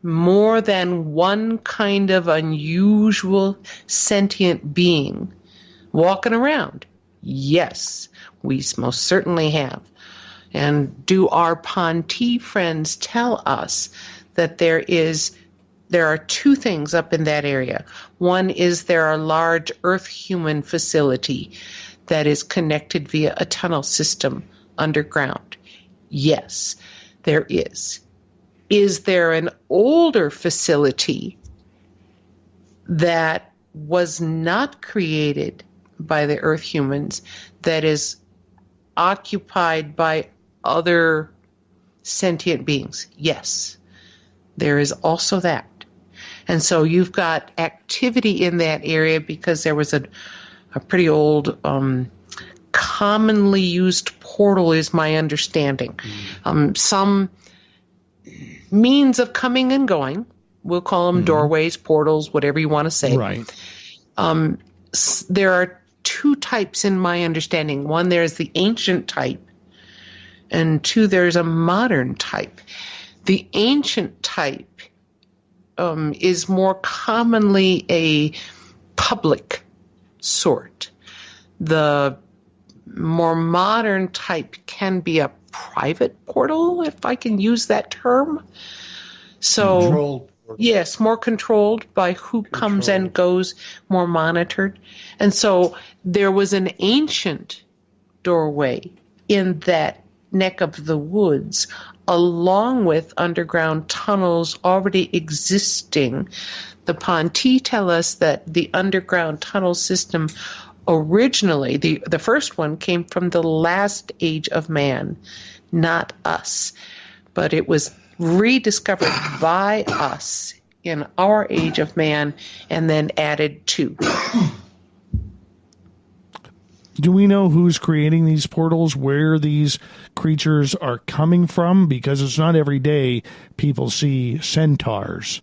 S2: more than one kind of unusual sentient being walking around? Yes, we most certainly have. And do our Ponte friends tell us that there are two things up in that area? One is there are large Earth-human facility that is connected via a tunnel system underground. Yes, there is. Is there an older facility that was not created by the Earth humans that is occupied by other sentient beings? Yes, there is also that. And so you've got activity in that area because there was a pretty old, commonly used portal, is my understanding. Some means of coming and going. We'll call them doorways, portals, whatever you want to say.
S1: Right.
S2: There are two types in my understanding. One, there's the ancient type, and two, there's a modern type. The ancient type is more commonly a public sort. The more modern type can be a private portal, if I can use that term. So, controlled. Yes, more controlled by who comes and goes, more monitored. And so there was an ancient doorway in that neck of the woods, along with underground tunnels already existing. The Ponte tell us that the underground tunnel system originally, the first one came from the last age of man, not us. But it was rediscovered by us in our age of man and then added to.
S1: Do we know who's creating these portals, where these creatures are coming from? Because it's not every day people see centaurs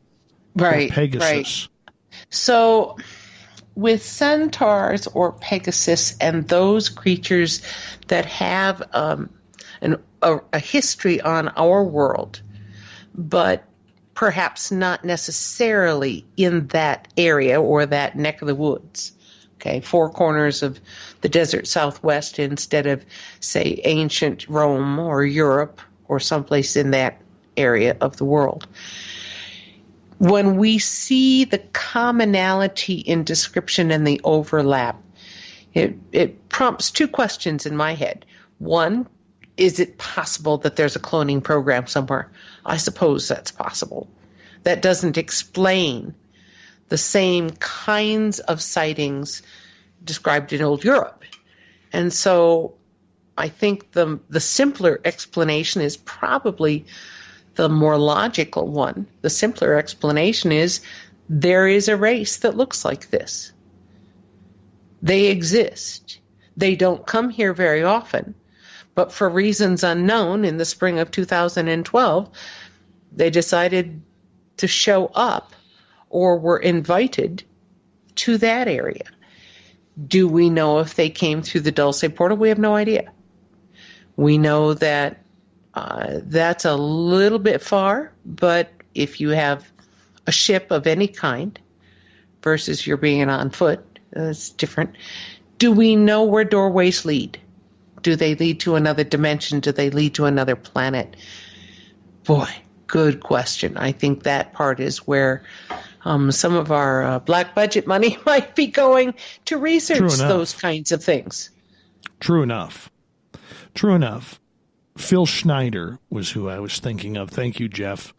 S1: or Pegasus.
S2: Right. So with centaurs or Pegasus and those creatures that have an a history on our world, but perhaps not necessarily in that area or that neck of the woods. Okay, 4 corners of the desert Southwest instead of, say, ancient Rome or Europe or someplace in that area of the world. When we see the commonality in description and the overlap, it prompts 2 questions in my head. One, is it possible that there's a cloning program somewhere? I suppose that's possible. That doesn't explain the same kinds of sightings described in old Europe. And so I think the simpler explanation is probably the more logical one. The simpler explanation is there is a race that looks like this. They exist. They don't come here very often, but for reasons unknown, in the spring of 2012, they decided to show up or were invited to that area. Do we know if they came through the Dulce portal? We have no idea. We know that that's a little bit far, but if you have a ship of any kind versus you're being on foot, it's different. Do we know where doorways lead? Do they lead to another dimension? Do they lead to another planet? Boy, good question. I think that part is where some of our black budget money might be going to research those kinds of things.
S1: True enough. True enough. Phil Schneider was who I was thinking of. Thank you, Jeff.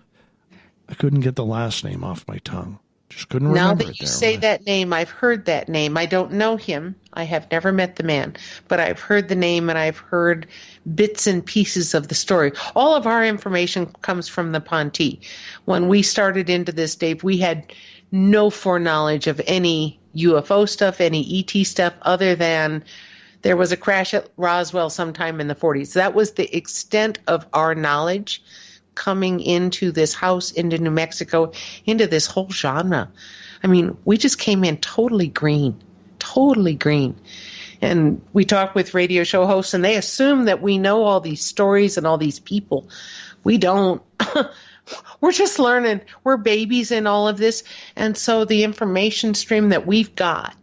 S1: I couldn't get the last name off my tongue. Just couldn't remember it.
S2: Now that you say that name, I've heard that name. I don't know him. I have never met the man, but I've heard the name and I've heard bits and pieces of the story. All of our information comes from the Ponte. When we started into this, Dave, we had no foreknowledge of any UFO stuff, any ET stuff, other than there was a crash at Roswell sometime in the 40s. That was the extent of our knowledge coming into this house, into New Mexico, into this whole genre. I mean, we just came in totally green. And we talk with radio show hosts, and they assume that we know all these stories and all these people. We don't. We're just learning. We're babies in all of this. And so the information stream that we've got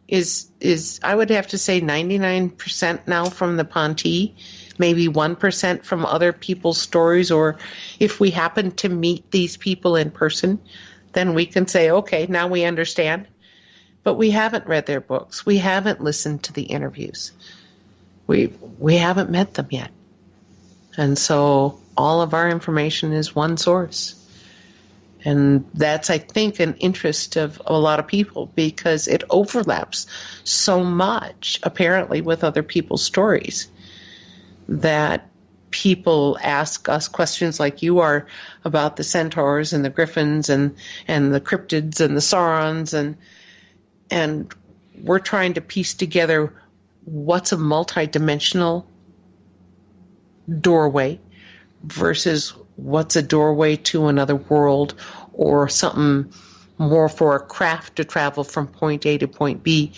S2: is I would have to say 99% now from the Ponte, maybe 1% from other people's stories, or if we happen to meet these people in person, then we can say, okay, now we understand. But we haven't read their books. We haven't listened to the interviews. We haven't met them yet. And so all of our information is one source. And that's, I think, an interest of a lot of people because it overlaps so much, apparently, with other people's stories that people ask us questions like you are about the centaurs and the griffins and the cryptids and the saurons, and we're trying to piece together what's a multidimensional doorway versus what's a doorway to another world or something more for a craft to travel from point A to point B.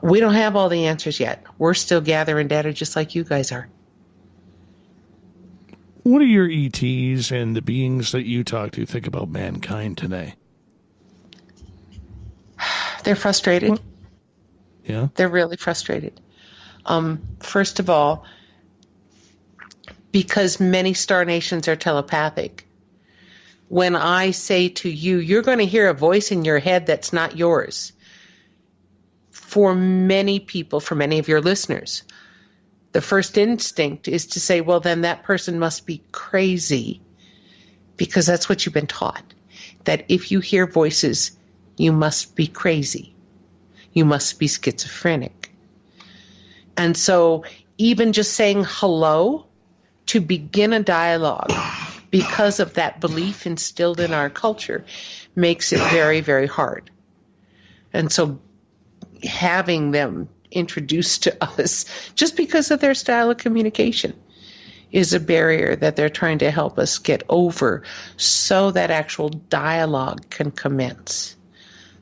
S2: We don't have all the answers yet. We're still gathering data just like you guys are.
S1: What do your ETs and the beings that you talk to think about mankind today?
S2: They're frustrated.
S1: What? Yeah?
S2: They're really frustrated. First of all, because many star nations are telepathic, when I say to you, you're going to hear a voice in your head that's not yours. For many people, for many of your listeners, the first instinct is to say, well, then that person must be crazy, because that's what you've been taught, that if you hear voices, you must be crazy. You must be schizophrenic. And so even just saying hello to begin a dialogue, because of that belief instilled in our culture, makes it very, very hard. And so having them introduced to us just because of their style of communication is a barrier that they're trying to help us get over so that actual dialogue can commence,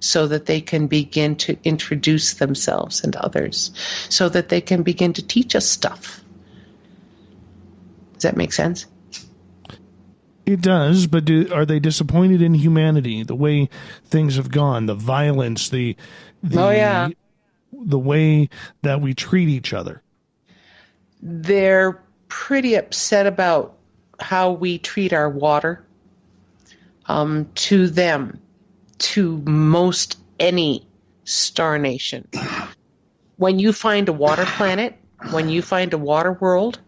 S2: so that they can begin to introduce themselves and others, so that they can begin to teach us stuff. Does that make sense?
S1: It does, but are they disappointed in humanity, the way things have gone, the violence, the way that we treat each other?
S2: They're pretty upset about how we treat our water. To them, to most any star nation, when you find a water planet, when you find a water world,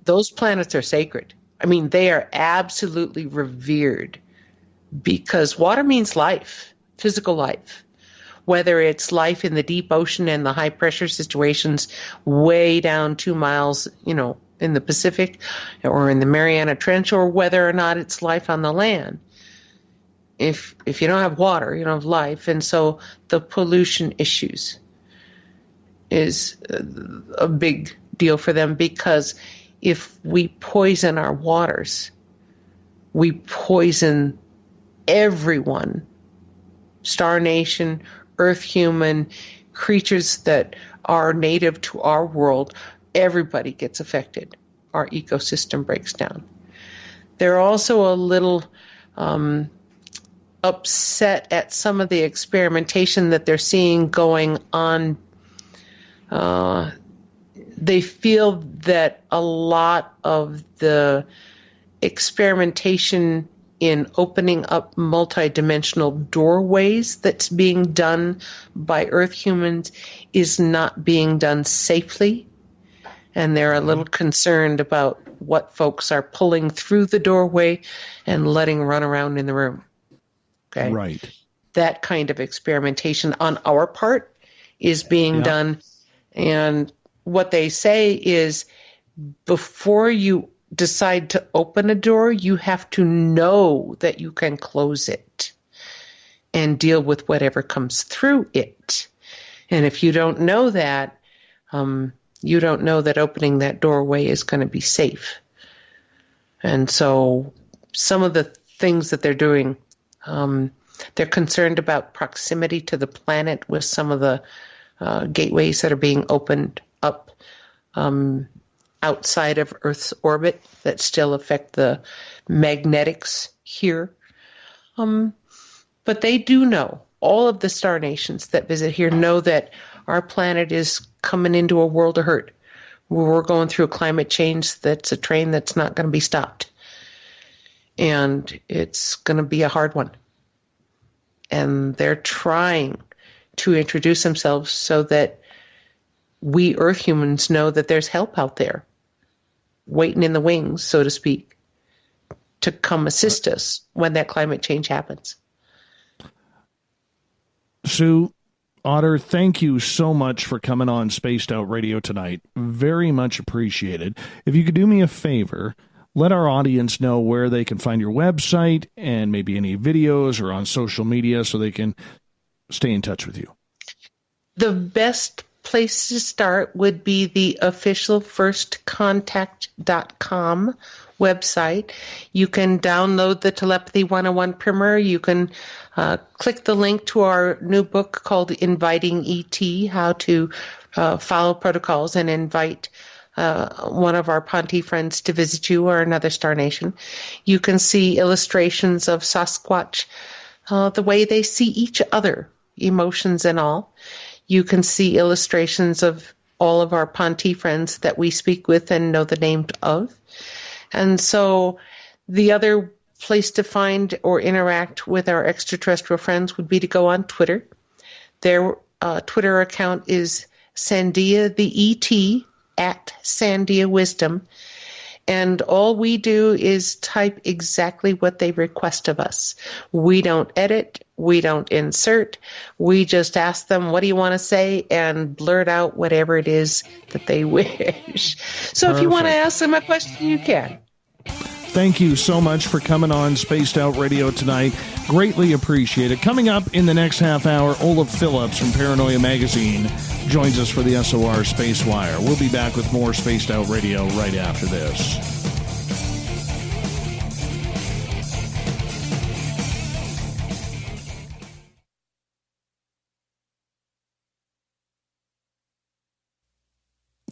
S2: those planets are sacred. I mean, they are absolutely revered because water means life, physical life. Whether it's life in the deep ocean and the high pressure situations way down 2 miles, in the Pacific or in the Mariana Trench, or whether or not it's life on the land. If you don't have water, you don't have life. And so the pollution issues is a big deal for them, because if we poison our waters, we poison everyone, Star Nation, Earth human, creatures that are native to our world. Everybody gets affected. Our ecosystem breaks down. They're also a little upset at some of the experimentation that they're seeing going on. They feel that a lot of the experimentation in opening up multidimensional doorways that's being done by Earth humans is not being done safely. And they're a little concerned about what folks are pulling through the doorway and letting run around in the room. Okay?
S1: Right.
S2: That kind of experimentation on our part is being done. And what they say is, before you decide to open a door, you have to know that you can close it and deal with whatever comes through it. And if you don't know that, you don't know that opening that doorway is going to be safe. And so some of the things that they're doing, they're concerned about proximity to the planet with some of the gateways that are being opened up outside of Earth's orbit that still affect the magnetics here. But they do know, all of the star nations that visit here know that our planet is coming into a world of hurt. We're going through a climate change that's a train that's not going to be stopped. And it's going to be a hard one. And they're trying to introduce themselves so that we Earth humans know that there's help out there, waiting in the wings, so to speak, to come assist us when that climate change happens.
S1: Sue, Otter, thank you so much for coming on Spaced Out Radio tonight. Very much appreciated. If you could do me a favor, let our audience know where they can find your website and maybe any videos or on social media so they can stay in touch with you.
S2: The best place to start would be the official firstcontact.com website. You can download the Telepathy 101 primer. You can click the link to our new book called Inviting ET, How to Follow Protocols and Invite one of our Ponte friends to visit you or another star nation. You can see illustrations of Sasquatch, the way they see each other, emotions and all. You can see illustrations of all of our Ponte friends that we speak with and know the name of. And so the other place to find or interact with our extraterrestrial friends would be to go on Twitter. Their Twitter account is Sandia the ET, at Sandia Wisdom. And all we do is type exactly what they request of us. We don't edit. We don't insert. We just ask them, what do you want to say? And blurt out whatever it is that they wish. So If you want to ask them a question, you can.
S1: Thank you so much for coming on Spaced Out Radio tonight. Greatly appreciate it. Coming up in the next half hour, Olaf Phillips from Paranoia Magazine joins us for the SOR Space Wire. We'll be back with more Spaced Out Radio right after this.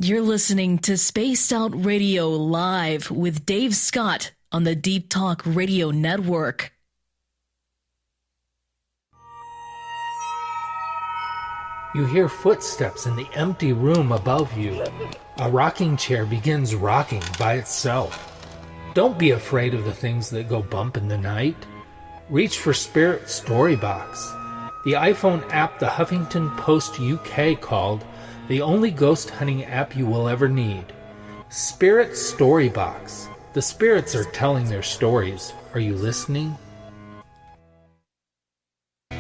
S4: You're listening to Spaced Out Radio Live with Dave Scott on the Deep Talk Radio Network.
S13: You hear footsteps in the empty room above you. A rocking chair begins rocking by itself. Don't be afraid of the things that go bump in the night. Reach for Spirit Storybox, the iPhone app the Huffington Post UK called the only ghost hunting app you will ever need. Spirit Storybox. The spirits are telling their stories. Are you listening?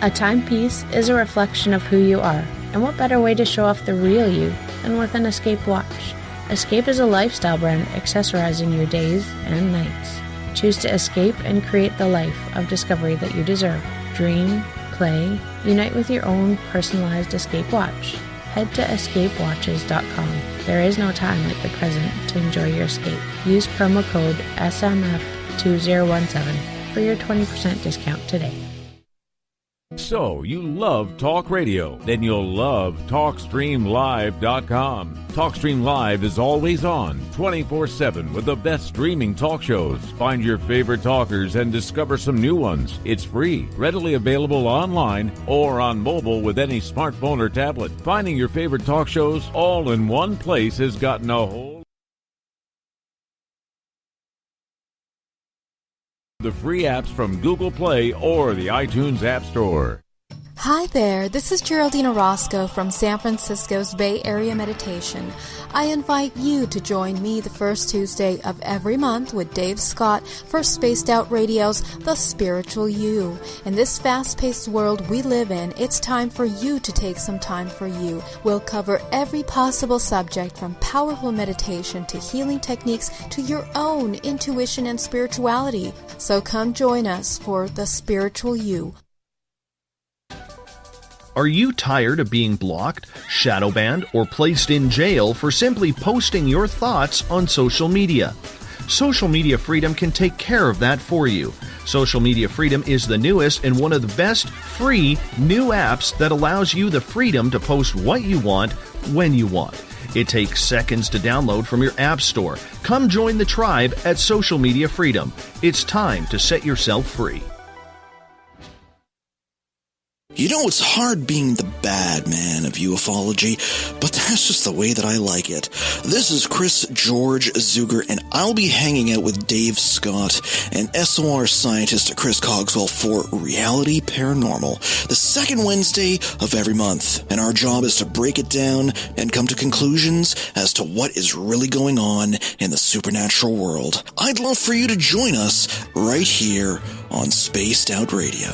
S10: A timepiece is a reflection of who you are, and what better way to show off the real you than with an Escape watch? Escape is a lifestyle brand accessorizing your days and nights. Choose to escape and create the life of discovery that you deserve. Dream, play, unite with your own personalized Escape watch. Head to escapewatches.com. There is no time like the present to enjoy your escape. Use promo code SMF2017 for your 20% discount today.
S6: So, you love talk radio? Then you'll love TalkStreamLive.com. TalkStream Live is always on, 24/7, with the best streaming talk shows. Find your favorite talkers and discover some new ones. It's free, readily available online or on mobile with any smartphone or tablet. Finding your favorite talk shows all in one place has gotten a whole... The free apps from Google Play or the iTunes App Store.
S7: Hi there, this is Geraldine Orozco from San Francisco's Bay Area Meditation. I invite you to join me the first Tuesday of every month with Dave Scott for Spaced Out Radio's The Spiritual You. In this fast-paced world we live in, it's time for you to take some time for you. We'll cover every possible subject from powerful meditation to healing techniques to your own intuition and spirituality. So come join us for The Spiritual You.
S1: Are you tired of being blocked, shadow banned, or placed in jail for simply posting your thoughts on social media? Social Media Freedom can take care of that for you. Social Media Freedom is the newest and one of the best free new apps that allows you the freedom to post what you want, when you want. It takes seconds to download from your app store. Come join the tribe at Social Media Freedom. It's time to set yourself free.
S8: You know, it's hard being the bad man of ufology, but that's just the way that I like it. This is Chris George Zuger, and I'll be hanging out with Dave Scott and SOR scientist Chris Cogswell for Reality Paranormal, the second Wednesday of every month. And our job is to break it down and come to conclusions as to what is really going on in the supernatural world. I'd love for you to join us right here on Spaced Out Radio.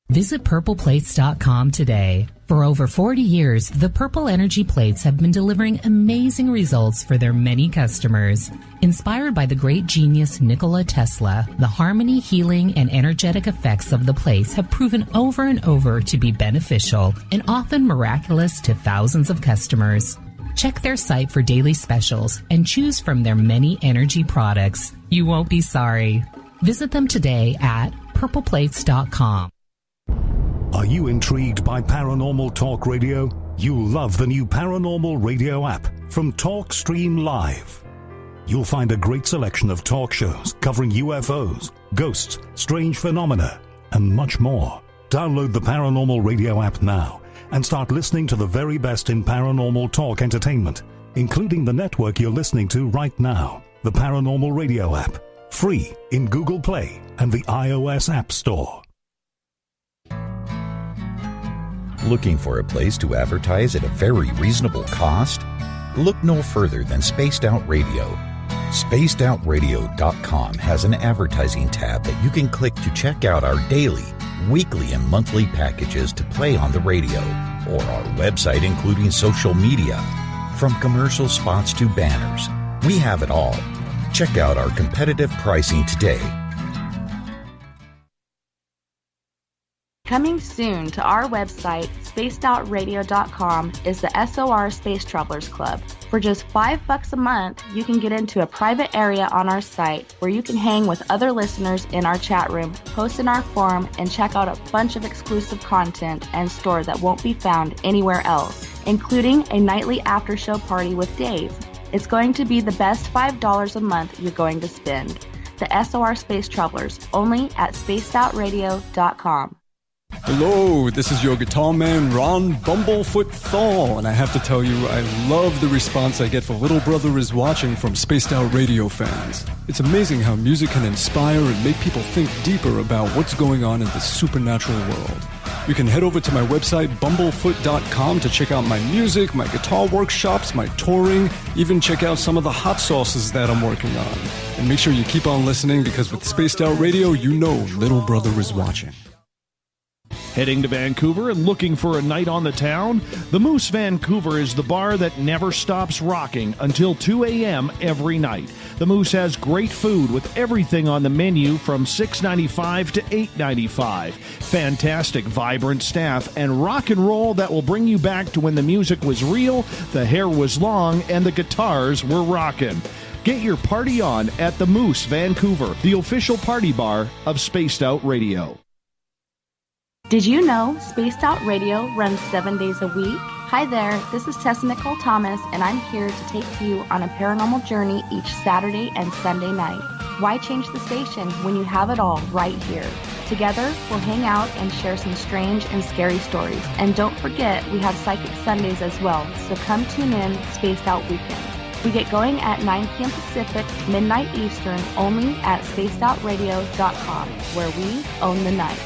S11: Visit purpleplates.com today. For over 40 years, the Purple Energy Plates have been delivering amazing results for their many customers. Inspired by the great genius Nikola Tesla, the harmony, healing, and energetic effects of the plates have proven over and over to be beneficial and often miraculous to thousands of customers. Check their site for daily specials and choose from their many energy products. You won't be sorry. Visit them today at purpleplates.com.
S12: Are you intrigued by Paranormal Talk Radio? You'll love the new Paranormal Radio app from TalkStream Live. You'll find a great selection of talk shows covering UFOs, ghosts, strange phenomena, and much more. Download the Paranormal Radio app now and start listening to the very best in paranormal talk entertainment, including the network you're listening to right now, the Paranormal Radio app, free in Google Play and the iOS App Store.
S15: Looking for a place to advertise at a very reasonable cost? Look no further than Spaced Out Radio. SpacedOutRadio.com has an advertising tab that you can click to check out our daily, weekly, and monthly packages to play on the radio, or our website including social media. From commercial spots to banners, we have it all. Check out our competitive pricing today.
S5: Coming soon to our website, spacedoutradio.com, is the SOR Space Travelers Club. For just $5 a month, you can get into a private area on our site where you can hang with other listeners in our chat room, post in our forum, and check out a bunch of exclusive content and store that won't be found anywhere else. including a nightly after-show party with Dave. It's going to be the best $5 a month you're going to spend. The SOR Space Travelers, only at spacedoutradio.com.
S14: Hello, this is your guitar man, Ron Bumblefoot Thal, and I have to tell you, I love the response I get for Little Brother is Watching from Spaced Out Radio fans. It's amazing how music can inspire and make people think deeper about what's going on in the supernatural world. You can head over to my website, bumblefoot.com, to check out my music, my guitar workshops, my touring, even check out some of the hot sauces that I'm working on. And make sure you keep on listening, because with Spaced Out Radio, you know Little Brother is watching.
S1: Heading to Vancouver and looking for a night on the town? The Moose Vancouver is the bar that never stops rocking until 2 a.m. every night. The Moose has great food with everything on the menu from $6.95 to $8.95. Fantastic, vibrant staff and rock and roll that will bring you back to when the music was real, the hair was long, and the guitars were rocking. Get your party on at the Moose Vancouver, the official party bar of Spaced Out Radio.
S5: Did you know Spaced Out Radio runs 7 days a week? Hi there, this is Tessa Nicole Thomas, and I'm here to take you on a paranormal journey each Saturday and Sunday night. Why change the station when you have it all right here? Together, we'll hang out and share some strange and scary stories. And don't forget, we have Psychic Sundays as well, so come tune in Spaced Out Weekends. We get going at 9 p.m. Pacific, midnight Eastern, only at spacedoutradio.com, where we own the night.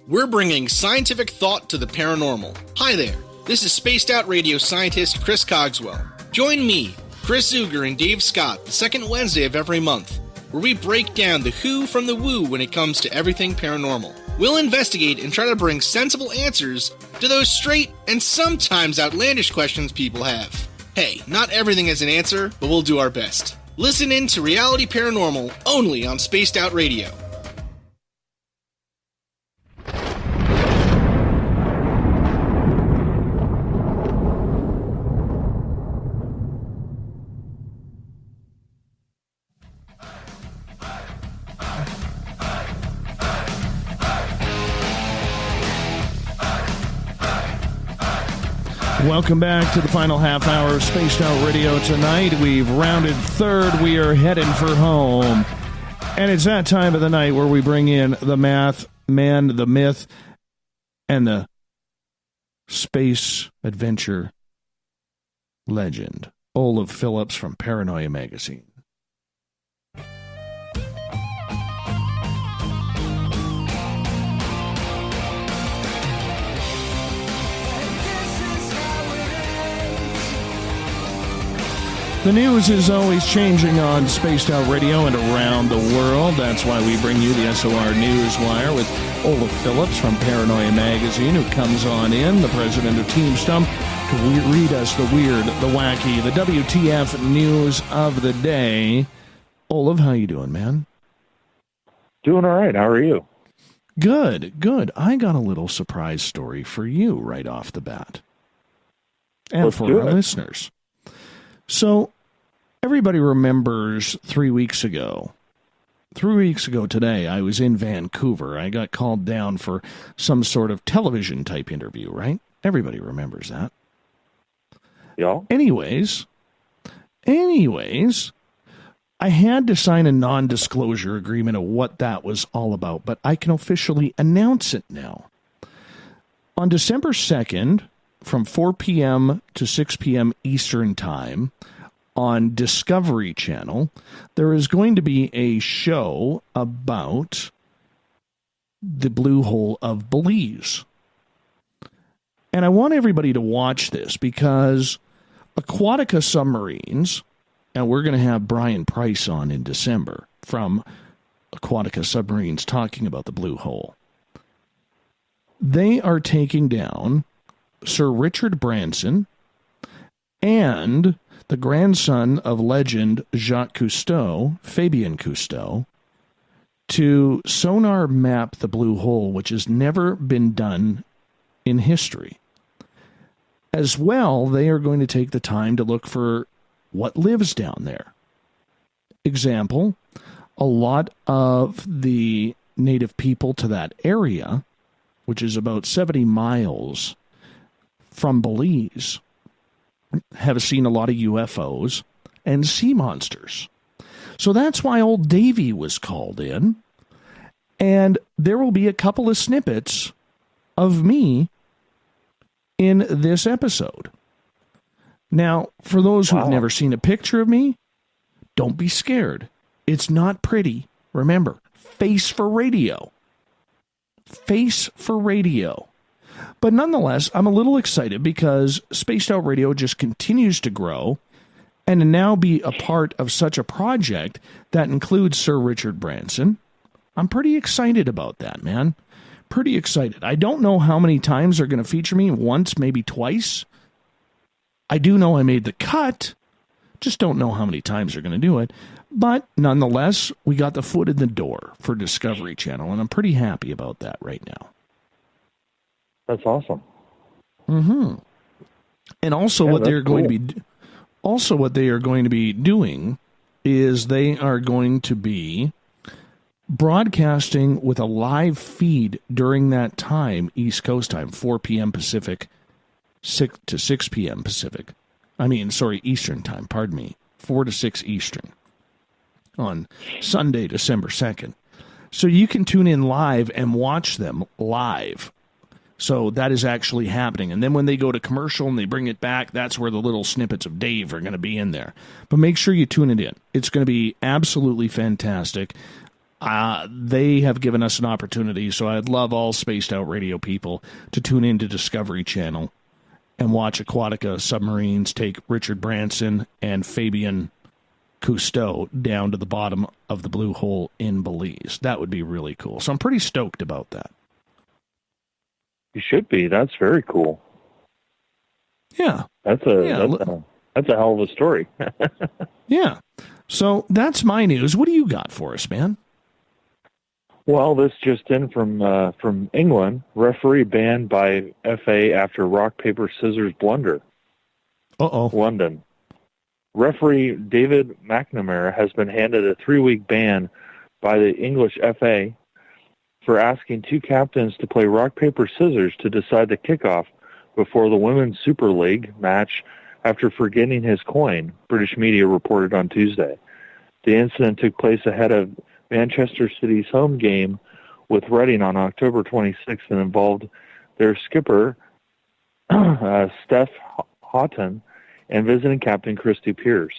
S9: We're bringing scientific thought to the paranormal. Hi there, this is Spaced Out Radio scientist Chris Cogswell. Join me, Chris Zuger, and Dave Scott the second Wednesday of every month, where we break down the who from the woo when it comes to everything paranormal. We'll investigate and try to bring sensible answers to those straight and sometimes outlandish questions people have. Hey, not everything has an answer, but we'll do our best. Listen in to Reality Paranormal only on Spaced Out Radio.
S1: Welcome back to the final half hour of Spaced Out Radio tonight. We've rounded third. We are heading for home. And it's that time of the night where we bring in the math, man, the myth, and the space adventure legend, Olaf Phillips from Paranoia Magazine. The news is always changing on Spaced Out Radio and around the world. That's why we bring you the SOR Newswire with Olaf Phillips from Paranoia Magazine, who comes on in, the president of Team Stump, to read us the weird, the wacky, the WTF news of the day. Olaf, how you doing, man?
S20: Doing all right. How are you?
S1: Good, good. I got a little surprise story for you right off the bat. And
S20: Let's
S1: for our listeners. So, everybody remembers 3 weeks ago. 3 weeks ago today, I was in Vancouver. I got called down for some sort of television-type interview, right? Everybody remembers that.
S20: Yeah.
S1: Anyways, I had to sign a non-disclosure agreement of what that was all about, but I can officially announce it now. On December 2nd, from 4 p.m. to 6 p.m. Eastern Time on Discovery Channel, there is going to be a show about the Blue Hole of Belize. And I want everybody to watch this because Aquatica Submarines, and we're going to have Brian Price on in December from Aquatica Submarines talking about the Blue Hole. They are taking down Sir Richard Branson and the grandson of legend Jacques Cousteau, Fabien Cousteau, to sonar map the Blue Hole, which has never been done in history. As well, they are going to take the time to look for what lives down there. Example, a lot of the native people to that area, which is about 70 miles from Belize have seen a lot of UFOs and sea monsters. So that's why old Davy was called in. And there will be a couple of snippets of me in this episode. Now, for those who've never seen a picture of me, don't be scared. It's not pretty. Remember, face for radio. Face for radio. But nonetheless, I'm a little excited because Spaced Out Radio just continues to grow and to now be a part of such a project that includes Sir Richard Branson. I'm pretty excited about that, man. Pretty excited. I don't know how many times they're going to feature me. Once, maybe twice. I do know I made the cut. Just don't know how many times they're going to do it. But nonetheless, we got the foot in the door for Discovery Channel, and I'm pretty happy about that right now.
S20: That's awesome.
S1: Mm-hmm. And also what they're going to be what they are going to be doing is they are going to be broadcasting with a live feed during that time, East Coast time, 4 p.m. Pacific, 6 to 6 p.m. Pacific. Eastern time, pardon me, 4 to 6 Eastern on Sunday, December 2nd. So you can tune in live and watch them live. So that is actually happening. And then when they go to commercial and they bring it back, that's where the little snippets of Dave are going to be in there. But make sure you tune it in. It's going to be absolutely fantastic. They have given us an opportunity, so I'd love all Spaced Out Radio people to tune into Discovery Channel and watch Aquatica Submarines take Richard Branson and Fabian Cousteau down to the bottom of the blue hole in Belize. That would be really cool. So I'm pretty stoked about that.
S20: You should be. That's very cool.
S1: Yeah.
S20: That's a hell of a story.
S1: Yeah. So that's my news. What do you got for us, man?
S20: Well, this just in from England. Referee banned by FA after rock, paper, scissors blunder.
S1: Uh-oh.
S20: London. Referee David McNamara has been handed a 3-week ban by the English FA for asking two captains to play rock, paper, scissors to decide the kickoff before the Women's Super League match after forgetting his coin, British media reported on Tuesday. The incident took place ahead of Manchester City's home game with Reading on October 26th and involved their skipper, Steph Houghton, and visiting captain Christy Pierce.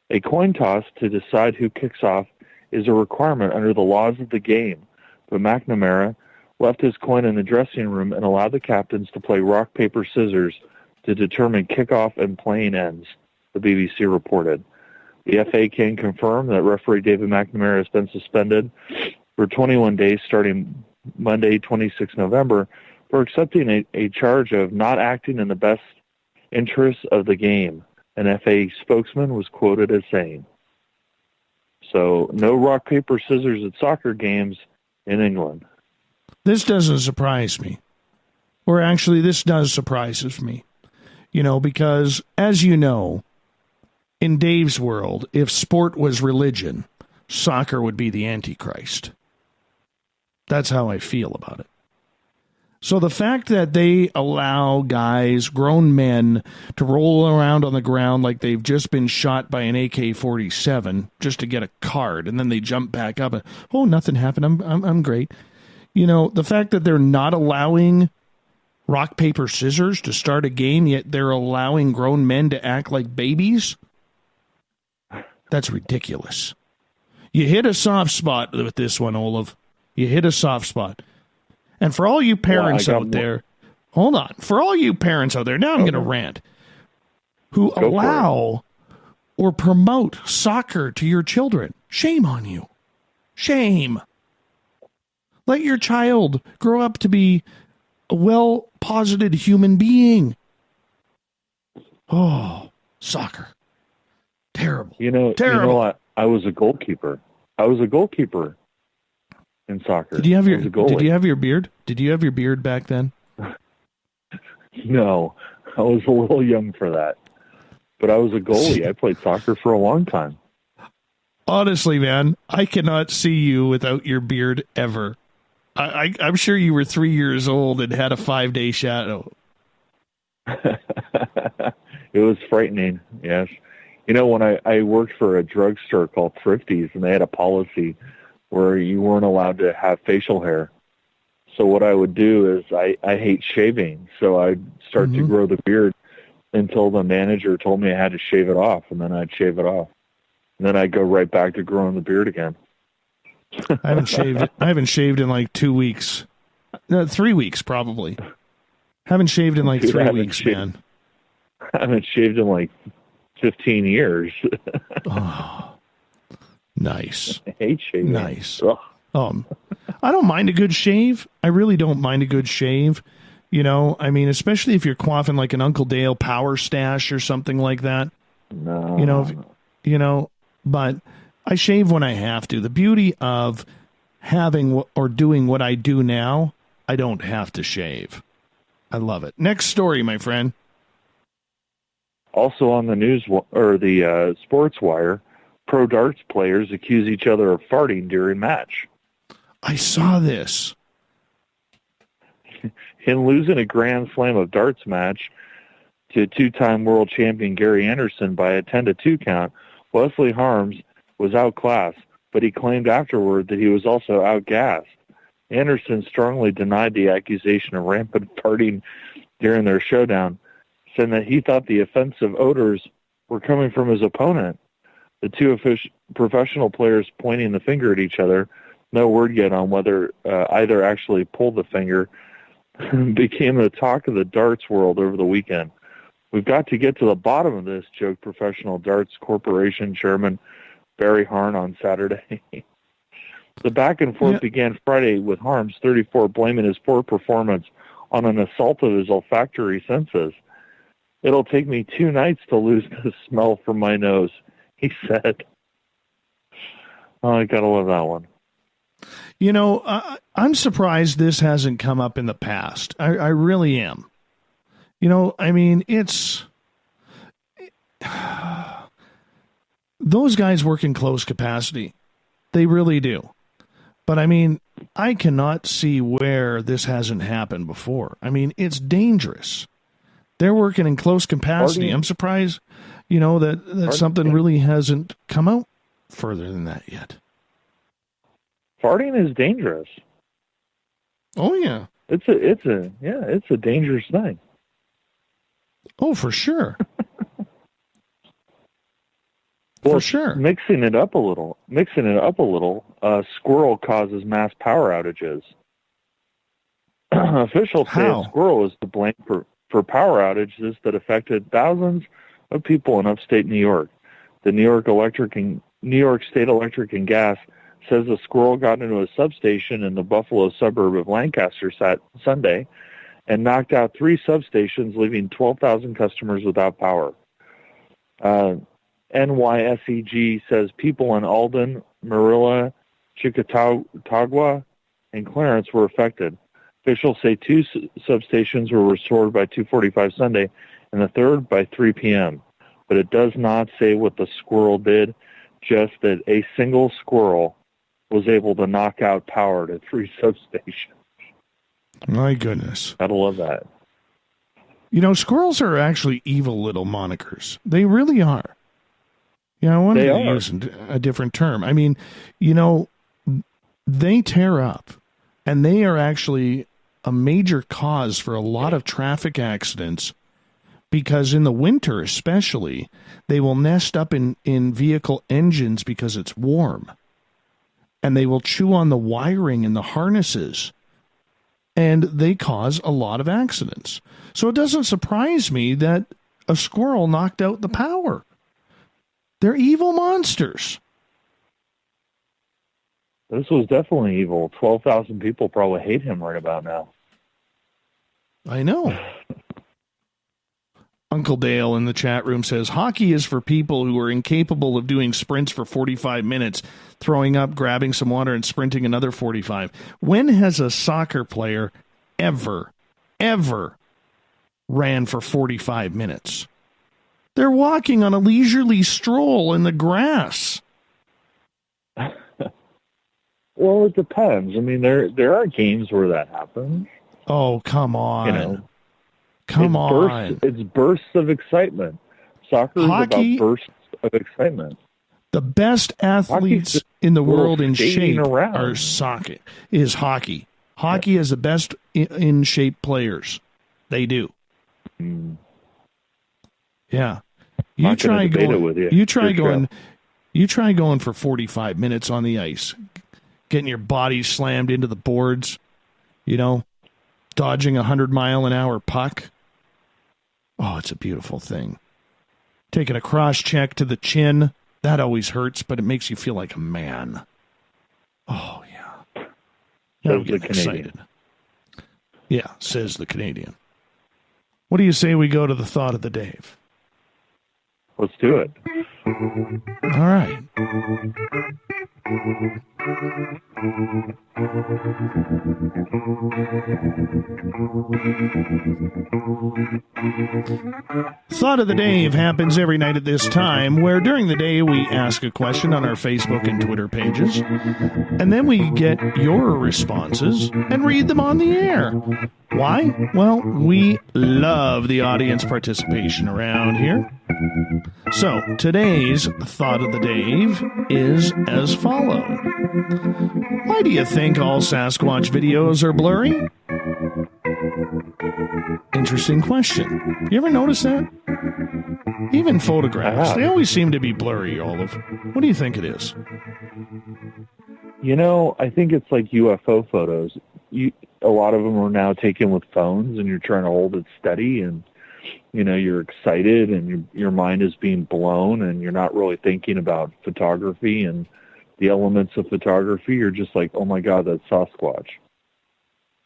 S20: A coin toss to decide who kicks off is a requirement under the laws of the game, but McNamara left his coin in the dressing room and allowed the captains to play rock, paper, scissors to determine kickoff and playing ends, the BBC reported. The FA can confirm that referee David McNamara has been suspended for 21 days starting Monday, 26 November, for accepting a charge of not acting in the best interests of the game, an FA spokesman was quoted as saying. So, no rock, paper, scissors at soccer games in England.
S1: This doesn't surprise me. Or actually, this does surprises me. Because, as you know, in Dave's world, if sport was religion, soccer would be the Antichrist. That's how I feel about it. So the fact that they allow guys, grown men, to roll around on the ground like they've just been shot by an AK-47 just to get a card, and then they jump back up and, oh, nothing happened, I'm great. The fact that they're not allowing rock, paper, scissors to start a game, yet they're allowing grown men to act like babies, that's ridiculous. You hit a soft spot with this one, Olaf. You hit a soft spot. And for all you parents out there, hold on. For all you parents out there, now I'm going to rant, who allow or promote soccer to your children, shame on you. Shame. Let your child grow up to be a well-posited human being. Oh, soccer. Terrible. Terrible.
S20: You know what? I was a goalkeeper. In soccer.
S1: Did you have your beard? Did you have your beard back then?
S20: No, I was a little young for that. But I was a goalie. I played soccer for a long time.
S1: Honestly, man, I cannot see you without your beard ever. I'm sure you were 3 years old and had a 5-day shadow.
S20: It was frightening, yes. You know, when I worked for a drugstore called Thrifty's, and they had a policy where you weren't allowed to have facial hair. So what I would do is I hate shaving, so I'd start to grow the beard until the manager told me I had to shave it off, and then I'd shave it off. And then I'd go right back to growing the beard again.
S1: I haven't shaved in like 2 weeks. No, 3 weeks probably. Haven't shaved in like 3 weeks, man.
S20: I haven't shaved in like 15 years.
S1: Oh, nice.
S20: I hate shaving.
S1: Nice. I don't mind a good shave. I really don't mind a good shave. You know, I mean, especially if you're quaffing like an Uncle Dale Power Stash or something like that.
S20: No.
S1: You know, but I shave when I have to. The beauty of having or doing what I do now, I don't have to shave. I love it. Next story, my friend.
S20: Also on the news or the sports wire, pro darts players accuse each other of farting during match.
S1: I saw this.
S20: In losing a Grand Slam of darts match to two-time world champion Gary Anderson by a 10-2 count, Wesley Harms was outclassed, but he claimed afterward that he was also outgassed. Anderson strongly denied the accusation of rampant farting during their showdown, saying that he thought the offensive odors were coming from his opponent. The two professional players pointing the finger at each other, no word yet on whether either actually pulled the finger, became the talk of the darts world over the weekend. We've got to get to the bottom of this, joked Professional Darts Corporation Chairman Barry Harn on Saturday. The back and forth began Friday with Harms, 34, blaming his poor performance on an assault of his olfactory senses. It'll take me 2 nights to lose the smell from my nose, he said. Oh, I gotta love that one.
S1: You know, I'm surprised this hasn't come up in the past. I really am. You know, I mean, those guys work in close capacity. They really do. But I mean, I cannot see where this hasn't happened before. I mean, it's dangerous. They're working in close capacity. I'm surprised, you know, that something really hasn't come out further than that yet.
S20: Farting is dangerous.
S1: Oh yeah.
S20: It's a dangerous thing.
S1: Oh, for sure.
S20: Well,
S1: for sure.
S20: Mixing it up a little, squirrel causes mass power outages. Officials say a squirrel is to blame for power outages that affected thousands of people in upstate New York. The New York State Electric and Gas says a squirrel got into a substation in the Buffalo suburb of Lancaster Sunday and knocked out 3 substations, leaving 12,000 customers without power. NYSEG says people in Alden, Marilla, Chicotagua, and Clarence were affected. Officials say 2 substations were restored by 2:45 Sunday and the third by 3 p.m. But it does not say what the squirrel did, just that a single squirrel was able to knock out power to 3 substations.
S1: My goodness.
S20: Gotta love that.
S1: You know, squirrels are actually evil little monikers. They really are. You know, I wanted to use a different term. I mean, you know, they tear up, and they are actually a major cause for a lot of traffic accidents because in the winter especially, they will nest up in vehicle engines because it's warm. And they will chew on the wiring and the harnesses, and they cause a lot of accidents. So it doesn't surprise me that a squirrel knocked out the power. They're evil monsters.
S20: This was definitely evil. 12,000 people probably hate him right about now.
S1: I know. Uncle Dale in the chat room says, hockey is for people who are incapable of doing sprints for 45 minutes, throwing up, grabbing some water, and sprinting another 45. When has a soccer player ever ran for 45 minutes? They're walking on a leisurely stroll in the grass.
S20: Well, it depends. I mean, there are games where that happens.
S1: Oh, come on.
S20: You know,
S1: Come on.
S20: It's bursts of excitement. Soccer is about bursts of excitement.
S1: The best athletes in the world in shape
S20: around.
S1: is hockey. Hockey is the best in shape players. They do. Yeah. You try going for 45 minutes on the ice, getting your body slammed into the boards, dodging a 100-mile-an-hour puck. Oh, it's a beautiful thing. Taking a cross check to the chin, that always hurts, but it makes you feel like a man. Oh, yeah. I'm getting excited. Yeah, says the Canadian. What do you say we go to the thought of the Dave?
S20: Let's do it.
S1: All right. Thought of the Dave happens every night at this time, where during the day we ask a question on our Facebook and Twitter pages, and then we get your responses and read them on the air. Why? Well, we love the audience participation around here. So, today's Thought of the Dave is as follows. Why do you think all Sasquatch videos are blurry? Interesting question. You ever notice that? Even photographs, they always seem to be blurry, Olive. What do you think it is?
S20: I think it's like UFO photos. A lot of them are now taken with phones, and you're trying to hold it steady, and you're excited, and your mind is being blown, and you're not really thinking about photography and the elements of photography. You're just like, oh my God, that's Sasquatch.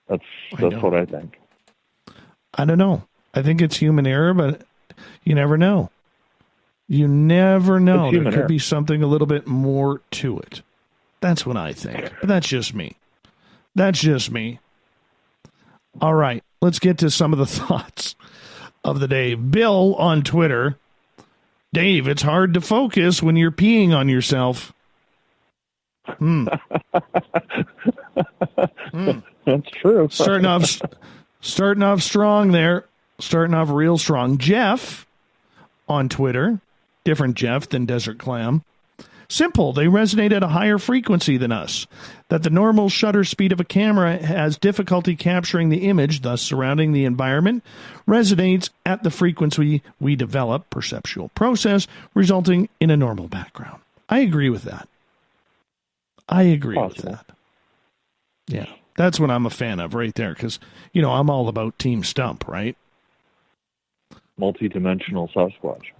S20: That's what I think.
S1: I don't know. I think it's human error, but you never know. You never know. There could be something a little bit more to it. That's what I think. But that's just me. All right. Let's get to some of the thoughts of the day. Bill on Twitter. Dave, it's hard to focus when you're peeing on yourself.
S20: That's true.
S1: Starting off strong there. Starting off real strong. Jeff on Twitter. Different Jeff than Desert Clam. Simple. They resonate at a higher frequency than us. That the normal shutter speed of a camera has difficulty capturing the image, thus surrounding the environment, resonates at the frequency we develop, perceptual process, resulting in a normal background. I agree with that. With that. Yeah. That's what I'm a fan of right there, because, I'm all about Team Stump, right?
S20: Multi-dimensional Sasquatch.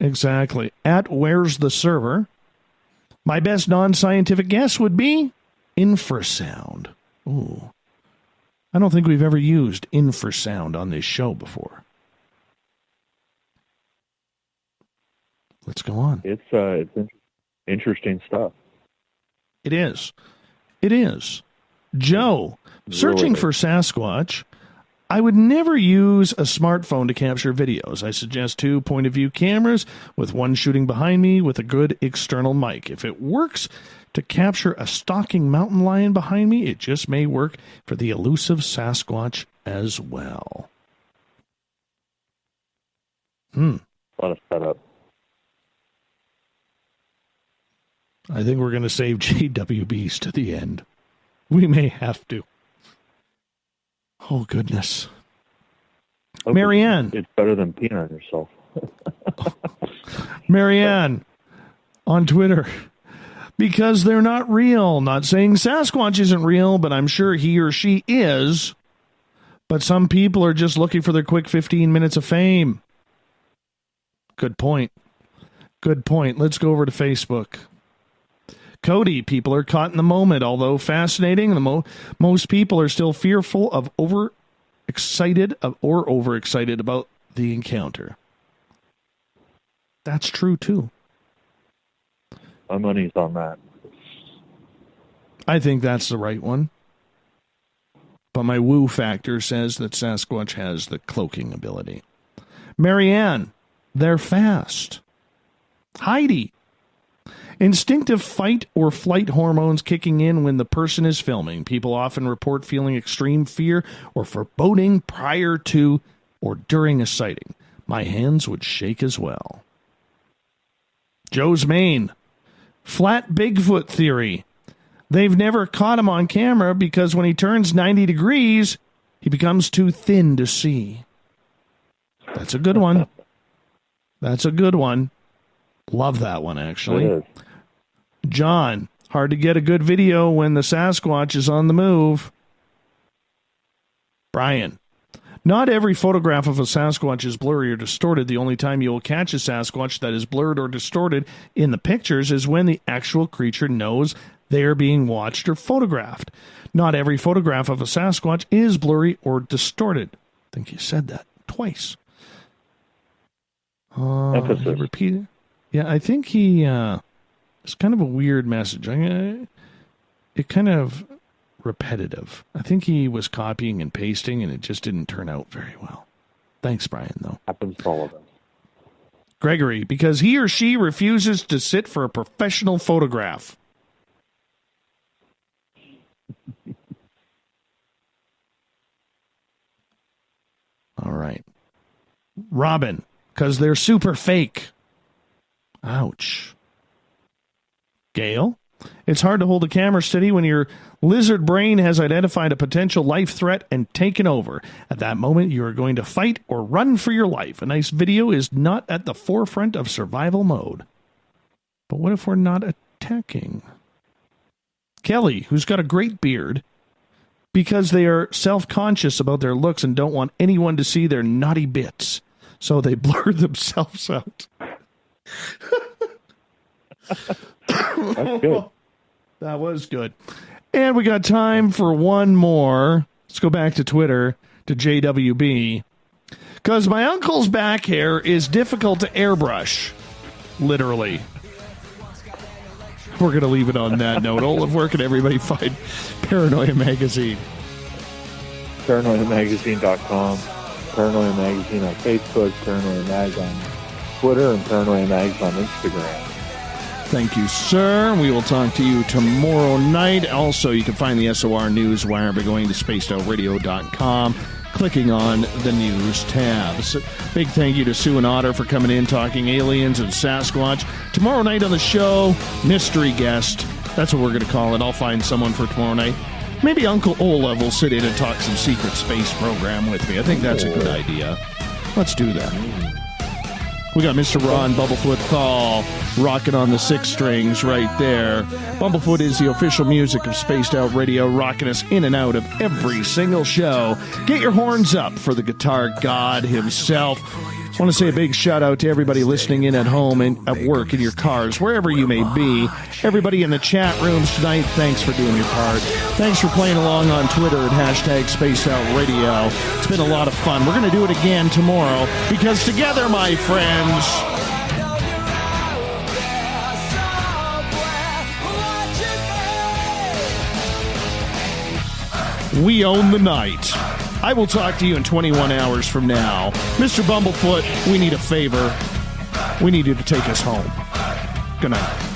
S1: Exactly. At Where's the Server? My best non-scientific guess would be infrasound. Ooh. I don't think we've ever used infrasound on this show before. Let's go on.
S20: It's interesting stuff.
S1: It is. Joe, searching for Sasquatch. I would never use a smartphone to capture videos. I suggest 2 point-of-view cameras, with one shooting behind me with a good external mic. If it works to capture a stalking mountain lion behind me, it just may work for the elusive Sasquatch as well.
S20: A lot of setup.
S1: I think we're going to save JWBs to the end. We may have to. Oh, goodness. Marianne.
S20: It's better than peeing on yourself.
S1: Marianne on Twitter. Because they're not real. Not saying Sasquatch isn't real, but I'm sure he or she is. But some people are just looking for their quick 15 minutes of fame. Good point. Let's go over to Facebook. Cody, people are caught in the moment. Although fascinating, most people are still fearful of overexcited about the encounter. That's true, too.
S20: My money's on that.
S1: I think that's the right one. But my woo factor says that Sasquatch has the cloaking ability. Marianne, they're fast. Heidi, instinctive fight or flight hormones kicking in when the person is filming. People often report feeling extreme fear or foreboding prior to or during a sighting, my hands would shake as well. Joe's Maine. Flat Bigfoot theory. They've never caught him on camera because when he turns 90 degrees, he becomes too thin to see. That's a good one. That's a good one. Love that one, actually.
S20: It is.
S1: John, hard to get a good video when the Sasquatch is on the move. Brian, not every photograph of a Sasquatch is blurry or distorted. The only time you will catch a Sasquatch that is blurred or distorted in the pictures is when the actual creature knows they are being watched or photographed. Not every photograph of a Sasquatch is blurry or distorted. I think you said that twice.
S20: Emphasis.
S1: Repeat it. Yeah, I think he... it's kind of a weird message. It kind of repetitive. I think he was copying and pasting, and it just didn't turn out very well. Thanks, Brian, though.
S20: Happens to all of us.
S1: Gregory, because he or she refuses to sit for a professional photograph. All right. Robin, because they're super fake. Ouch. Gail, it's hard to hold the camera steady when your lizard brain has identified a potential life threat and taken over. At that moment, you are going to fight or run for your life. A nice video is not at the forefront of survival mode. But what if we're not attacking? Kelly, who's got a great beard, because they are self-conscious about their looks and don't want anyone to see their naughty bits, so they blur themselves out.
S20: That's good.
S1: That was good. And we got time for one more. Let's go back to Twitter, to JWB. Because my uncle's back hair is difficult to airbrush. Literally. We're going to leave it on that note. Olaf, where can everybody find Paranoia Magazine?
S20: ParanoiaMagazine.com. Paranoia Magazine on Facebook, Paranoia Mag on Twitter, and Paranoia Mags on Instagram.
S1: Thank you, sir. We will talk to you tomorrow night. Also, you can find the SOR News Wire by going to spacedoutradio.com, clicking on the News tab. So, big thank you to Sue and Otter for coming in, talking aliens and Sasquatch. Tomorrow night on the show, mystery guest. That's what we're going to call it. I'll find someone for tomorrow night. Maybe Uncle Olaf will sit in and talk some secret space program with me. I think that's a good idea. Let's do that. We got Mr. Ron Bumblefoot Thal rocking on the 6 strings right there. Bumblefoot is the official music of Spaced Out Radio, rocking us in and out of every single show. Get your horns up for the guitar god himself. I want to say a big shout out to everybody listening in at home and at work, in your cars, wherever you may be. Everybody in the chat rooms tonight, thanks for doing your part. Thanks for playing along on Twitter at #SpacedOutRadio. It's been a lot of fun. We're going to do it again tomorrow, because together, my friends, we own the night. I will talk to you in 21 hours from now. Mr. Bumblefoot, we need a favor. We need you to take us home. Good night.